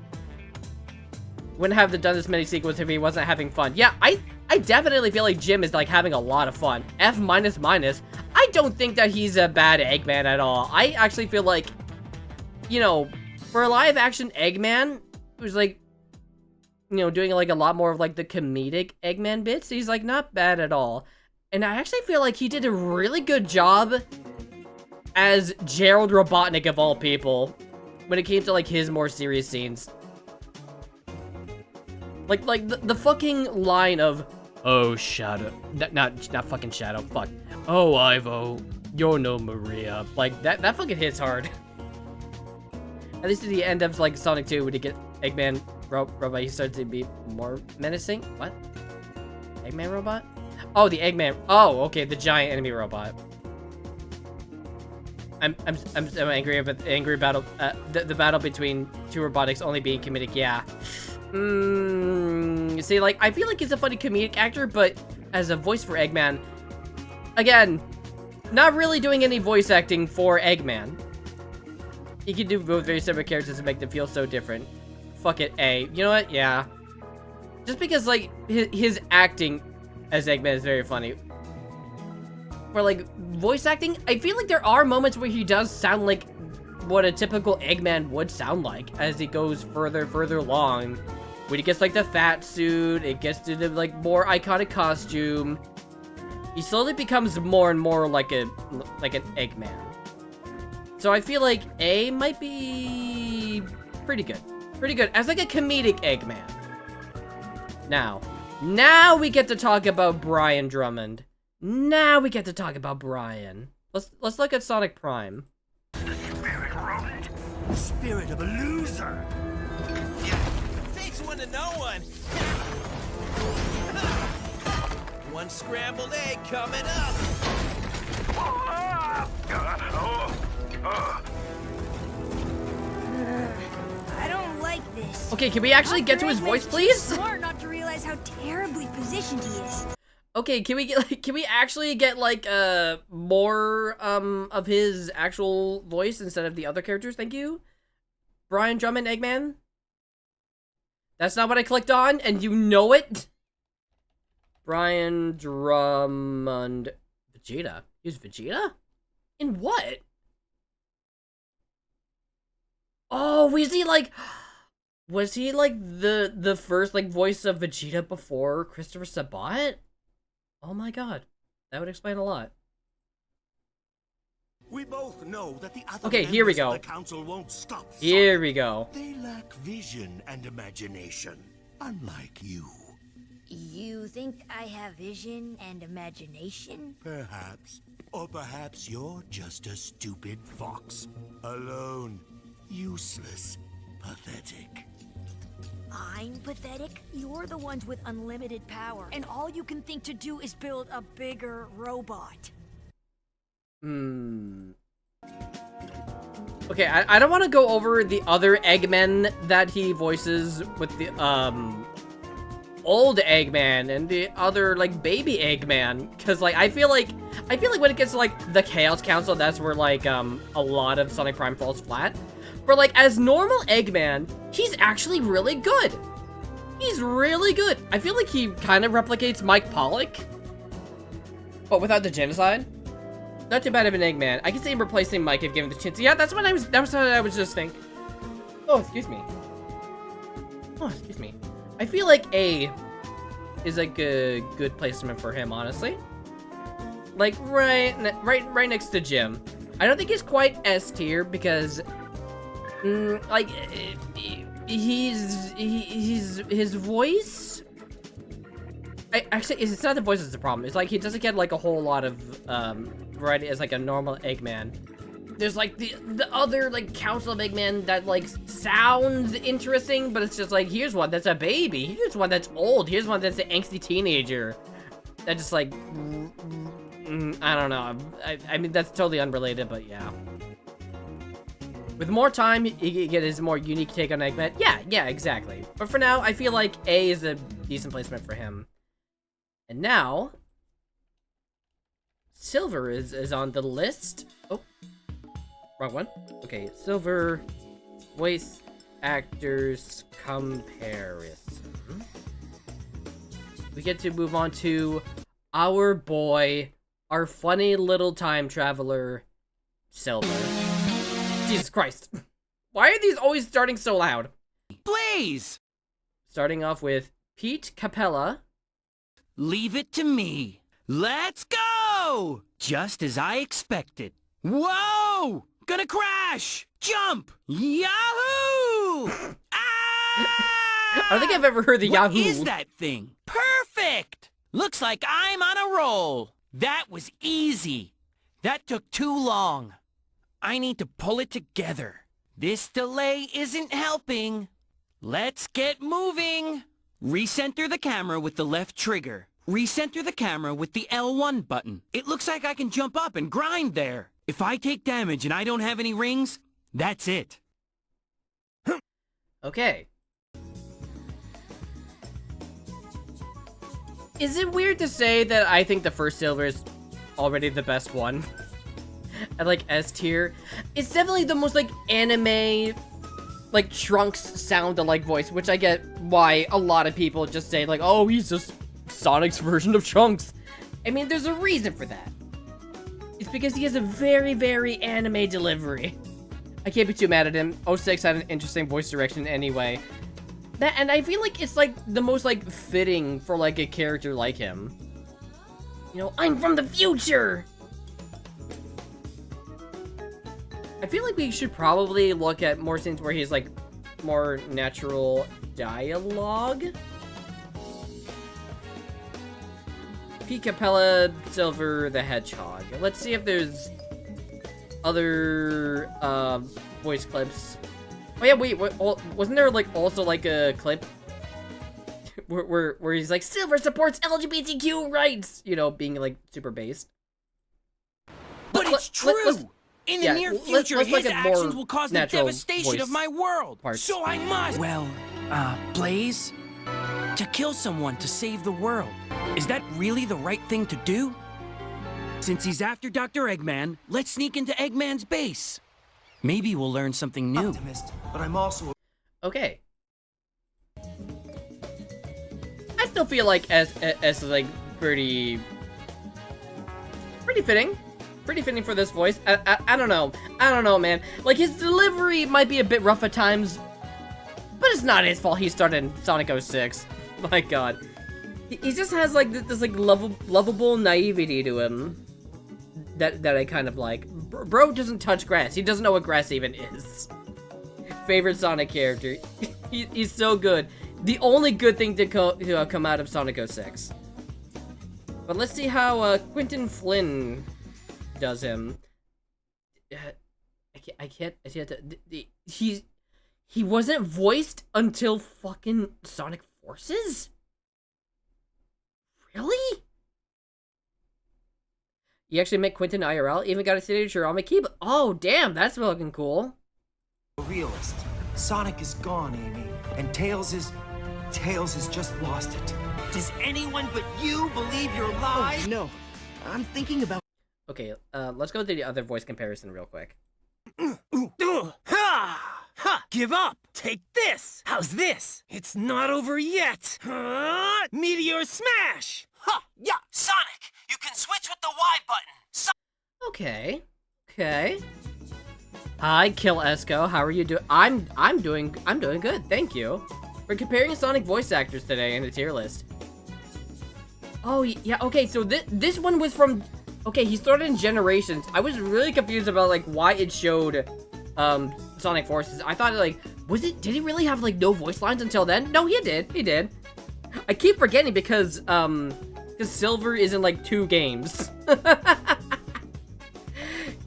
Wouldn't have done this many sequels if he wasn't having fun. Yeah, I definitely feel like Jim is, like, having a lot of fun. F minus. I don't think that he's a bad Eggman at all. I actually feel like, you know, for a live-action Eggman, who's, like, you know, doing, like, a lot more of, like, the comedic Eggman bits, he's, like, not bad at all. And I actually feel like he did a really good job as Gerald Robotnik, of all people, when it came to, like, his more serious scenes. Like the fucking line of, oh, Shadow, not fucking Shadow, fuck. Oh, Ivo, you're no Maria. Like, that fucking hits hard. At least at the end of, like, Sonic 2, when you get Eggman robot, he starts to be more menacing. What? Eggman robot? Oh, the Eggman. Oh, okay, the giant enemy robot. I'm angry about battle. The battle between two robotics only being comedic. Yeah. See, like, I feel like he's a funny comedic actor, but as a voice for Eggman, again, not really doing any voice acting for Eggman. He can do both very separate characters and make them feel so different. Fuck it, A. You know what? Yeah. Just because, like, his acting as Eggman is very funny. For, like, voice acting, I feel like there are moments where he does sound like what a typical Eggman would sound like as he goes further along. When he gets, like, the fat suit, it gets to the, like, more iconic costume. He slowly becomes more and more like an Eggman. So I feel like A might be pretty good. Pretty good as, like, a comedic Eggman. Now we get to talk about Brian Drummond. Now we get to talk about Brian. Let's look at Sonic Prime. Spirit rodent. The spirit of a loser. Takes one to know one. One scrambled egg coming up. Okay, can we actually get to his voice, please? Smart not to realize how terribly positioned he is. Okay, can we get like, can we actually get like more of his actual voice instead of the other characters? Thank you, Brian Drummond, Eggman. That's not what I clicked on, and you know it. Brian Drummond, Vegeta. He was Vegeta? In what? Oh, was he like the first like voice of Vegeta before Christopher Sabat? Oh my god, that would explain a lot. We both know that the other Okay, here we members of go. the council won't stop. Here we go. They lack vision and imagination, unlike you. You think I have vision and imagination? Perhaps. Or perhaps you're just a stupid fox. Alone. Useless. Pathetic. I'm pathetic? You're the ones with unlimited power, and all you can think to do is build a bigger robot. Okay, I don't want to go over the other Eggmen that he voices with the old Eggman and the other like baby Eggman, because like I feel like when it gets to like the Chaos Council, that's where like a lot of Sonic Prime falls flat. But like as normal Eggman, he's actually really good. He's really good. I feel like he kind of replicates Mike Pollock, but without the genocide. Not too bad of an Eggman. I can see him replacing Mike if given the chance. Yeah, that's what I was just thinking. Oh, excuse me. Oh, excuse me. I feel like A is like a good placement for him, honestly. Like right next to Jim. I don't think he's quite S tier because, like, his voice. Actually, it's not the voice that's the problem. It's like he doesn't get like a whole lot of variety as like a normal Eggman. There's like the other like Council of Eggman that like sounds interesting, but it's just like here's one that's a baby, here's one that's old, here's one that's an angsty teenager. That just like I don't know. I mean that's totally unrelated, but yeah. With more time, he can get his more unique take on Eggman. Yeah, exactly. But for now, I feel like A is a decent placement for him. And now, Silver is on the list. Oh, wrong one. Okay, Silver, voice actors comparison. We get to move on to our boy, our funny little time traveler, Silver. Jesus Christ. Why are these always starting so loud? Please! Starting off with Pete Capella. Leave it to me. Let's go! Just as I expected. Whoa! Gonna crash! Jump! Yahoo! Ah! I don't think I've ever heard the Yahoo. What is that thing? Perfect! Looks like I'm on a roll. That was easy. That took too long. I need to pull it together. This delay isn't helping. Let's get moving. Recenter the camera with the left trigger. Recenter the camera with the L1 button. It looks like I can jump up and grind there. If I take damage and I don't have any rings, that's it. Okay. Is it weird to say that I think the first Silver is already the best one? At like S tier? It's definitely the most like anime, like Trunks sound-alike voice, which I get why a lot of people just say like, oh, he's just Sonic's version of Trunks. I mean, there's a reason for that. It's because he has a very, very anime delivery. I can't be too mad at him. 06 had an interesting voice direction anyway. And I feel like it's like the most like fitting for like a character like him. You know, I'm from the future! I feel like we should probably look at more scenes where he's like more natural dialogue. Pete Capella, Silver the Hedgehog. Let's see if there's other voice clips. Oh yeah, wait, wasn't there like also like a clip where he's like, Silver supports LGBTQ rights, you know, being like super based. But it's true! In the near future, his actions will cause the devastation of my world. So I must... Well, Blaze? To kill someone to save the world. Is that really the right thing to do? Since he's after Dr. Eggman, let's sneak into Eggman's base. Maybe we'll learn something new. Optimist, but I'm also... Okay. I still feel like S is like pretty fitting. Pretty fitting for this voice. I don't know. I don't know, man. Like, his delivery might be a bit rough at times, but it's not his fault he started in Sonic 06. My god. He just has, like, this like, lovable naivety to him that I kind of like. Bro doesn't touch grass. He doesn't know what grass even is. Favorite Sonic character. He's so good. The only good thing to come out of Sonic 06. But let's see how Quentin Flynn does him. I can't. He wasn't voiced until fucking Sonic Forces? Really? You actually met Quentin IRL? Even got a signature on my keyboard. Oh, damn, that's fucking cool. Realist. Sonic is gone, Amy, and Tails has just lost it. Does anyone but you believe your lies? Oh, no, I'm thinking about... Okay, let's go to the other voice comparison real quick. Ha! Give up! Take this! How's this? It's not over yet! Meteor Smash! Ha! Yeah! Sonic! You can switch with the Y button! Okay. Hi, Kill Esco. How are you doing? I'm doing good, thank you. We're comparing Sonic voice actors today in the tier list. Oh, yeah, okay, so this one was from... Okay, he started in Generations. I was really confused about, like, why it showed, Sonic Forces. I thought, like, did he really have, like, no voice lines until then? No, he did. I keep forgetting because Silver is in, like, 2 games.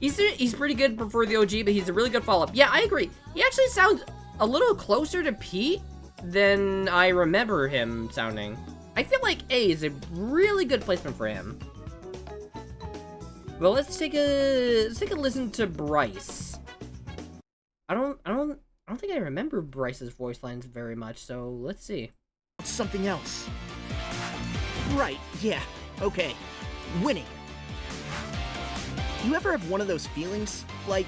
He's pretty good for the OG, but he's a really good follow-up. Yeah, I agree. He actually sounds a little closer to Pete than I remember him sounding. I feel like A is a really good placement for him. Well, let's take a listen to Bryce. I don't think I remember Bryce's voice lines very much, so let's see. Something else. Right, yeah, okay. Winning. You ever have one of those feelings? Like,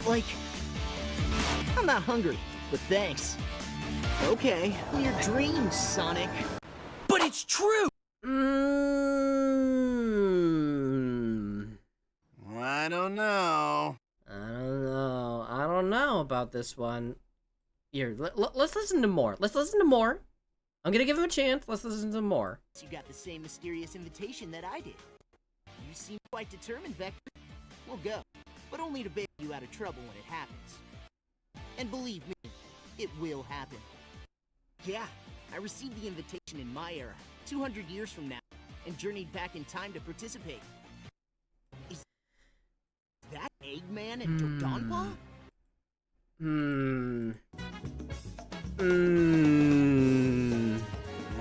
I'm not hungry, but thanks. Okay, your dreams, Sonic. But it's true! I don't know. I don't know about this one. Here, let's listen to more. I'm gonna give him a chance. Let's listen to more. You got the same mysterious invitation that I did. You seem quite determined, Vector. We'll go, but only to bail you out of trouble when it happens. And believe me, it will happen. Yeah, I received the invitation in my era, 200 years from now, and journeyed back in time to participate. Is that Eggman and Dodonpaw?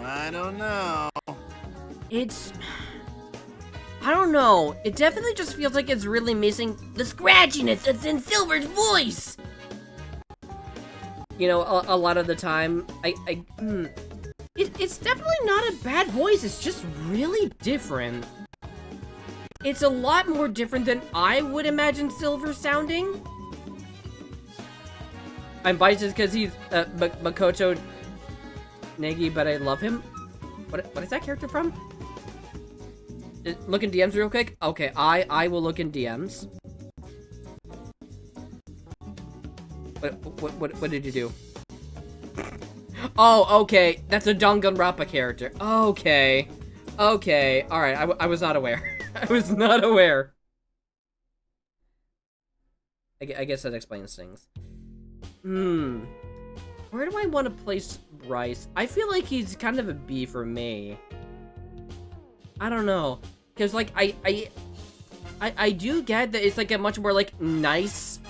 I don't know. I don't know. It definitely just feels like it's really missing the scratchiness that's in Silver's voice. You know, a lot of the time, it's definitely not a bad voice. It's just really different. It's a lot more different than I would imagine Silver sounding. I'm biased because he's Makoto Negi, but I love him. What is that character from? Look in DMs real quick. Okay, I will look in DMs. What did you do? Oh, okay. That's a Danganronpa character. Okay. Alright, I was not aware. I was not aware. I guess that explains things. Where do I want to place Bryce? I feel like he's kind of a B for me. I don't know. Because, like, I do get that it's, like, a much more, like, nice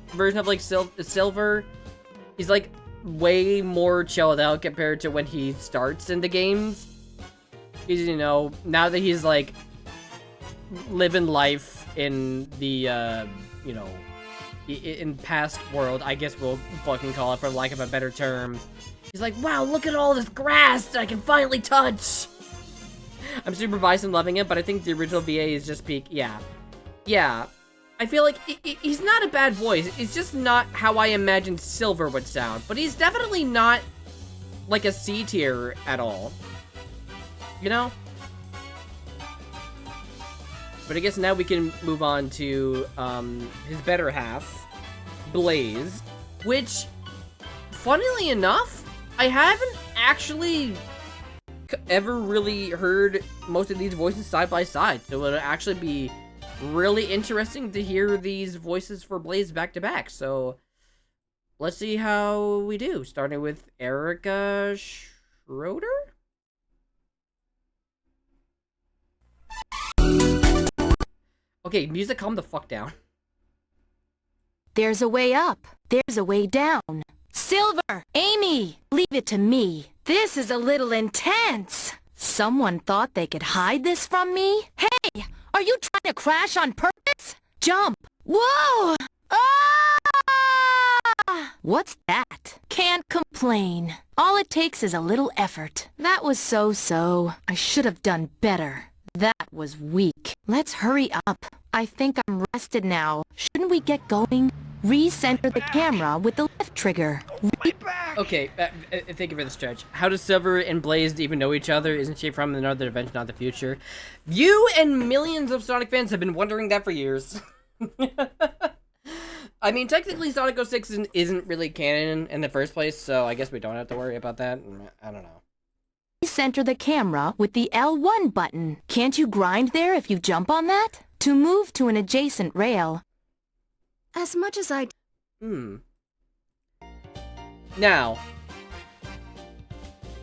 version of, like, Silver. He's, like, way more chilled out compared to when he starts in the games. He's, you know, now that he's, like, living life in the, you know, in past world, I guess we'll fucking call it for lack of a better term. He's like, wow, look at all this grass that I can finally touch. I'm super biased and loving it, but I think the original VA is just peak. Yeah. Yeah. I feel like he's not a bad voice. It's just not how I imagined Silver would sound. But he's definitely not like a C tier at all. You know? But I guess now we can move on to his better half, Blaze, which, funnily enough, I haven't actually ever really heard most of these voices side by side, so it'll actually be really interesting to hear these voices for Blaze back to back. So let's see how we do, starting with Erica Schroeder? Okay, music, calm the fuck down. There's a way up. There's a way down. Silver! Amy! Leave it to me. This is a little intense. Someone thought they could hide this from me? Hey! Are you trying to crash on purpose? Jump! Whoa! Ah! What's that? Can't complain. All it takes is a little effort. That was so-so. I should have done better. That was weak. Let's hurry up. I think I'm rested now. Shouldn't we get going? Recenter the camera with the left trigger. Okay, thank you for the stretch. How does Silver and Blaze even know each other? Isn't she from another dimension, not the future? You and millions of Sonic fans have been wondering that for years. I mean, technically Sonic 06 isn't really canon in the first place, so I guess we don't have to worry about that. I don't know. Center the camera with the L1 button. Can't you grind there if you jump on that? To move to an adjacent rail. As much as I... Now,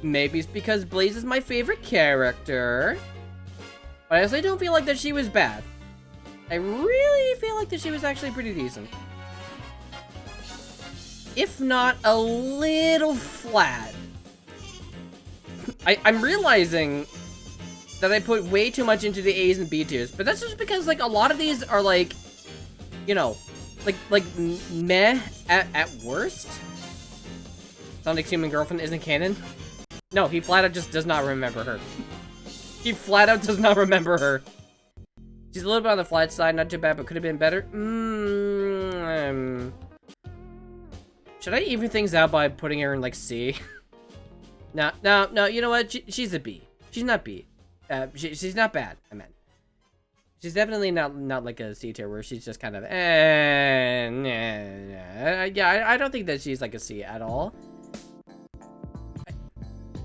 maybe it's because Blaze is my favorite character, but I honestly don't feel like that she was bad. I really feel like that she was actually pretty decent. If not a little flat. I'm realizing that I put way too much into the A's and B tiers, but that's just because, like, a lot of these are, like, you know, like meh at worst. Sonic's human girlfriend isn't canon? No, he flat out just does not remember her. He flat out does not remember her. She's a little bit on the flat side, not too bad, but could have been better. Should I even things out by putting her in, like, C? No, you know what? She's a B. She's not B. She's not bad, I meant. She's definitely not like a C tier where she's just kind of, yeah, I don't think that she's like a C at all.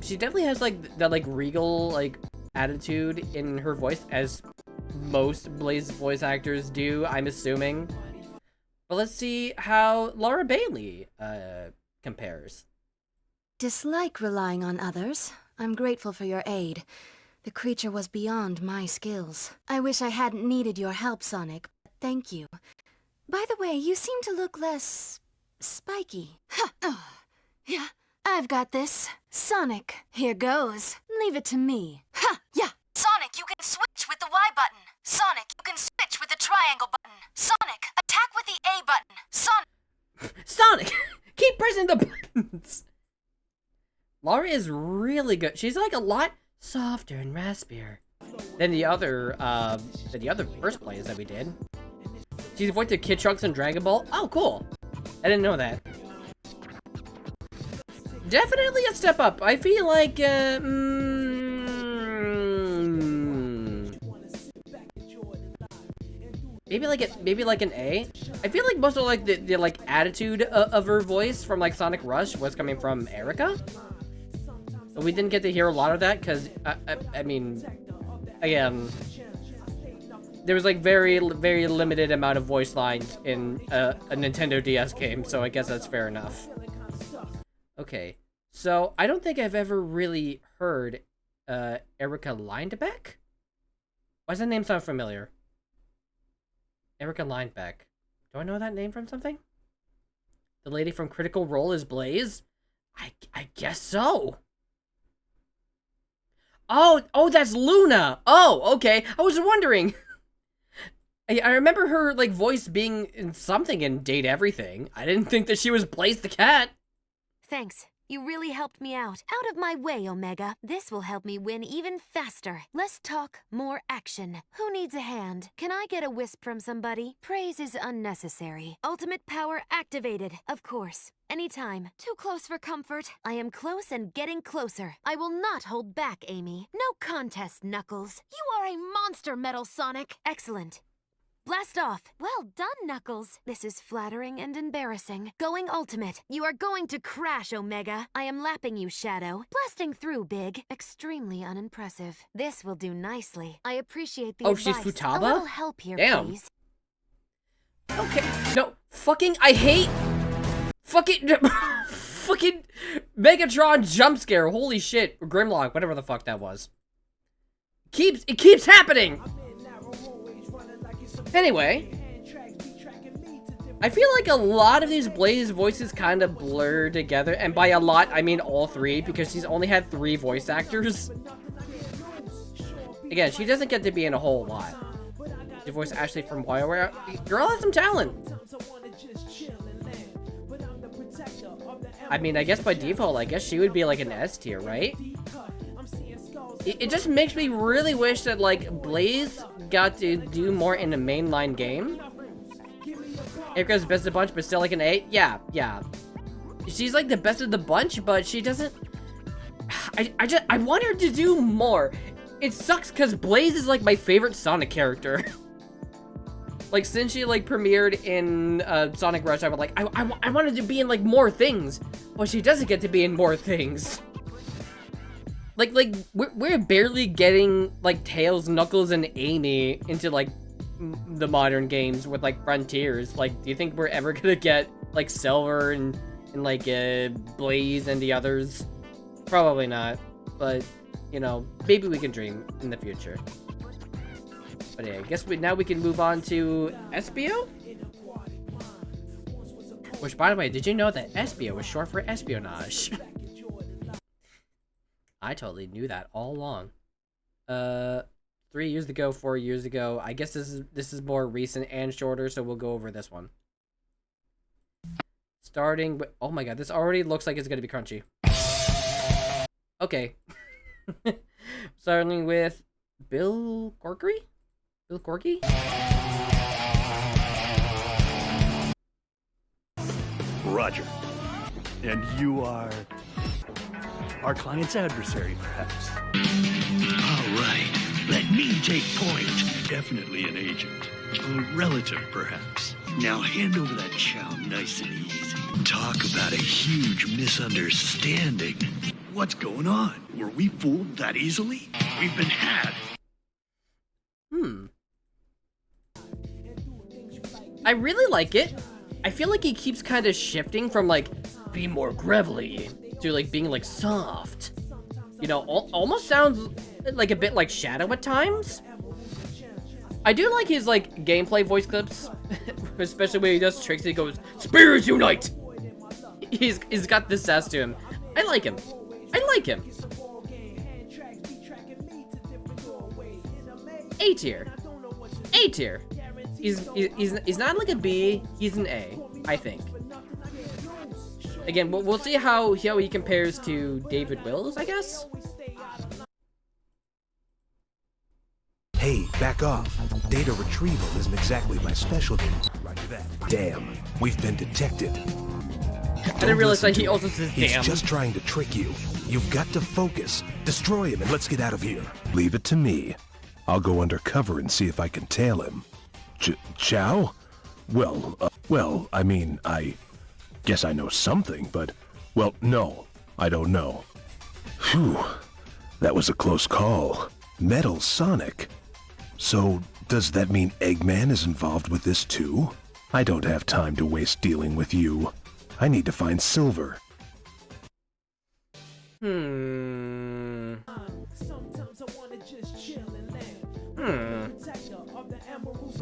She definitely has like that like regal like attitude in her voice, as most Blaze voice actors do, I'm assuming. But let's see how Laura Bailey compares. Dislike relying on others. I'm grateful for your aid. The creature was beyond my skills. I wish I hadn't needed your help, Sonic, but thank you. By the way, you seem to look less... spiky. Yeah, I've got this. Sonic, here goes. Leave it to me. Ha! Yeah! Sonic, you can switch with the Y button. Sonic, you can switch with the triangle button. Sonic, attack with the A button. Sonic! Keep pressing the buttons! Laura is really good. She's like a lot softer and raspier than the other first plays that we did. She's voiced the Kid Trunks in Dragon Ball. Oh, cool. I didn't know that. Definitely a step up. I feel like, maybe like an A. I feel like most of like the like attitude of her voice from like Sonic Rush was coming from Erica. But we didn't get to hear a lot of that because I mean, again, there was like very limited amount of voice lines in a Nintendo DS game, so I guess that's fair enough. Okay, so I don't think I've ever really heard Erica Linebeck. Why does that name sound familiar? Erica Linebeck. Do I know that name from something? The lady from Critical Role is Blaze? I guess so. Oh, that's Luna. Oh, okay. I was wondering. I remember her, like, voice being in something in Date Everything. I didn't think that she was Blaze the Cat. Thanks. You really helped me out. Out of my way, Omega. This will help me win even faster. Less talk, more action. Who needs a hand? Can I get a wisp from somebody? Praise is unnecessary. Ultimate power activated, of course. Anytime. Too close for comfort. I am close and getting closer. I will not hold back, Amy. No contest, Knuckles. You are a monster, Metal Sonic. Excellent. Blast off. Well done, Knuckles. This is flattering and embarrassing. Going ultimate. You are going to crash, Omega. I am lapping you, Shadow. Blasting through, Big. Extremely unimpressive. This will do nicely. I appreciate the advice. She's Futaba? A little help here, Damn. please. Okay. No. Fucking. I hate. Fucking. Fucking. Megatron jump scare. Holy shit. Grimlock. Whatever the fuck that was. It keeps happening. Anyway, I feel like a lot of these Blaze voices kind of blur together, and by a lot, I mean all three, because she's only had 3 voice actors. Again, she doesn't get to be in a whole lot. The voice Ashley from WarioWare, girl has some talent. I mean, I guess by default, I guess she would be like an S tier, right? It just makes me really wish that, like, Blaze got to do more in the mainline game. Erica's best of the bunch, but still like an A? Yeah. She's like the best of the bunch, but she doesn't... I want her to do more. It sucks because Blaze is like my favorite Sonic character. Like, since she like premiered in Sonic Rush, I was like, I wanted to be in like more things. Well, she doesn't get to be in more things. Like we're barely getting like Tails, Knuckles, and Amy into like the modern games with like Frontiers. Like, do you think we're ever gonna get like Silver and like Blaze and the others? Probably not. But you know, maybe we can dream in the future. But yeah, I guess now we can move on to Espio. Which, by the way, did you know that Espio was short for espionage? I totally knew that all along. 3 years ago, 4 years ago. I guess this is more recent and shorter, so we'll go over this one. Starting with, oh my god, this already looks like it's gonna be crunchy. Okay. Starting with Bill Corkery? Bill Corky? Roger. And you are our client's adversary, perhaps. All right, let me take point. Definitely an agent. A relative, perhaps. Now hand over that chow nice and easy. Talk about a huge misunderstanding. What's going on? Were we fooled that easily? We've been had. I really like it. I feel like he keeps kind of shifting from like be more gravelly to like being like soft. You know, almost sounds like a bit like Shadow at times. I do like his like gameplay voice clips, especially when he does tricks and he goes, "Spirits unite!" He's got this sass to him. I like him. A tier. A tier. He's not like a B, he's an A, I think. Again, we'll see how he compares to David Wills, I guess? Hey, back off. Data retrieval isn't exactly my specialty. Roger that. Damn, we've been detected. I didn't realize that he also says damn. He's just trying to trick you. You've got to focus. Destroy him and let's get out of here. Leave it to me. I'll go undercover and see if I can tail him. Chow? Well, I mean, I guess I know something, but, well, no, I don't know. Phew, that was a close call. Metal Sonic. So, does that mean Eggman is involved with this too? I don't have time to waste dealing with you. I need to find Silver.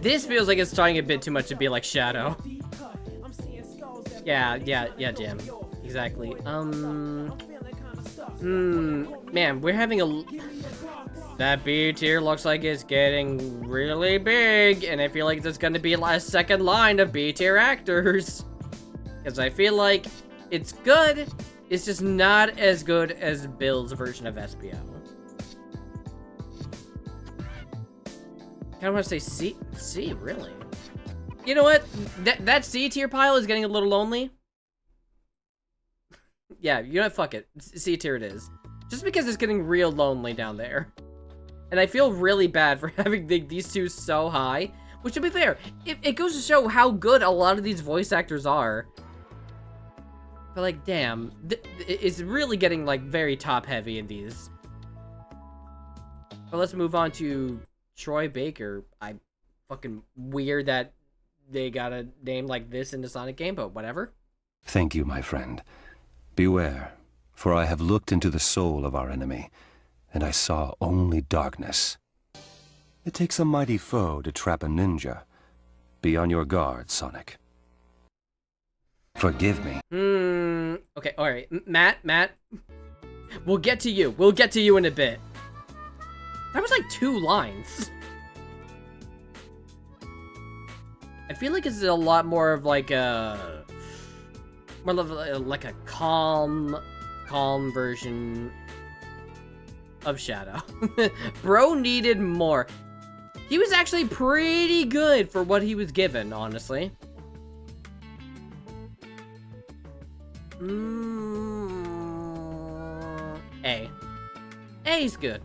This feels like it's trying a bit too much to be like Shadow. Yeah, Jim. Exactly. Man, we're having a... That B tier looks like it's getting really big, and I feel like there's gonna be a second line of B tier actors. Because I feel like it's good, it's just not as good as Bill's version of SPO. I want to say C, really? You know what? That C tier pile is getting a little lonely. Yeah, you know what? Fuck it. C tier it is. Just because it's getting real lonely down there. And I feel really bad for having these two so high. Which, to be fair, it goes to show how good a lot of these voice actors are. But, like, damn. It's really getting, like, very top-heavy in these. But let's move on to Troy Baker. I fucking weird that they got a name like this in the Sonic game, but whatever. Thank you, my friend. Beware, for I have looked into the soul of our enemy, and I saw only darkness. It takes a mighty foe to trap a ninja. Be on your guard, Sonic. Forgive me. Okay, alright. Matt. We'll get to you. We'll get to you in a bit. That was like 2 lines. I feel like it's a lot more of like a... More like a calm version of Shadow. Bro needed more. He was actually pretty good for what he was given, honestly. A. A's good.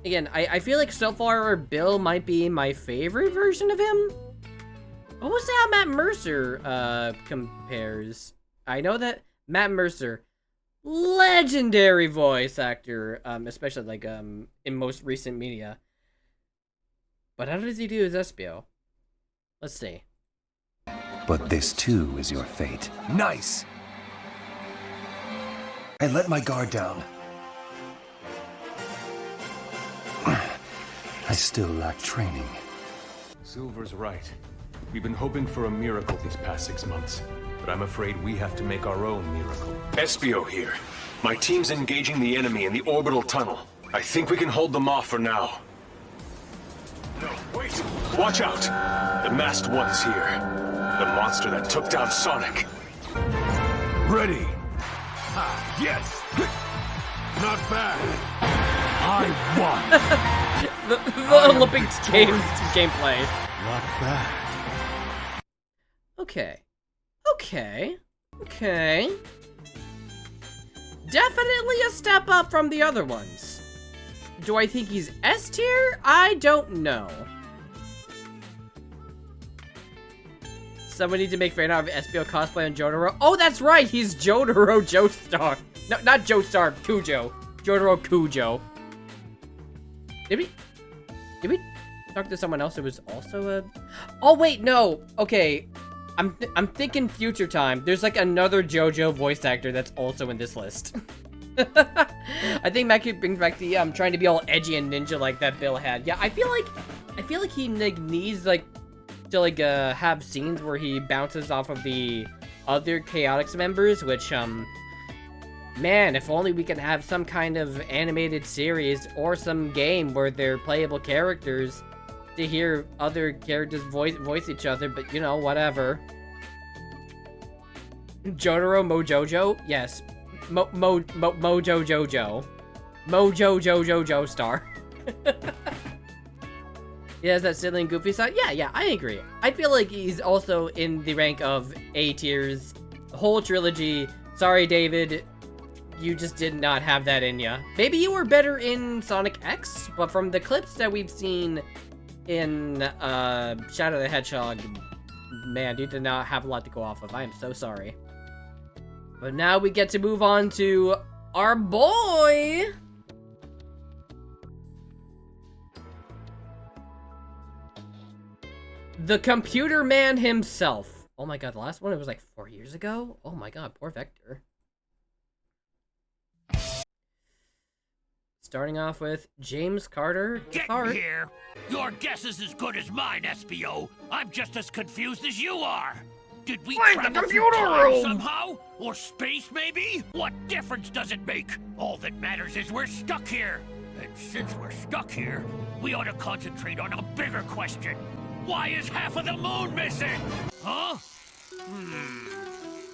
Again, I feel like so far Bill might be my favorite version of him. But we'll see how Matt Mercer compares. I know that Matt Mercer, legendary voice actor, especially like in most recent media. But how does he do his SPO? Let's see. But this too is your fate. Nice! I let my guard down. I still lack training. Silver's right. We've been hoping for a miracle these past 6 months, but I'm afraid we have to make our own miracle. Espio here. My team's engaging the enemy in the orbital tunnel. I think we can hold them off for now. No, wait! Watch out! The masked one's here. The monster that took down Sonic. Ready. Yes! Not bad. I won. the Olympics gameplay. Not bad. Okay. Definitely a step up from the other ones. Do I think he's S tier? I don't know. Someone need to make fan out of SPO cosplay on Jotaro. Oh, that's right! He's Jotaro Joestar. No, not Joestar, Kujo. Jotaro Kujo. Did we talk to someone else who was also a... Oh, wait, no. Okay. I'm thinking future time. There's like another JoJo voice actor that's also in this list. I think Mackie brings back the trying to be all edgy and ninja like that Bill had. Yeah, I feel like he like needs like to like have scenes where he bounces off of the other Chaotix members, which man, if only we can have some kind of animated series or some game where they're playable characters to hear other characters voice each other, but you know, whatever. Jotaro Mojojo? Yes. Mojo Jojo. Mojo Jojo Joestar. He has that silly and goofy side? Yeah, I agree. I feel like he's also in the rank of A tiers. The whole trilogy. Sorry, David. You just did not have that in ya. Maybe you were better in Sonic X, but from the clips that we've seen in Shadow the Hedgehog, man, you did not have a lot to go off of. I am so sorry. But now we get to move on to our boy! The computer man himself. Oh my god, the last one, it was like 4 years ago? Oh my god, poor Vector. Starting off with James Carter. Get here! Your guess is as good as mine, SPO. I'm just as confused as you are. Did we travel through time somehow? Or space, maybe? What difference does it make? All that matters is we're stuck here. And since we're stuck here, we ought to concentrate on a bigger question. Why is half of the moon missing? Huh?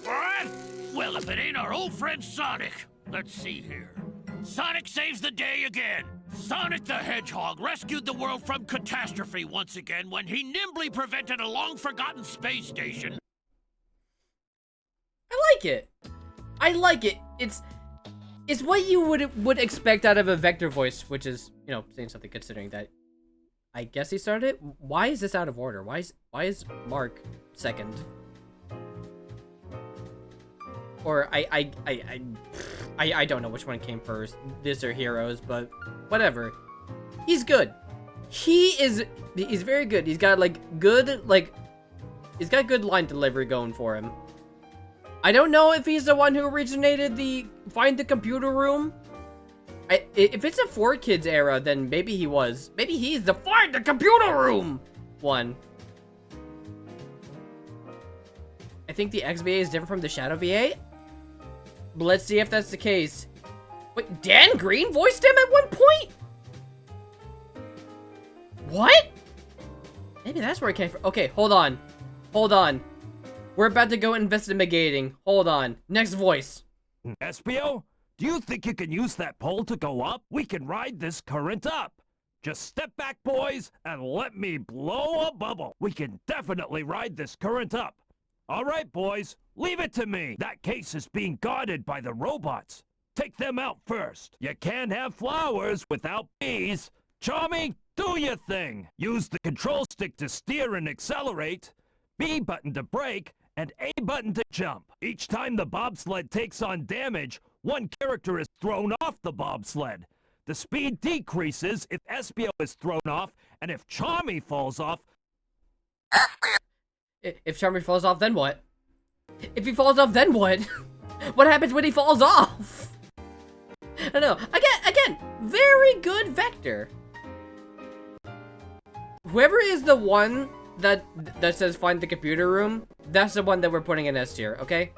What? Well, if it ain't our old friend Sonic. Let's see here. Sonic saves the day again. Sonic the Hedgehog rescued the world from catastrophe once again when he nimbly prevented a long-forgotten space station. I like it. I like it. It's what you would expect out of a Vector voice, which is, you know, saying something considering that I guess he started it. Why is this out of order? Why is Mark second? Or I don't know which one came first, this or Heroes, but whatever. He's good. He's very good. He's got he's got good line delivery going for him. I don't know if he's the one who originated the Find the Computer Room. If it's a 4Kids era, then maybe he was. Maybe he's the Find the Computer Room one. I think the XVA is different from the Shadow VA. But let's see if that's the case. Wait, Dan Green voiced him at one point? What? Maybe that's where it came from. Okay, hold on. Hold on. We're about to go investigating. Hold on. Next voice. Espio, do you think you can use that pole to go up? We can ride this current up. Just step back, boys, and let me blow a bubble. We can definitely ride this current up. All right, boys, leave it to me. That case is being guarded by the robots. Take them out first. You can't have flowers without bees. Charming, do your thing. Use the control stick to steer and accelerate, B button to brake, and A button to jump. Each time the bobsled takes on damage, one character is thrown off the bobsled. The speed decreases if Espio is thrown off, and if Charmy falls off... If Charmy falls off, then what? If he falls off, then what? What happens when he falls off? I don't know. Again, very good Vector. Whoever is the one that says Find the Computer Room, that's the one that we're putting in S tier, okay?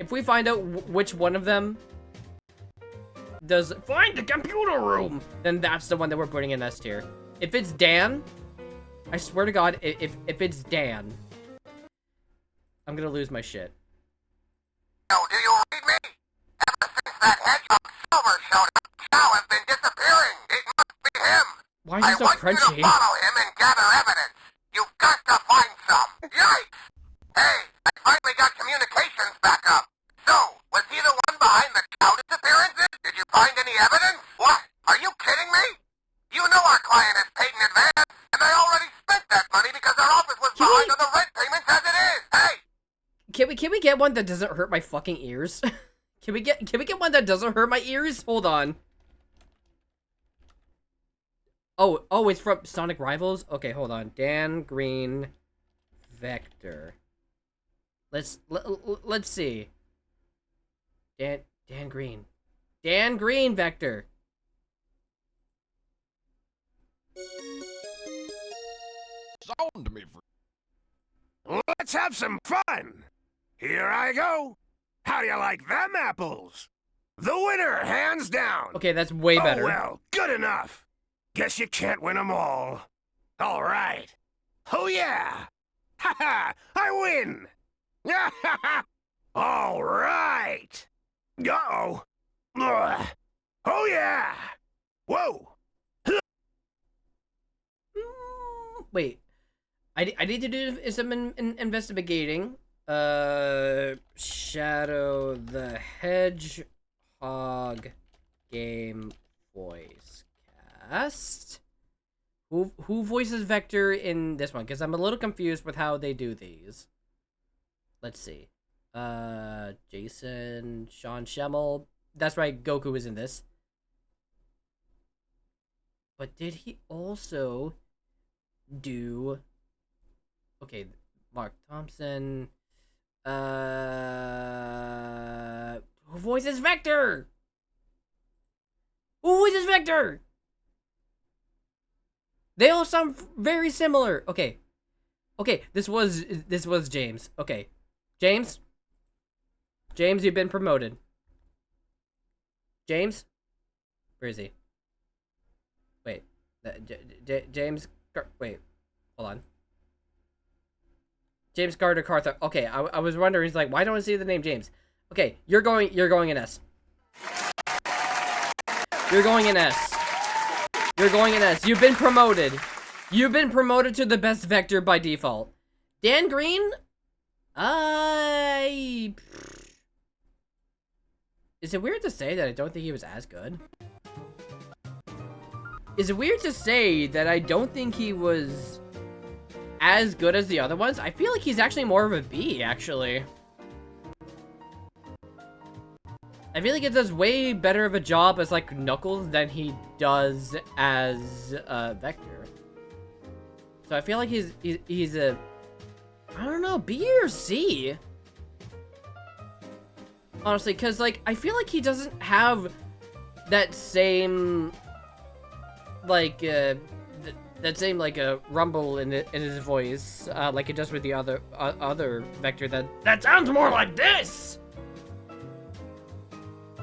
If we find out which one of them does Find the Computer Room, then that's the one that we're putting in S tier. If it's Dan, I swear to God, if it's Dan, I'm gonna lose my shit. Oh, do you read me? Ever since that hedgehog Silver showed up, Chow has been disappearing. It must be him. Why is he so I want crunchy? you to follow him and gather evidence. You've got to find some. Yikes! Hey, I finally got communications back up. So, was he the one behind the Chow disappearances? Did you find any evidence? What? Are you kidding me? You know our client is paid in advance, and they already spent that money because their office was behind on the rent payments as it is. Hey! Can we get one that doesn't hurt my fucking ears? Can we get one that doesn't hurt my ears? Hold on. Oh, it's from Sonic Rivals? Okay, hold on. Dan Green Vector. Let's see. Dan Green. Dan Green Vector. Sound me for... Let's have some fun. Here I go. How do you like them apples? The winner, hands down. Okay, that's way better. Oh, well, good enough. Guess you can't win them all. All right. Oh, yeah. Ha ha, I win. All right. Uh-oh. Ugh. Oh, yeah. Whoa. Wait. I need to do some investigating. Shadow the Hedgehog game voice cast. Who voices Vector in this one? Because I'm a little confused with how they do these. Let's see. Jason, Sean Schemmel. That's right, Goku is in this. But did he also do... Okay, Mark Thompson. Who voices Vector? Who voices Vector? They all sound very similar. Okay, this was James. Okay, James, James, you've been promoted. James? Where is he? Wait. James... Wait. Hold on. James Gardner Carter. Okay, I was wondering, he's like, why don't I see the name James? Okay, you're going in S. You're going in S. You're going in S. You've been promoted. You've been promoted to the best Vector by default. Dan Green? Is it weird to say that I don't think he was as good? Is it weird to say that I don't think he was as good as the other ones? I feel like he's actually more of a B, actually. I feel like it does way better of a job as, like, Knuckles than he does as, Vector. So I feel like he's a... I don't know, B or C? Honestly, because, like, I feel like he doesn't have that same, like, that same, like, rumble in his voice, like it does with the other Vector that sounds more like this!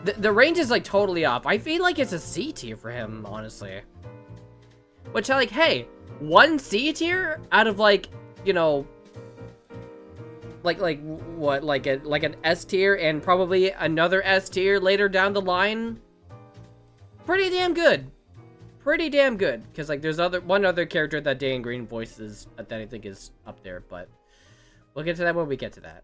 The range is, like, totally off. I feel like it's a C tier for him, honestly. Which, like, hey, one C tier out of, like, you know, like what, like an S tier and probably another S tier later down the line. Pretty damn good. Pretty damn good. Because, like, there's one other character that Dan Green voices that I think is up there, but we'll get to that when we get to that.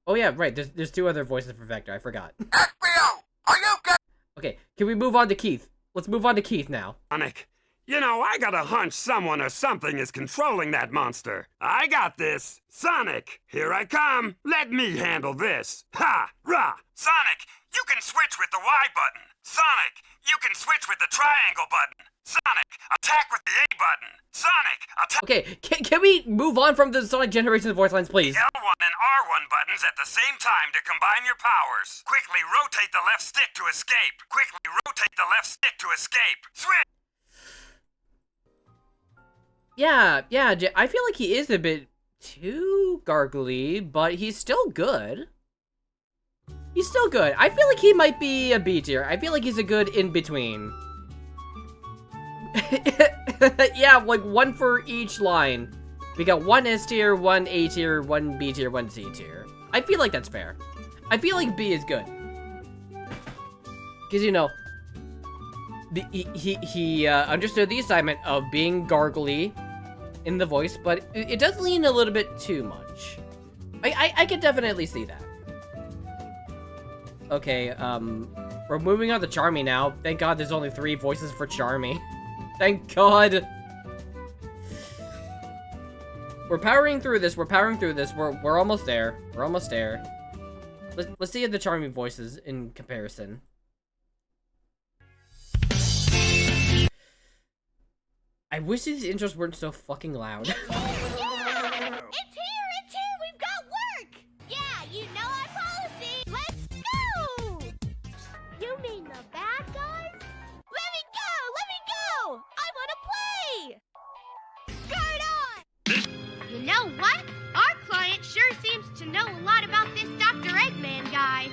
Oh yeah, right. There's two other voices for Vector. I forgot. FBI, are you okay? Okay, can we move on to Keith? Let's move on to Keith now. Sonic, you know, I got a hunch someone or something is controlling that monster. I got this. Sonic, here I come. Let me handle this. Ha! Rah! Sonic, you can switch with the Y button. Sonic, you can switch with the triangle button. Sonic, attack with the A button. Sonic, attack... Okay, can we move on from the Sonic Generations voice lines, please? L1 and R1 buttons at the same time to combine your powers. Quickly rotate the left stick to escape. Quickly rotate the left stick to escape. Switch! Yeah, I feel like he is a bit too gargly, but he's still good. He's still good. I feel like he might be a B tier. I feel like he's a good in-between. Yeah, like one for each line. We got one S tier, one A tier, one B tier, one C tier. I feel like that's fair. I feel like B is good. Because, you know, he understood the assignment of being gargly in the voice, but it does lean a little bit too much. I could definitely see that. Okay, we're moving on to Charmy now. Thank God there's only 3 voices for Charmy. Thank God. We're powering through this. We're almost there. We're almost there. Let's see the Charmy voices in comparison. I wish these intros weren't so fucking loud. It's here! We've got work! Yeah, you know our policy! Let's go! You mean the bad guys? Let me go! I wanna play! Skirt on! You know what? Our client sure seems to know a lot about this Dr. Eggman guy.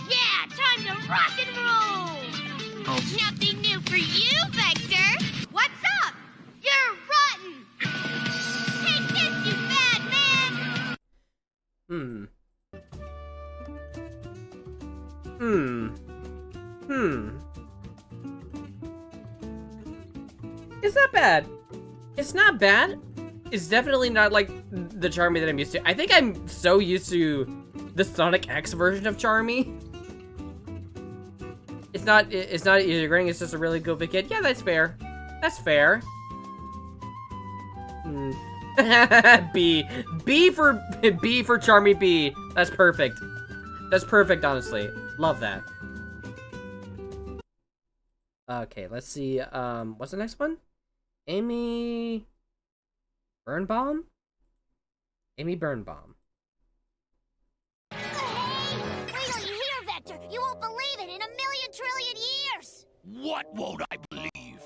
Yeah, time to rock and roll! Nothing new for you, Vector! What's up? You're rotten! Take this, you bad man! It's not bad. It's not bad. It's definitely not like the Charmy that I'm used to. I think I'm so used to the Sonic X version of Charmy. It's not integrating, it's just a really goofy kid. Yeah, that's fair. That's fair. B for Charmy B. That's perfect. That's perfect, honestly. Love that. Okay, let's see. What's the next one? Amy Birnbaum? Amy Birnbaum. Hey! Wait till you hear, Vector! You won't believe it in a million trillion years! What won't I believe?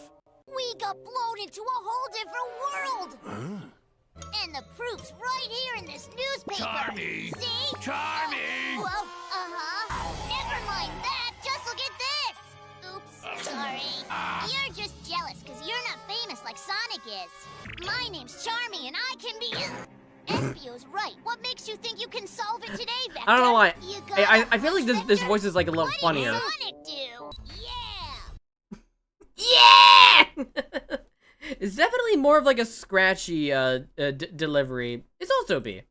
We got blown into a whole different world! Huh? And the proof's right here in this newspaper. Charmy! See? Charmy! Well, never mind that. Just look at this. Oops, sorry. You're just jealous because you're not famous like Sonic is. My name's Charmy, and I can be... Espio's right. What makes you think you can solve it today, Vector? I don't know why. You I feel like this voice is like a little funnier. What did Sonic do? Yeah! It's definitely more of like a scratchy delivery. It's also a B.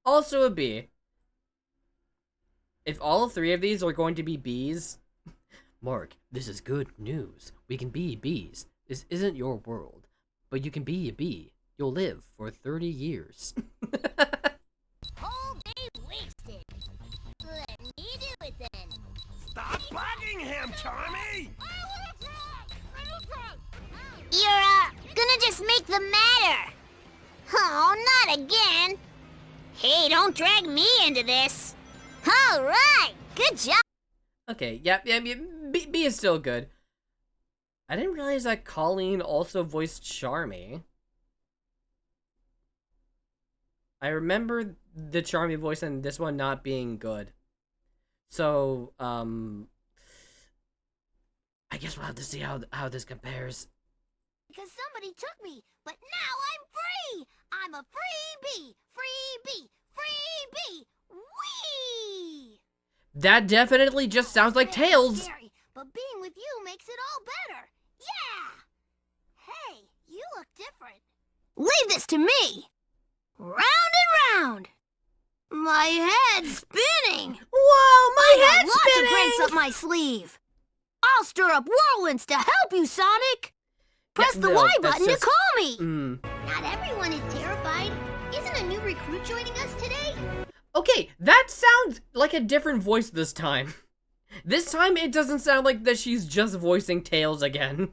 Also a B. If all three of these are going to be Bs, Mark, this is good news. We can be Bs. This isn't your world, but you can be a B. You'll live for 30 years. Whole day wasted. Let me do it then. Stop bugging him, Charmy! You're, gonna just make them matter. Oh, not again. Hey, don't drag me into this. All right, good job. Okay, yeah, B is still good. I didn't realize that Colleen also voiced Charmy. I remember the Charmy voice and this one not being good. So, I guess we'll have to see how this compares. Because somebody took me, but now I'm free. I'm a free bee. Free bee. Free bee. Whee! That definitely just sounds like Tails. Scary, but being with you makes it all better. Yeah. Hey, you look different. Leave this to me. Round and round. My head's spinning. Whoa, my head's lots spinning. of prints up my sleeve. I'll stir up whirlwinds to help you, Sonic. Press the Y button to call me. Not everyone is terrified. Isn't a new recruit joining us today? Okay, that sounds like a different voice this time. This time it doesn't sound like that she's just voicing Tails again.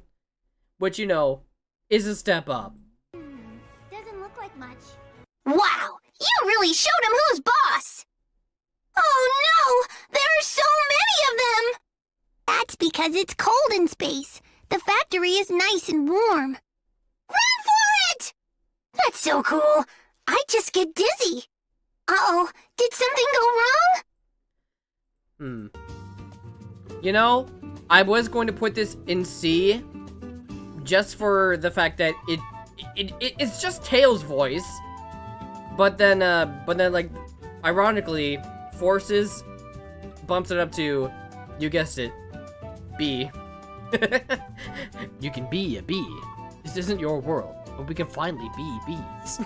Which, you know, is a step up. Doesn't look like much. Wow, you really showed him who's boss. Oh no, there are so many of them. That's because it's cold in space. The factory is nice and warm. Run for it! That's so cool. I just get dizzy. Uh-oh, did something go wrong? You know, I was going to put this in C, just for the fact that it's just Tails' voice. But then, like, ironically, Forces bumps it up to, you guessed it, B. You can be a bee. This isn't your world, but we can finally be bees.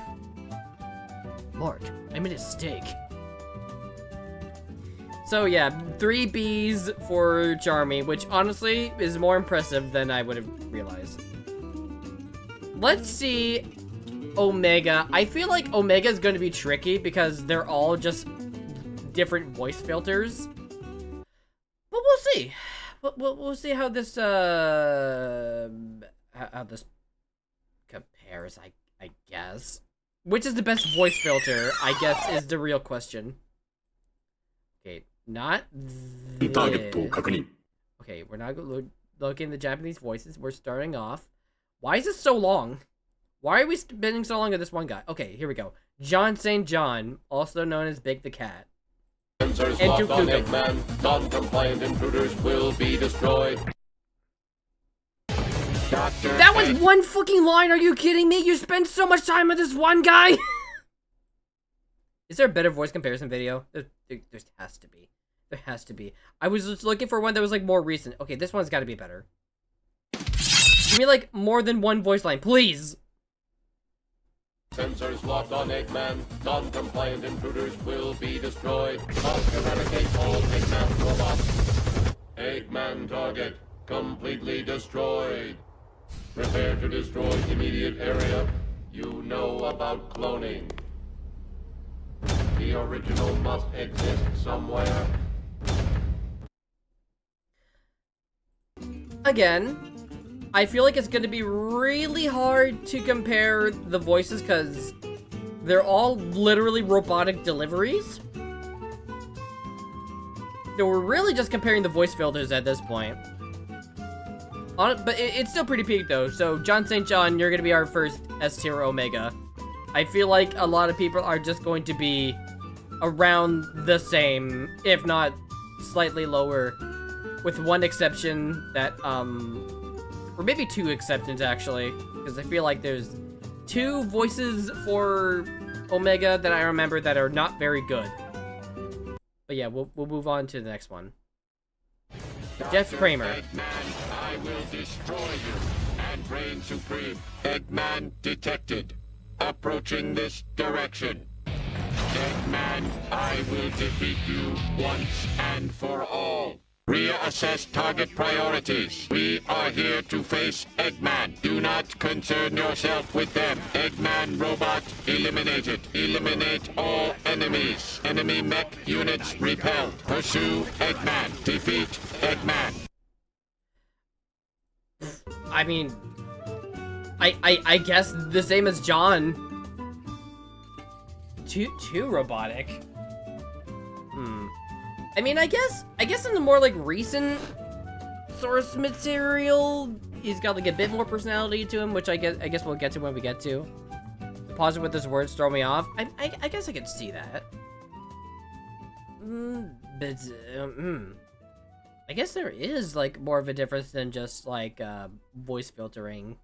Mark, I made a mistake. So yeah, 3 Bs for Charmy, which honestly is more impressive than I would have realized. Let's see Omega. I feel like Omega is going to be tricky because they're all just different voice filters. But we'll see. We'll see how this how this compares. I guess. Which is the best voice filter? I guess is the real question. Okay, not this. Okay, we're not looking at the Japanese voices. We're starting off. Why is this so long? Why are we spending so long on this one guy? Okay, here we go. John St. John, also known as Big the Cat. Sensors locked on Eggman. Non-compliant intruders will be destroyed. That was one fucking line, are you kidding me? You spend so much time with this one guy? Is there a better voice comparison video? There has to be. There has to be. I was just looking for one that was like more recent. Okay, this one's gotta be better. Give me like more than one voice line, please. Sensors locked on Eggman. Non-compliant intruders will be destroyed. Must eradicate all Eggman robots. Eggman target completely destroyed. Prepare to destroy immediate area. You know about cloning. The original must exist somewhere. Again, I feel like it's going to be really hard to compare the voices because they're all literally robotic deliveries. So we're really just comparing the voice filters at this point. But it's still pretty peak though. So John St. John, you're going to be our first S tier Omega. I feel like a lot of people are just going to be around the same, if not slightly lower, with one exception that, or maybe two exceptions actually, because I feel like there's two voices for Omega that I remember that are not very good. But yeah, we'll move on to the next one. Jeff Kramer. Eggman, I will destroy you and reign supreme. Eggman detected. Approaching this direction. Eggman, I will defeat you once and for all. Reassess target priorities. We are here to face Eggman. Do not concern yourself with them. Eggman robot eliminated. Eliminate all enemies. Enemy mech units repelled. Pursue Eggman. Defeat Eggman. I mean, I guess the same as John. Too robotic. I mean, I guess in the more, like, recent source material, he's got, like, a bit more personality to him, which I guess we'll get to when we get to. Pausing with his words throw me off. I guess I could see that. But, I guess there is, like, more of a difference than just, like, voice filtering.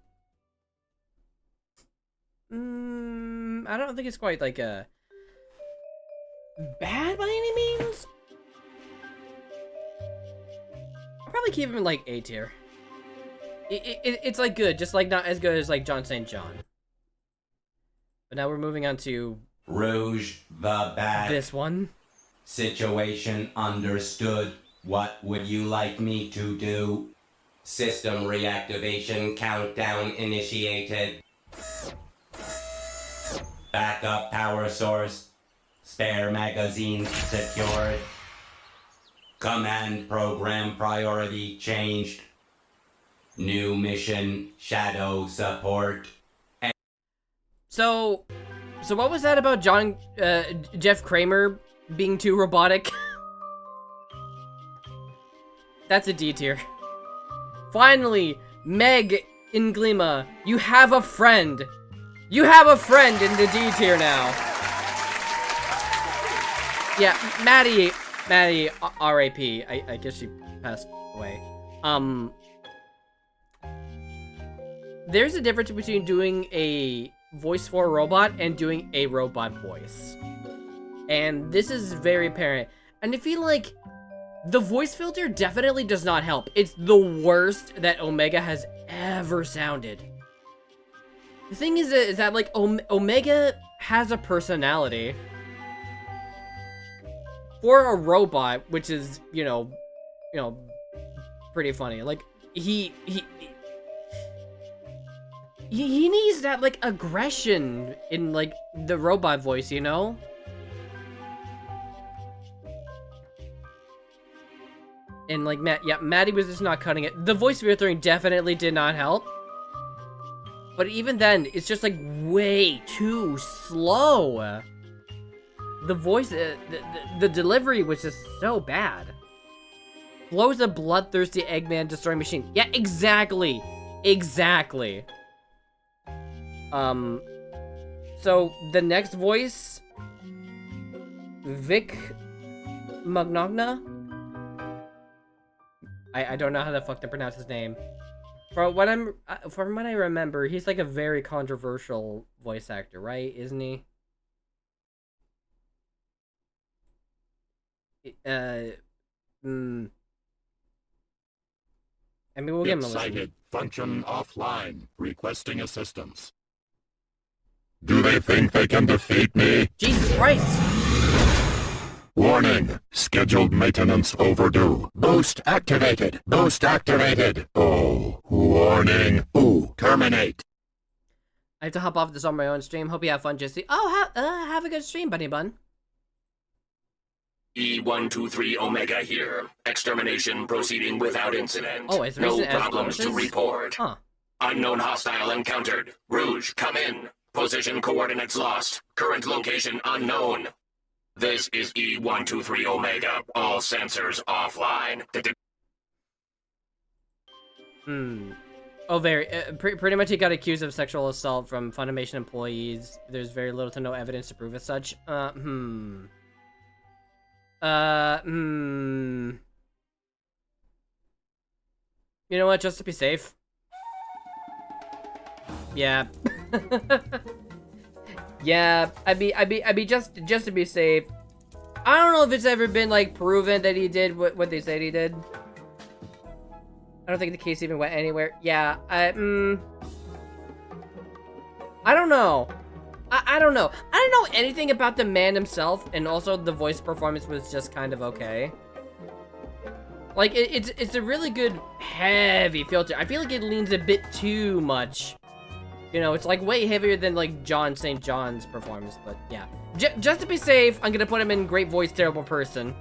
I don't think it's quite, like, bad by any means. Probably keep him in like A tier. It's like good, just like not as good as like John St. John. But now we're moving on to Rouge the Bat. This one. Situation understood. What would you like me to do? System reactivation countdown initiated. Backup power source. Spare magazines secured. Command program priority changed. New mission, shadow support. So what was that about Jeff Kramer being too robotic? That's a D tier. Finally, Meg in Glima, you have a friend. You have a friend in the D tier now. Yeah, Maddie, R.I.P. I guess she passed away. There's a difference between doing a voice for a robot and doing a robot voice. And this is very apparent. And I feel like the voice filter definitely does not help. It's the worst that Omega has ever sounded. The thing is that like, Omega has a personality. For a robot, which is, you know, pretty funny. Like, he needs that, like, aggression in, like, the robot voice, you know? And, like, Maddie was just not cutting it. The voice filtering definitely did not help. But even then, it's just, like, way too slow. The voice, the delivery was just so bad. Flo's a bloodthirsty Eggman destroying machine. Yeah, exactly. Exactly. So, the next voice... Vic Magnogna? I don't know how the fuck to pronounce his name. From what I remember, he's like a very controversial voice actor, right? Isn't he? I mean, we'll give him a listen. Excited. Function offline. Requesting assistance. Do they think they can defeat me? Jesus Christ! Warning. Scheduled maintenance overdue. Boost activated. Boost activated. Oh, warning. Ooh, terminate. I have to hop off this on my own stream. Hope you have fun, Jesse. Oh, have a good stream, Bunny Bun. E123 Omega here. Extermination proceeding without incident. Oh, as no recent as problems to Moses? report. Huh. Unknown hostile encountered. Rouge, come in. Position coordinates lost. Current location unknown. This is E123 Omega. All sensors offline. Oh, pretty much he got accused of sexual assault from Funimation employees. There's very little to no evidence to prove as such. You know what? Just to be safe. Yeah. Yeah, I'd be just to be safe. I don't know if it's ever been like proven that he did what they said he did. I don't think the case even went anywhere. Yeah, I don't know. I don't know. I don't know anything about the man himself, and also the voice performance was just kind of okay. Like, it's a really good heavy filter. I feel like it leans a bit too much. You know, it's like way heavier than like John St. John's performance, but yeah. Just to be safe, I'm gonna put him in great voice, terrible person.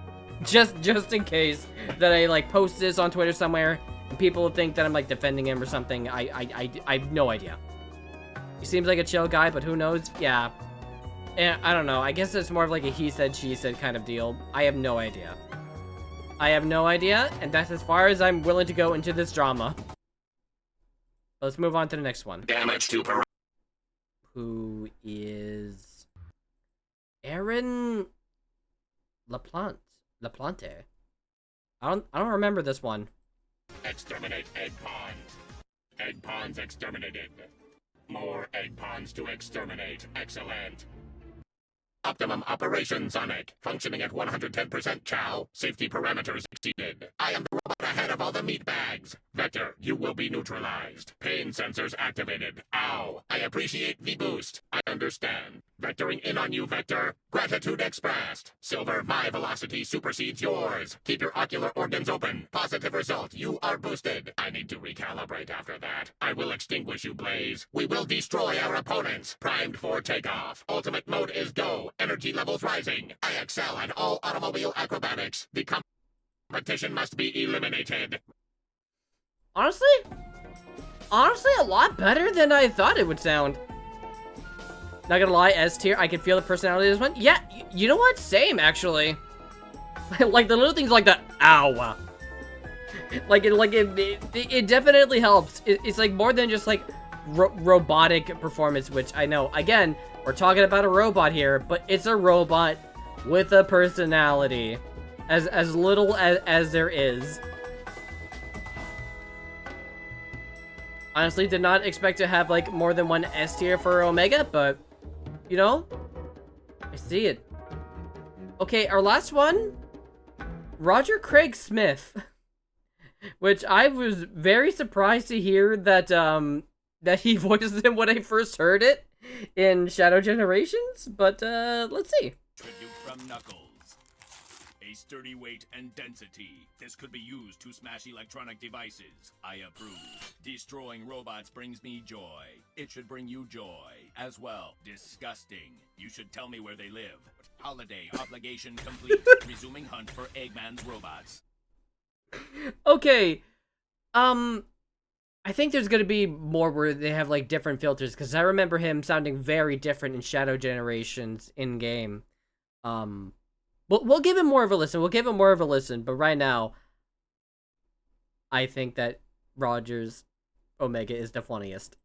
Just in case that I like post this on Twitter somewhere and people think that I'm like defending him or something. I have no idea. He seems like a chill guy, but who knows? Yeah. And I don't know. I guess it's more of like a he said, she said kind of deal. I have no idea. I have no idea, and that's as far as I'm willing to go into this drama. Let's move on to the next one. Damage to Who is Aaron LaPlante? I don't remember this one. Exterminate egg ponds. Egg ponds exterminated. More egg ponds to exterminate. Excellent. Optimum operation, Sonic. Functioning at 110%, Chow. Safety parameters exceeded. I am the robot ahead of all the meat bags. Vector, you will be neutralized. Pain sensors activated. Ow. I appreciate the boost. I understand. Vectoring in on you, Vector. Gratitude expressed. Silver, my velocity supersedes yours. Keep your ocular organs open. Positive result. You are boosted. I need to recalibrate after that. I will extinguish you, Blaze. We will destroy our opponents. Primed for takeoff. Ultimate mode is go. Energy levels rising. I excel at all automobile acrobatics. The competition must be eliminated. Honestly, a lot better than I thought it would sound. Not gonna lie, S tier, I can feel the personality of this one. Yeah, you know what? Same, actually. Like the little things like the ow. It definitely helps. It's like more than just like robotic performance, which I know, again, we're talking about a robot here, but it's a robot with a personality. As little as there is. Honestly, did not expect to have like more than one S tier for Omega, but you know, I see it. Okay, our last one, Roger Craig Smith, which I was very surprised to hear that that he voiced him when I first heard it in Shadow Generations, but let's see. Tribute from Knuckles. A sturdy weight and density. This could be used to smash electronic devices. I approve. Destroying robots brings me joy. It should bring you joy as well. Disgusting. You should tell me where they live. Holiday obligation complete. Resuming hunt for Eggman's robots. Okay. I think there's gonna be more where they have like different filters, because I remember him sounding very different in Shadow Generations in game. We'll give him more of a listen. But right now, I think that Roger's Omega is the funniest.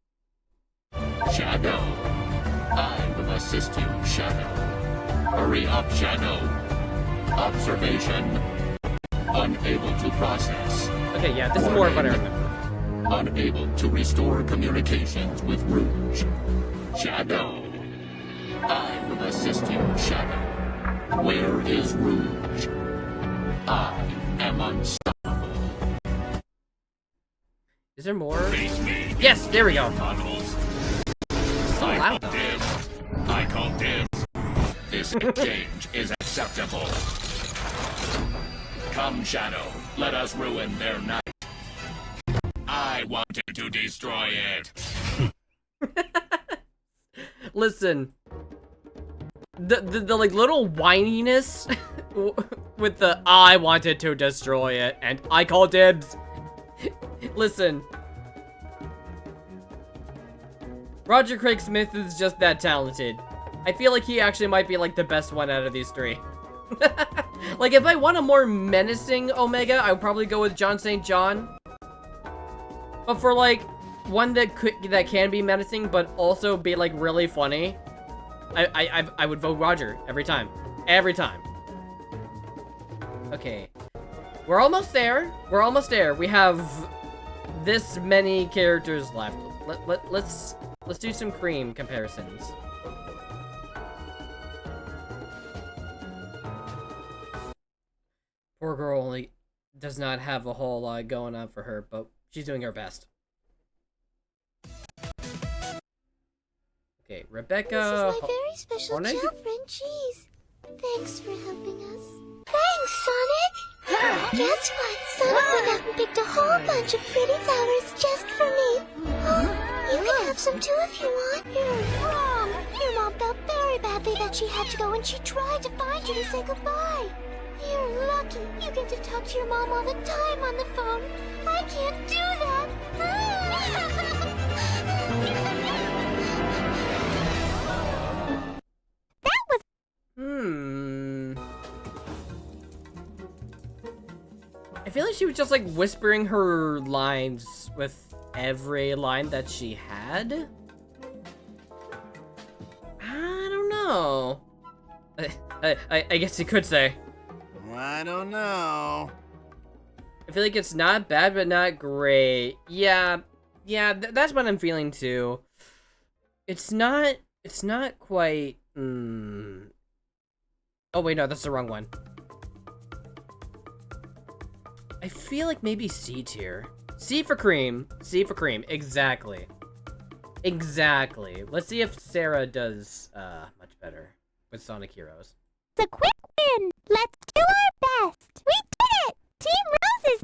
Shadow. I will assist you, Shadow. Hurry up, Shadow. Observation. Unable to process. Okay, yeah, this is more of what I remember. Unable to restore communications with Rouge. Shadow. I will assist you, Shadow. Where is Rouge? I am unstoppable. Is there more? Face me. Yes, there we go. So loud, though. I call dibs. This exchange is acceptable. Come, Shadow. Let us ruin their night. I wanted to destroy it. Listen. The like little whininess with the I wanted to destroy it and I call dibs. Listen. Roger Craig Smith is just that talented. I feel like he actually might be like the best one out of these three. Like if I want a more menacing Omega, I would probably go with John St. John. But for like one that can be menacing, but also be like really funny, I would vote Roger every time. Every time. Okay. We're almost there. We're almost there. We have this many characters left. Let's do some cream comparisons. Poor girl only does not have a whole lot going on for her, but she's doing her best. Okay, Rebecca. This is my very special Hornig? gel friend, Cheese. Thanks for helping us. Thanks, Sonic! Guess what? Sonic went out and picked a whole bunch of pretty flowers just for me. You can have some too if you want. You're wrong. Your mom felt very badly that she had to go and she tried to find you to say goodbye. You're lucky. You get to talk to your mom all the time on the phone. I can't do that. That was... I feel like she was just like whispering her lines with every line that she had. I don't know. I guess you could say. I don't know. I feel like it's not bad, but not great. Yeah, that's what I'm feeling too. It's not quite, Oh wait, no, that's the wrong one. I feel like maybe C tier. C for cream. C for cream. Exactly. Exactly. Let's see if Sarah does, much better with Sonic Heroes. It's a quick win. Let's do our best. We did it. Team Rose is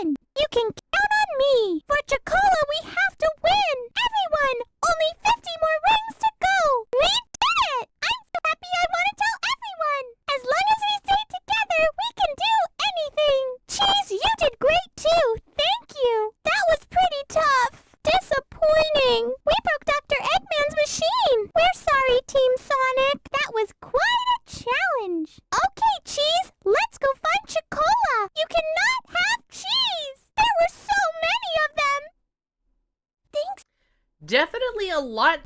#1. You can count on me. For Chocola, we have to win. Everyone, only 50 more rings to go. We did it. I'm so happy I want to tell everyone. As long as we stay together, we can do anything. Cheese, you did great too. Thank you. That was pretty tough. Disappointing. We broke Dr. Eggman's machine. We're sorry, Team Sonic. That was quite a challenge. Okay, Cheese, let's go find Chocola. You cannot have cheese. There were so many of them. Thanks. Definitely a lot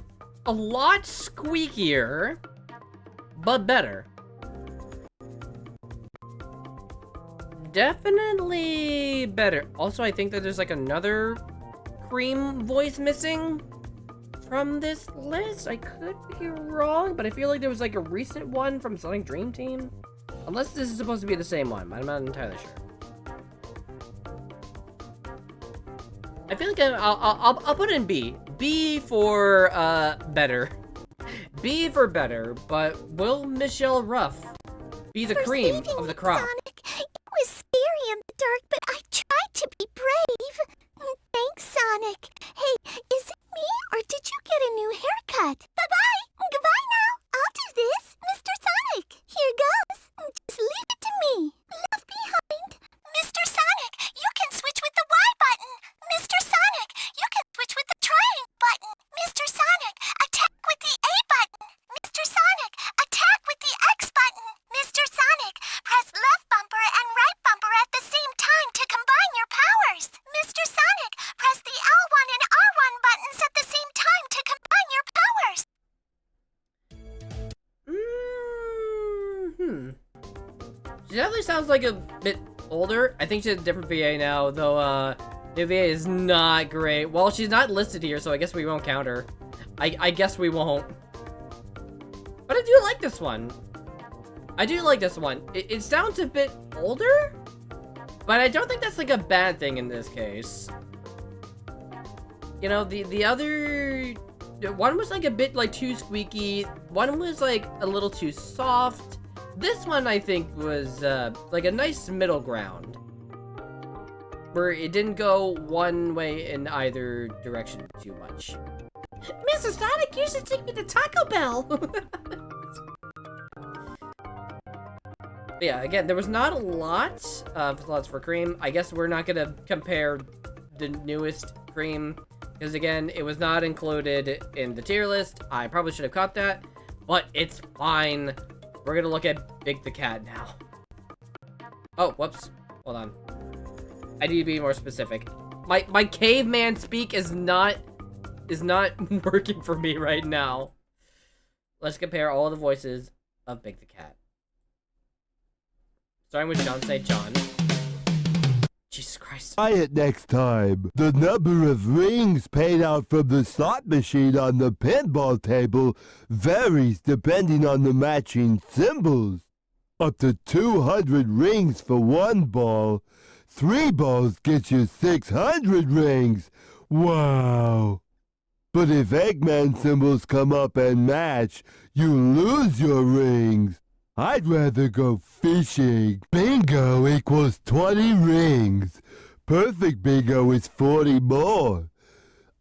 squeakier, but better. Definitely better. Also, I think that there's like another cream voice missing from this list. I could be wrong, but I feel like there was like a recent one from Sonic Dream Team. Unless this is supposed to be the same one. I'm not entirely sure. I feel like I'll put in B. B for better. B for better, but will Michelle Ruff be the cream of the crop? Sonic, it was scary in the dark, but I tried to be brave. Thanks, Sonic. Hey, is it me, or did you get a new haircut? Bye-bye. Goodbye now. I'll do this, Mr. Sonic. Here goes. Just leave it to me. Left behind. Mr. Sonic, you can switch with the Y button. Mr. Sonic, you can switch with the triangle button. Mr. Sonic, attack with the A button. Mr. Sonic, attack with the X button. Mr. Sonic, press left bumper and right bumper at the same time to combine your powers. Mr. Sonic, press the L1 and R1 buttons at the same time to combine your powers. She definitely sounds like a bit older. I think she has a different VA now, though, new VA is not great. Well, she's not listed here, so I guess we won't count her. I guess we won't. But I do like this one. I do like this one. It sounds a bit older, but I don't think that's like a bad thing in this case. You know, the other one was like a bit like too squeaky. One was like a little too soft. This one I think was like a nice middle ground, where it didn't go one way in either direction too much. Mr. Sonic, you should take me to Taco Bell. Yeah, again, there was not a lot of slots for cream. I guess we're not gonna compare the newest cream, because again, it was not included in the tier list. I probably should have caught that, but it's fine. We're gonna look at Big the Cat now. Oh, whoops. Hold on. I need to be more specific. My caveman speak is not working for me right now. Let's compare all the voices of Big the Cat. Starting with John St. John. Jesus Christ. Try it next time. The number of rings paid out from the slot machine on the pinball table varies depending on the matching symbols. Up to 200 rings for one ball. 3 balls get you 600 rings. Wow. But if Eggman symbols come up and match, you lose your rings. I'd rather go fishing. Bingo equals 20 rings. Perfect bingo is 40 more.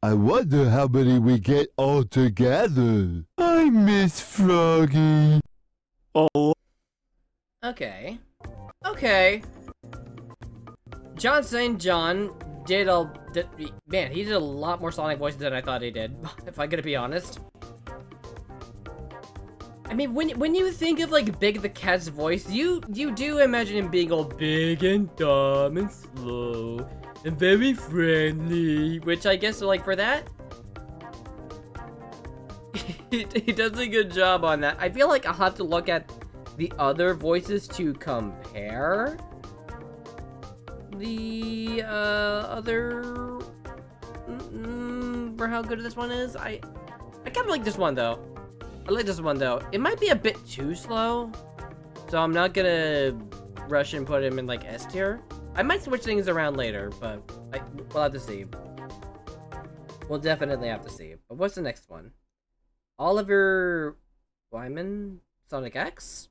I wonder how many we get all together. I miss Froggy. Oh. Okay. Okay. John St. John man, he did a lot more Sonic voices than I thought he did, if I'm gonna be honest. I mean, when you think of, like, Big the Cat's voice, you do imagine him being all big and dumb and slow and very friendly, which I guess, like, for that, he does a good job on that. I feel like I'll have to look at the other voices to compare the other for how good this one is. I kind of like this one though. I like this one though. It might be a bit too slow, so I'm not gonna rush and put him in like S tier. I might switch things around later, but we'll have to see. We'll definitely have to see. But what's the next one? Oliver Wyman, Sonic X?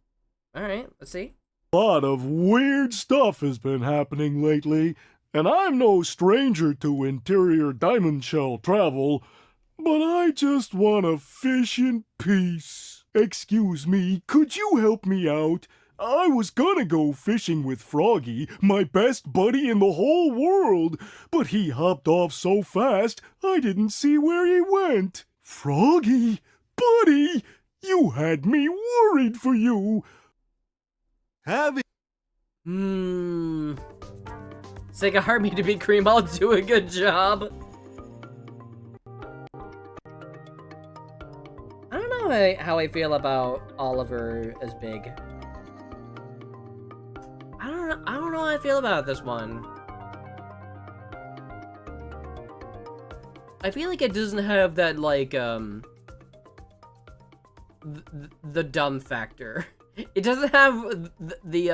Alright, let's see. A lot of weird stuff has been happening lately, and I'm no stranger to interior diamond shell travel, but I just want to fish in peace. Excuse me, could you help me out? I was gonna go fishing with Froggy, my best buddy in the whole world, but he hopped off so fast I didn't see where he went. Froggy, buddy, you had me worried for you. Sega Army to be Cream, I'll do a good job. I don't know how I feel about Oliver as Big. I don't know how I feel about this one. I feel like it doesn't have that, like, the dumb factor. It doesn't have the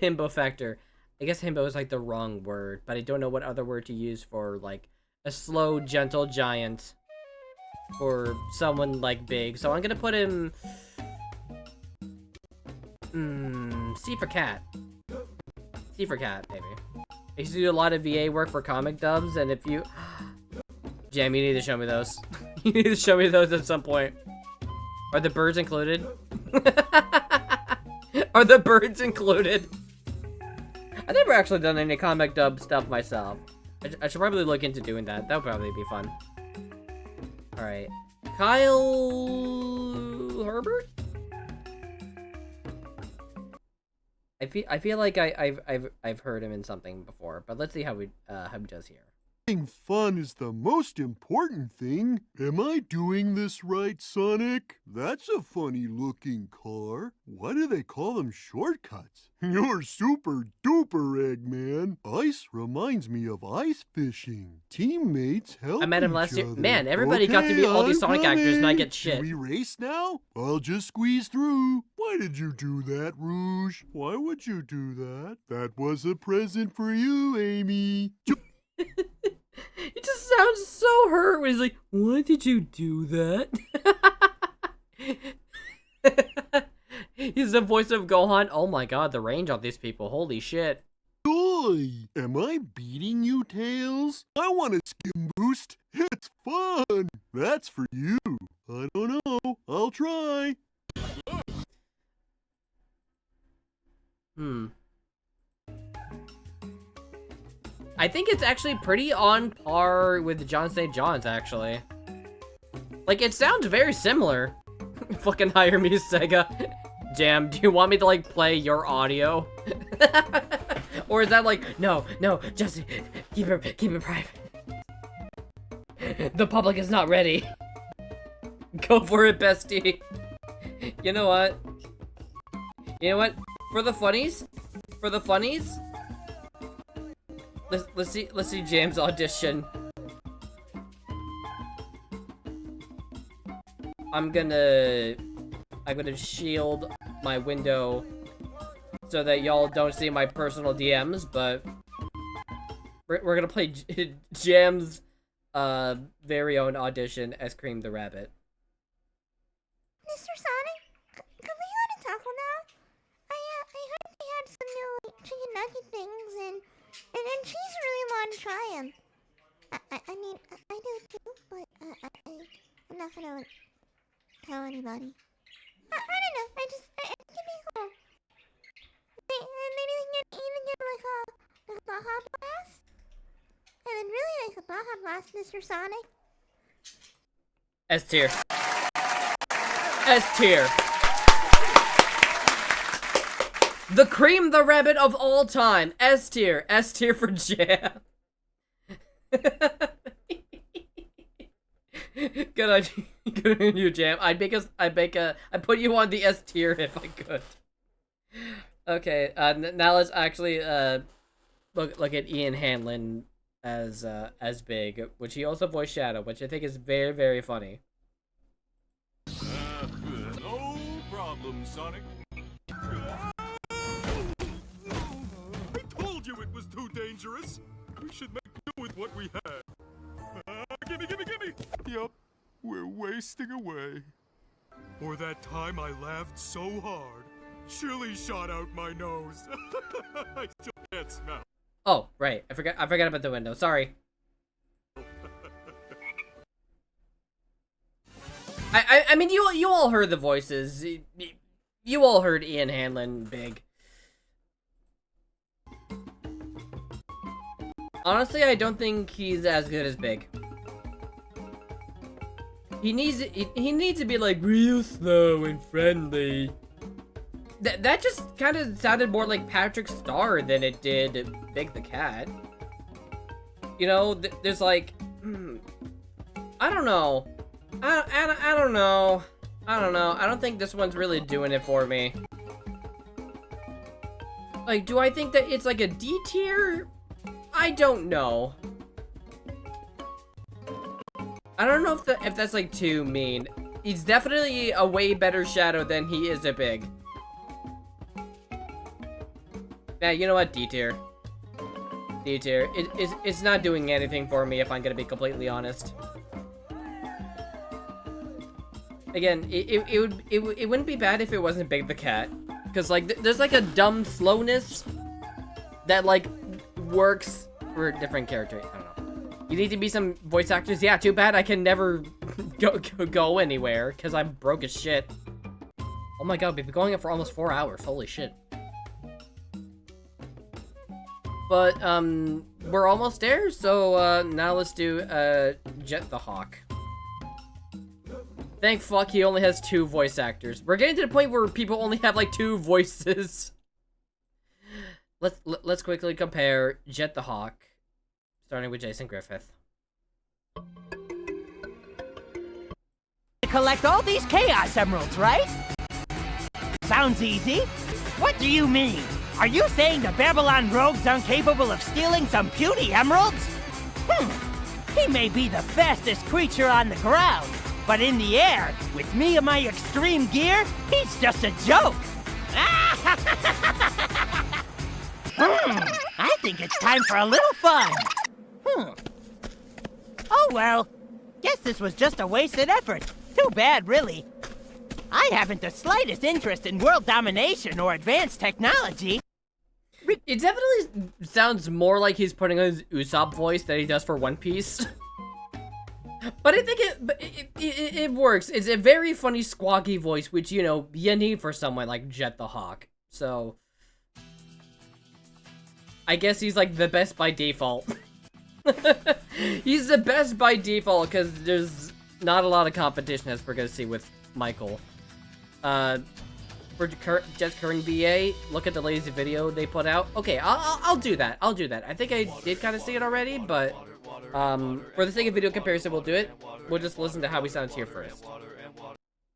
himbo factor. I guess himbo is like the wrong word, but I don't know what other word to use for like a slow, gentle giant or someone like Big. So I'm gonna put him C for cat. C for cat, maybe. I used to do a lot of VA work for comic dubs, and if you Jam, you need to show me those. You need to show me those at some point. Are the birds included? Are the birds included? I've never actually done any comic dub stuff myself. I should probably look into doing that. That would probably be fun. Alright. Kyle Herbert? I feel like I've heard him in something before, but let's see how he does here. Having fun is the most important thing. Am I doing this right, Sonic? That's a funny looking car. Why do they call them shortcuts? You're super duper, Eggman. Ice reminds me of ice fishing. Teammates help I met him last each year. other. Man, everybody got to be all these Sonic actors and I get shit. Can we race now? I'll just squeeze through. Why did you do that, Rouge? Why would you do that? That was a present for you, Amy. He just sounds so hurt when he's like, why did you do that? He's the voice of Gohan. Oh my god, the range on these people. Holy shit. Joy! Am I beating you, Tails? I want a skim boost. It's fun. That's for you. I don't know. I'll try. I think it's actually pretty on par with John St. John's, actually. Like, it sounds very similar. Fucking hire me, Sega. Jam, do you want me to, like, play your audio? Or is that like, no, Jesse, keep it private. The public is not ready. Go for it, bestie. You know what? For the funnies, let's see Jam's audition. I'm gonna shield my window so that y'all don't see my personal DMs, but we're gonna play Jam's very own audition as Cream the Rabbit. Mr. Sonic, could we go to Taco now? I heard they had some new chicken nugget things, and she's really want to try them. I mean, I do too, but I'm not gonna tell anybody. I don't know. I think it'd be cool. Maybe we can even get like a Baja Blast. I would really like a Baja Blast, Mr. Sonic. S tier. S tier. The Cream the Rabbit of all time. S tier. S tier for Jam. Good on you, Jam. I'd put you on the S tier if I could. Okay, now let's actually look at Ian Hanlon as Big, which he also voiced Shadow, which I think is very, very funny. No problem, Sonic. I told you it was too dangerous. We should make do with what we have. Gimme! Yup, we're wasting away. Or that time I laughed so hard, chili shot out my nose. I still can't smell. Oh, right. I forgot about the window. Sorry. I mean, you all heard the voices. You all heard Ian Hanlon Big. Honestly, I don't think he's as good as Big. He needs to be like real slow and friendly. That just kind of sounded more like Patrick Star than it did Big the Cat. You know, there's like, I don't know. I don't know. I don't think this one's really doing it for me. Like, do I think that it's like a D tier? I don't know. I don't know if that's like too mean. He's definitely a way better Shadow than he is a Big. Yeah, you know what? D tier. D tier. It's not doing anything for me if I'm gonna be completely honest. Again, it wouldn't be bad if it wasn't Big the Cat, because like there's like a dumb slowness that like works for different characters. I don't know. You need to be some voice actors. Yeah, too bad I can never go anywhere because I'm broke as shit. Oh my god, we've been going up for almost 4 hours. Holy shit. But we're almost there, so now let's do Jet the Hawk. Thank fuck he only has 2 voice actors. We're getting to the point where people only have like 2 voices. Let's quickly compare Jet the Hawk, starting with Jason Griffith. Collect all these Chaos Emeralds, right? Sounds easy. What do you mean? Are you saying the Babylon rogue's incapable of stealing some puny emeralds? He may be the fastest creature on the ground, but in the air, with me and my extreme gear, he's just a joke. I think it's time for a little fun. Oh well, guess this was just a wasted effort. Too bad, really. I haven't the slightest interest in world domination or advanced technology. It definitely sounds more like he's putting on his Usopp voice than he does for One Piece. But I think it works. It's a very funny, squawky voice, which, you know, you need for someone like Jet the Hawk. So, I guess he's like the best by default. He's the best by default because there's not a lot of competition, as we're gonna see with Michael. for Jet's current VA, look at the latest video they put out. Okay, I'll do that. I'll do that. I think I did kind of see it already, but for the sake of video comparison, we'll do it. We'll just listen to how we sound here first.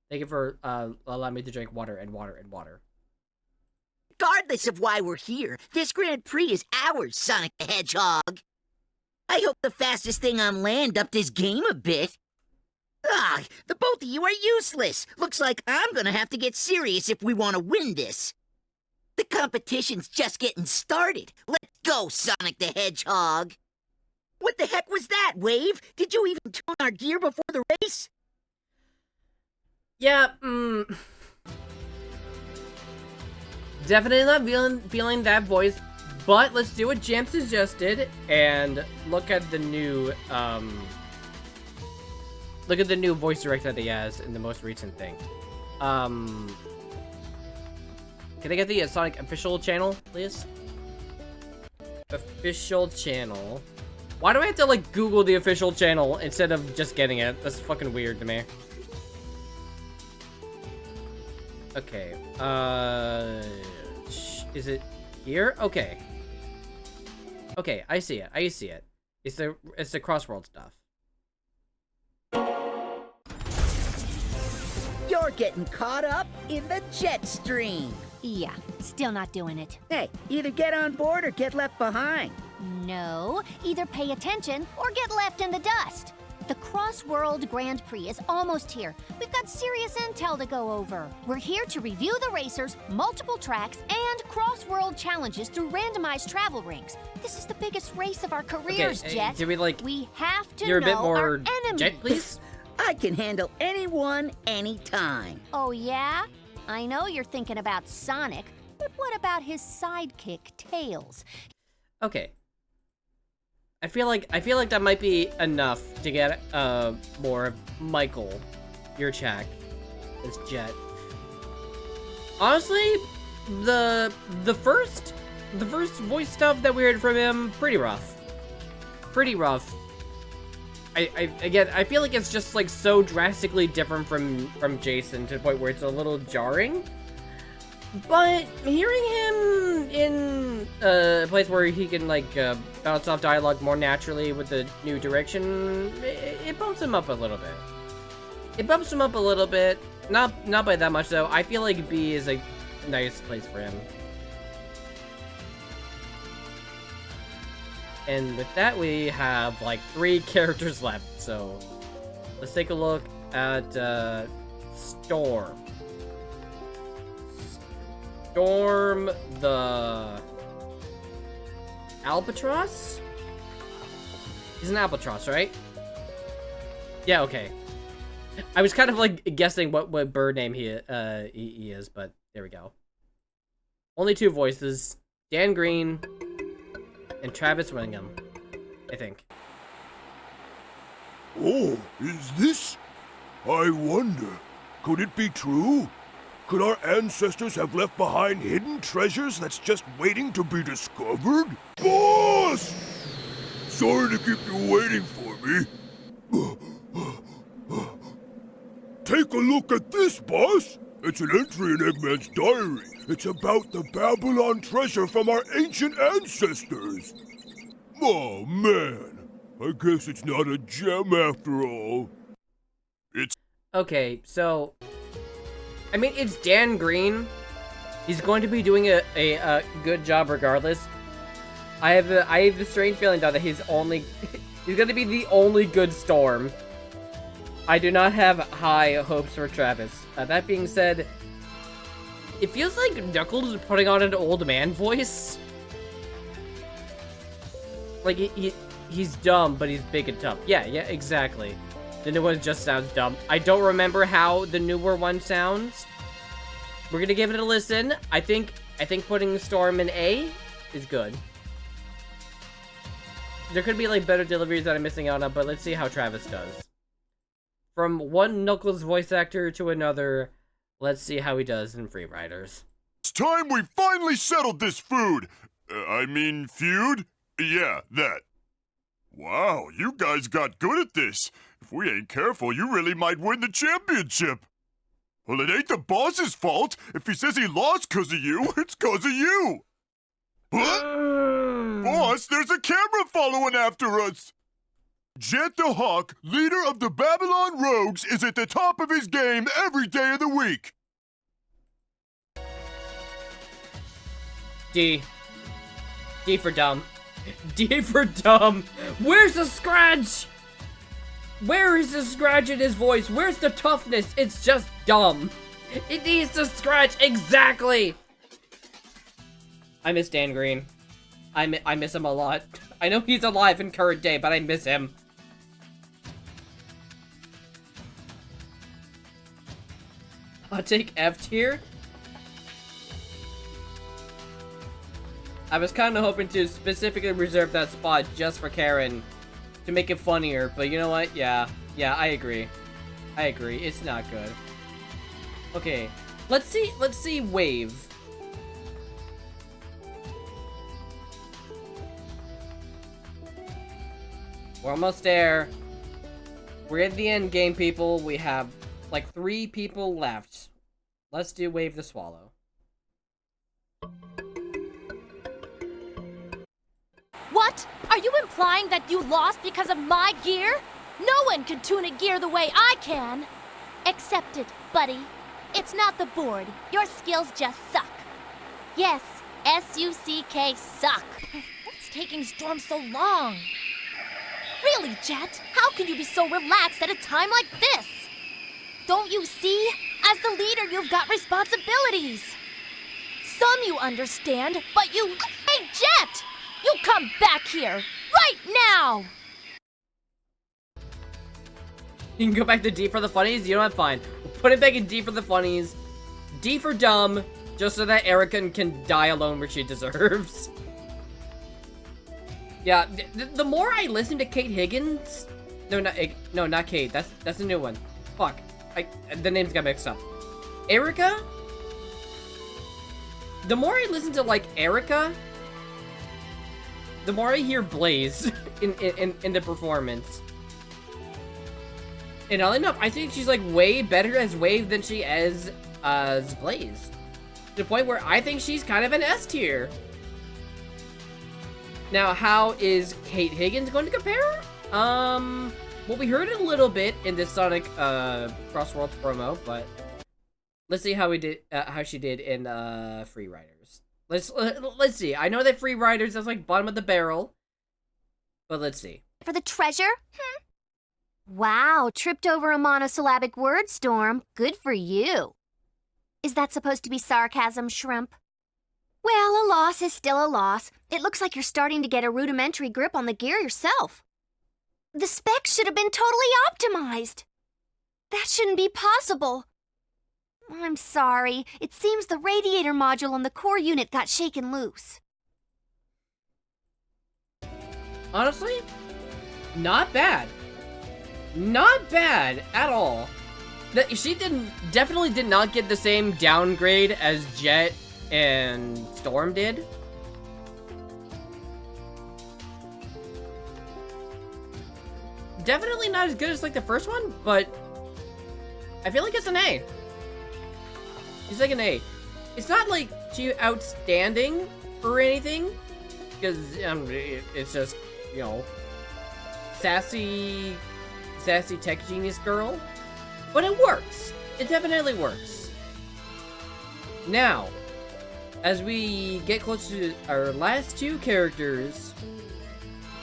Thank you for allowing me to drink water and water and water. Regardless of why we're here, this Grand Prix is ours, Sonic the Hedgehog. I hope the fastest thing on land upped his game a bit. Ah, the both of you are useless. Looks like I'm gonna have to get serious if we want to win this. The competition's just getting started. Let's go, Sonic the Hedgehog. What the heck was that, Wave? Did you even tune our gear before the race? Yeah, definitely not feeling that voice, but let's do what Jam suggested and look at the new voice direct that he has in the most recent thing. Can I get the Sonic official channel, please? Official channel. Why do I have to like Google the official channel instead of just getting it? That's fucking weird to me. Okay, is it here? Okay. Okay, I see it. I see it. It's the Crossworld stuff. You're getting caught up in the jet stream. Yeah, still not doing it. Hey, either get on board or get left behind. No, either pay attention or get left in the dust. The Crossworld Grand Prix is almost here. We've got serious intel to go over. We're here to review the racers, multiple tracks, and Crossworld challenges through randomized travel rings. This is the biggest race of our careers, Jet. Can we like? We have to You're a bit know more our enemies. Jet, please. I can handle anyone, anytime. Oh yeah? I know you're thinking about Sonic, but what about his sidekick, Tails? Okay. I feel like that might be enough to get more of Michael Yurchak as Jet. Honestly, the first voice stuff that we heard from him, pretty rough. Pretty rough. I feel like it's just like so drastically different from Jason to the point where it's a little jarring. But hearing him in a place where he can like bounce off dialogue more naturally with the new direction, it bumps him up a little bit. It bumps him up a little bit, not by that much though. I feel like B is a nice place for him. And with that, we have like 3 characters left. So let's take a look at Storm. Storm the Albatross? He's an Albatross, right? Yeah, okay. I was kind of like guessing what bird name he is, but there we go. Only 2 voices, Dan Green and Travis Wingham, I think. Oh, is this? I wonder, could it be true? Could our ancestors have left behind hidden treasures that's just waiting to be discovered? Boss! Sorry to keep you waiting for me. Take a look at this, boss! It's an entry in Eggman's diary. It's about the Babylon treasure from our ancient ancestors. Oh, man. I guess it's not a gem after all. It's... Okay, so... I mean, it's Dan Green. He's going to be doing a good job regardless. I have the strange feeling though that he's going to be the only good Storm. I do not have high hopes for Travis. That being said, it feels like Knuckles is putting on an old man voice. Like he's dumb, but he's big and tough. Yeah, exactly. The new one just sounds dumb. I don't remember how the newer one sounds. We're gonna give it a listen. I think putting Storm in A is good. There could be like better deliveries that I'm missing out on, but let's see how Travis does. From one Knuckles voice actor to another, let's see how he does in Free Riders. It's time we finally settled this feud. Yeah, that. Wow, you guys got good at this. If we ain't careful, you really might win the championship. Well, it ain't the boss's fault. If he says he lost 'cause of you, it's 'cause of you. What? Boss, there's a camera following after us. Jet the Hawk, leader of the Babylon Rogues, is at the top of his game every day of the week. D. D for dumb. D for dumb. Where's the scratch? Where is the scratch in his voice? Where's the toughness? It's just dumb. It needs to scratch exactly. I miss Dan Green. I miss him a lot. I know he's alive in current day, but I miss him. I'll take F tier. I was kind of hoping to specifically reserve that spot just for Karen to make it funnier, but you know what? Yeah, I agree. I agree. It's not good. Okay, let's see Wave. We're almost there. We're at the end game, people. We have like 3 people left. Let's do Wave the Swallow. What? Are you implying that you lost because of my gear? No one can tune a gear the way I can. Accept it, buddy. It's not the board. Your skills just suck. Yes, S-U-C-K, suck. What's taking Storm so long? Really, Jet? How can you be so relaxed at a time like this? Don't you see? As the leader, you've got responsibilities. Some you understand, but you... Hey, Jet! You come back here, right now! You can go back to D for the funnies? You know what? Fine. We'll put it back in D for the funnies. D for dumb, just so that Erica can die alone where she deserves. Yeah, the more I listen to Kate Higgins... No, not Kate. That's a new one. Fuck. The names got mixed up. Erica? The more I listen to, like, Erica, the more I hear Blaze in the performance. And oddly enough, I think she's, like, way better as Wave than she is as Blaze. To the point where I think she's kind of an S tier. Now, how is Kate Higgins going to compare? Well, we heard it a little bit in this Sonic Cross Worlds promo, but let's see how she did in Free Riders. Let's see. I know that Free Riders is like bottom of the barrel, but let's see. For the treasure? Wow, tripped over a monosyllabic word, Storm. Good for you. Is that supposed to be sarcasm, Shrimp? Well, a loss is still a loss. It looks like you're starting to get a rudimentary grip on the gear yourself. The specs should have been totally optimized. That shouldn't be possible. I'm sorry. It seems the radiator module on the core unit got shaken loose. Honestly, not bad. Not bad at all. She definitely did not get the same downgrade as Jet and Storm did. Definitely not as good as like the first one, but I feel like it's an A. It's like an A. It's not like too outstanding or anything, because it's just, you know, sassy tech genius girl, but it works. It definitely works. Now, as we get close to our last 2 characters,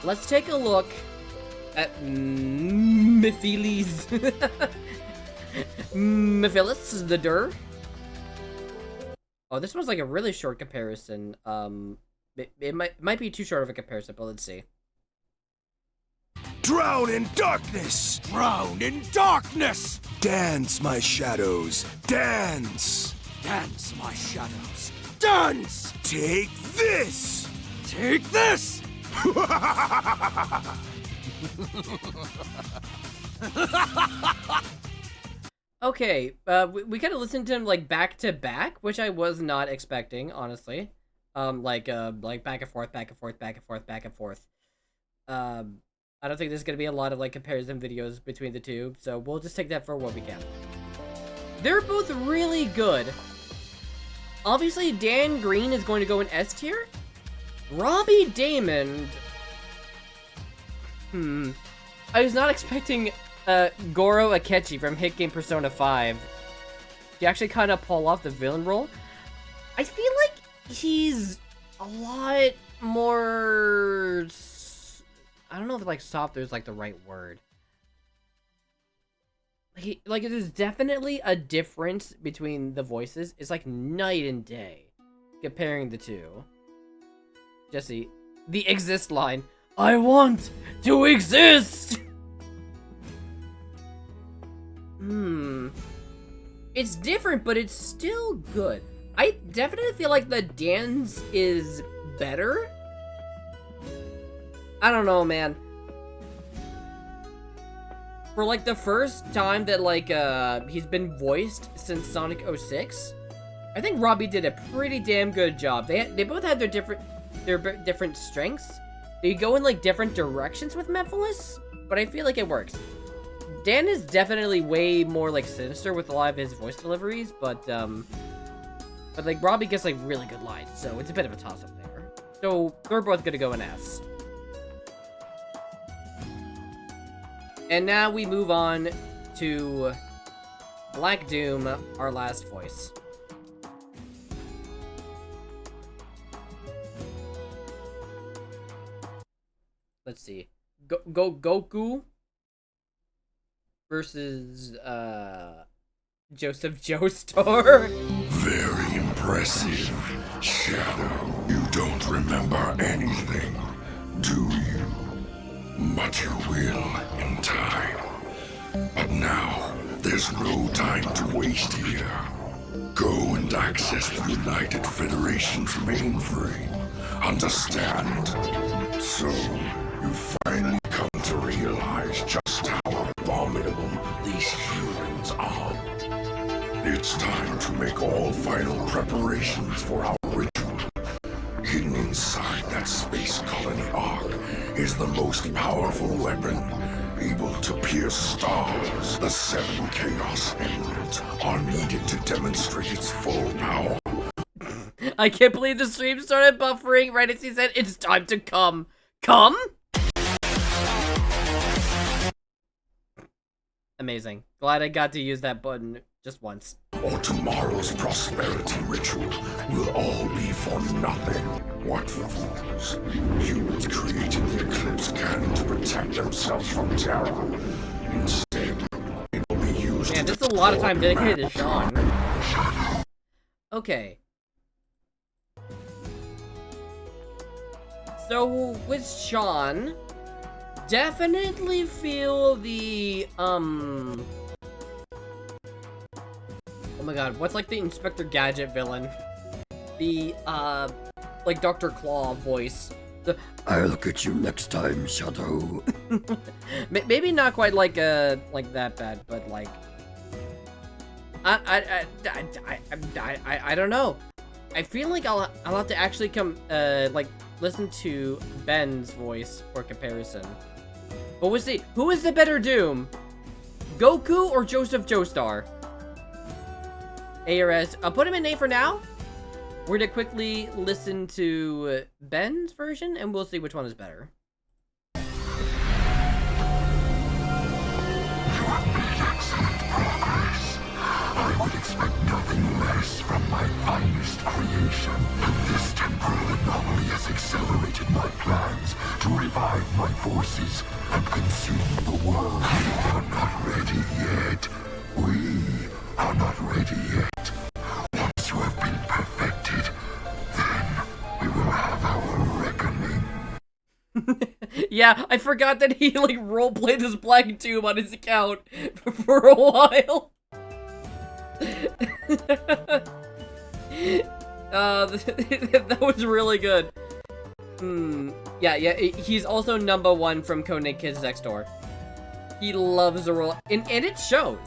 let's take a look at Mephiles. Mephiles the Dur. Oh, this one's like a really short comparison. It might be too short of a comparison, but let's see. Drown in darkness! Drown in darkness! Dance, my shadows, dance! Dance, my shadows, dance! Take this! Take this! Okay, we kind of listened to him like back to back, which I was not expecting, honestly. Like back and forth, back and forth, back and forth, back and forth. I don't think there's gonna be a lot of like comparison videos between the two, so we'll just take that for what we can. They're both really good. Obviously, Dan Green is going to go in S tier. Robbie Daymond... I was not expecting Goro Akechi from Hit Game Persona 5 to actually kind of pull off the villain role. I feel like he's a lot more... I don't know if like softer is like the right word. Like there's definitely a difference between the voices. It's like night and day comparing the two. Jesse, the exist line. I want to exist! It's different, but it's still good. I definitely feel like the Dan's is better. I don't know, man. For like the first time that like he's been voiced since Sonic 06, I think Robbie did a pretty damn good job. They both had their different strengths. They go in like different directions with Mephiles, but I feel like it works. Dan is definitely way more like sinister with a lot of his voice deliveries, but like Robbie gets like really good lines, so it's a bit of a toss-up there. So they're both gonna go in S. And now we move on to Black Doom, our last voice. Let's see. Goku versus Joseph Joestar. Very impressive, Shadow. You don't remember anything, do you? But you will in time. But now, there's no time to waste here. Go and access the United Federation's mainframe. Understand? So, you finally come to realize just how abominable these humans are. It's time to make all final preparations for our ritual. Hidden inside that space colony ark is the most powerful weapon, able to pierce stars. The 7 Chaos Emeralds are needed to demonstrate its full power. I can't believe the stream started buffering right as he said, it's time to come. Come? Amazing. Glad I got to use that button just once. Or tomorrow's prosperity ritual will all be for nothing. What fools. Humans created the Eclipse Cannon to protect themselves from terror. Instead, it will be used. Man, this is a lot of time dedicated to Sean. Okay. So, with Sean, definitely feel the, oh my god, what's like the Inspector Gadget villain? The, like Dr. Claw voice. The, I'll get you next time, Shadow. Maybe not quite like, like that bad, but like, I don't know. I feel like I'll have to actually like, listen to Ben's voice for comparison. But we'll see. Who is the better Doom? Goku or Joseph Joestar? A or S. I'll put him in A for now. We're gonna quickly listen to Ben's version, and we'll see which one is better. You have made excellent progress. I would expect nothing less from my finest creation. But this temporal anomaly has accelerated my plans to revive my forces and consume the world. We are not ready yet. We are not ready yet. Once you have been perfected, then we will have our reckoning. Yeah, I forgot that he like roleplayed this Black Doom on his account for a while. That was really good. Yeah, he's also #1 from Codename Kids Next Door. He loves the role, and it shows.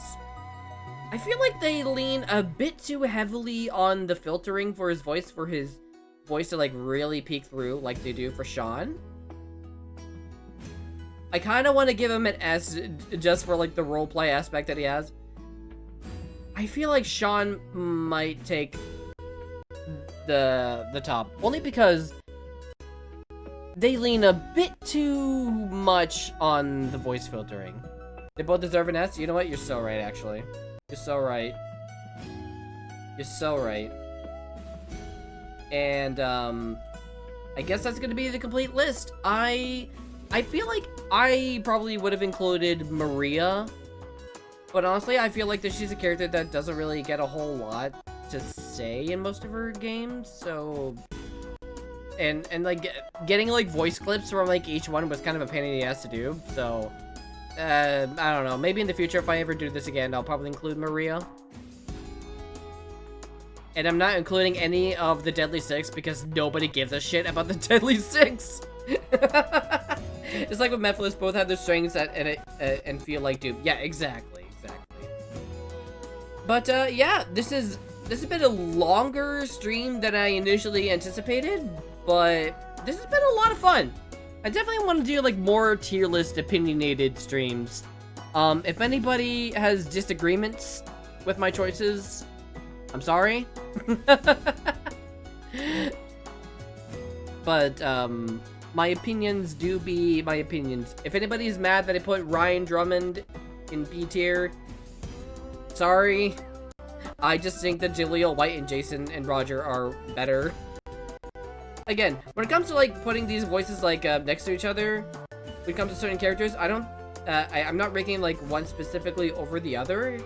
I feel like they lean a bit too heavily on the filtering for his voice to like really peek through like they do for Sean. I kind of want to give him an S just for like the roleplay aspect that he has. I feel like Sean might take the top, only because they lean a bit too much on the voice filtering. They both deserve an S. You know what? You're so right, actually. You're so right. You're so right. And, I guess that's gonna be the complete list. I feel like I probably would have included Maria, but honestly, I feel like that she's a character that doesn't really get a whole lot to say in most of her games, so... And like, getting, like, voice clips from, like, each one was kind of a pain in the ass to do, so... I don't know, maybe in the future, if I ever do this again, I'll probably include Maria. And I'm not including any of the Deadly Six, because nobody gives a shit about the Deadly Six! It's like with Mephiles, both have their strengths and feel like dupe. Yeah, exactly. But, yeah, this has been a longer stream than I initially anticipated, but this has been a lot of fun. I definitely want to do, like, more tier list opinionated streams. If anybody has disagreements with my choices, I'm sorry. But, my opinions do be my opinions. If anybody's mad that I put Ryan Drummond in B tier, sorry. I just think that Jaleel White and Jason and Roger are better. Again, when it comes to, like, putting these voices, like, next to each other, when it comes to certain characters, I'm not ranking, like, one specifically over the other.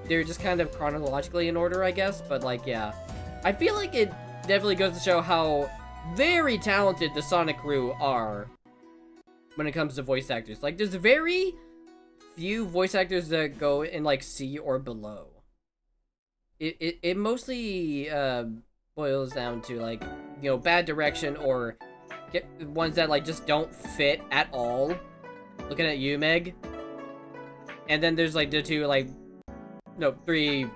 They're just kind of chronologically in order, I guess, but, like, yeah. I feel like it definitely goes to show how very talented the Sonic crew are when it comes to voice actors. Like, there's very few voice actors that go in, like, C or below. It mostly boils down to, like, you know, bad direction or ones that, like, just don't fit at all. Looking at you, Meg. And then there's, like, the two, like, no, 3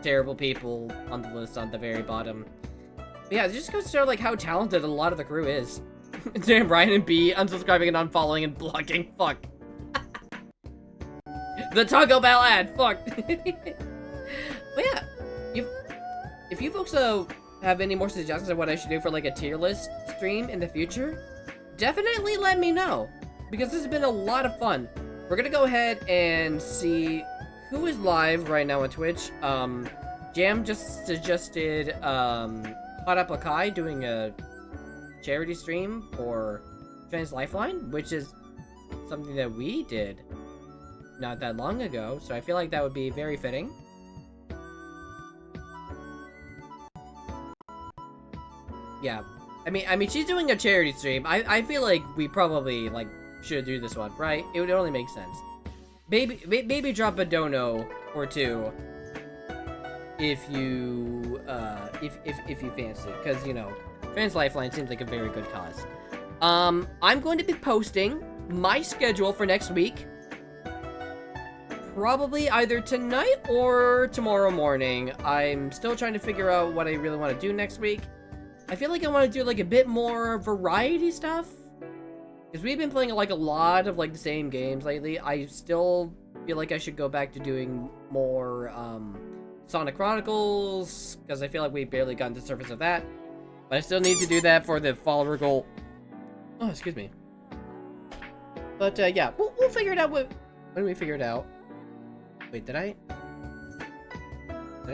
terrible people on the list on the very bottom. But yeah, it just goes to show, like, how talented a lot of the crew is. Damn, Ryan and B, unsubscribing and unfollowing and blocking. Fuck. The Taco Bell ad. Fuck. But yeah, if you folks have any more suggestions of what I should do for, like, a tier list stream in the future, definitely let me know, because this has been a lot of fun. We're gonna go ahead and see who is live right now on Twitch. Jam just suggested Hot Apple Kai doing a charity stream for Trans Lifeline, which is something that we did not that long ago, so I feel like that would be very fitting. Yeah, I mean, she's doing a charity stream. I feel like we probably, like, should do this one, right? It would only make sense. Maybe drop a dono or two if you fancy, because, you know, Trans Lifeline seems like a very good cause. I'm going to be posting my schedule for next week, probably either tonight or tomorrow morning. I'm still trying to figure out what I really want to do next week. I feel like I want to do, like, a bit more variety stuff, because we've been playing, like, a lot of, like, the same games lately. I still feel like I should go back to doing more Sonic Chronicles, because I feel like we barely got into the surface of that. But I still need to do that for the follower goal. Oh, excuse me. But yeah, we'll figure it out. When we figure it out. Wait, did I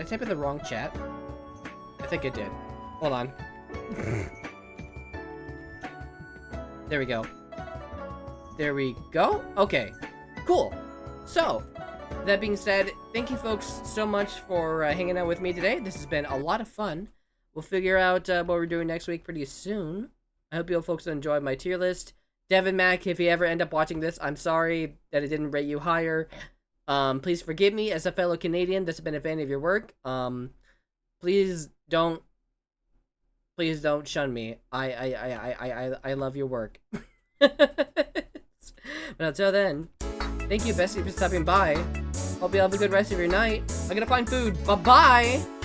type in the wrong chat? I think I did. Hold on. There we go. There we go. Okay, cool. So, that being said, thank you folks so much for hanging out with me today. This has been a lot of fun. We'll figure out what we're doing next week pretty soon. I hope you folks enjoyed my tier list. Devin Mack, if you ever end up watching this, I'm sorry that I didn't rate you higher. Please forgive me as a fellow Canadian that's been a fan of your work. Please don't shun me. I love your work. But until then, thank you, Bessie, for stopping by. Hope you have a good rest of your night. I'm gonna find food. Bye-bye!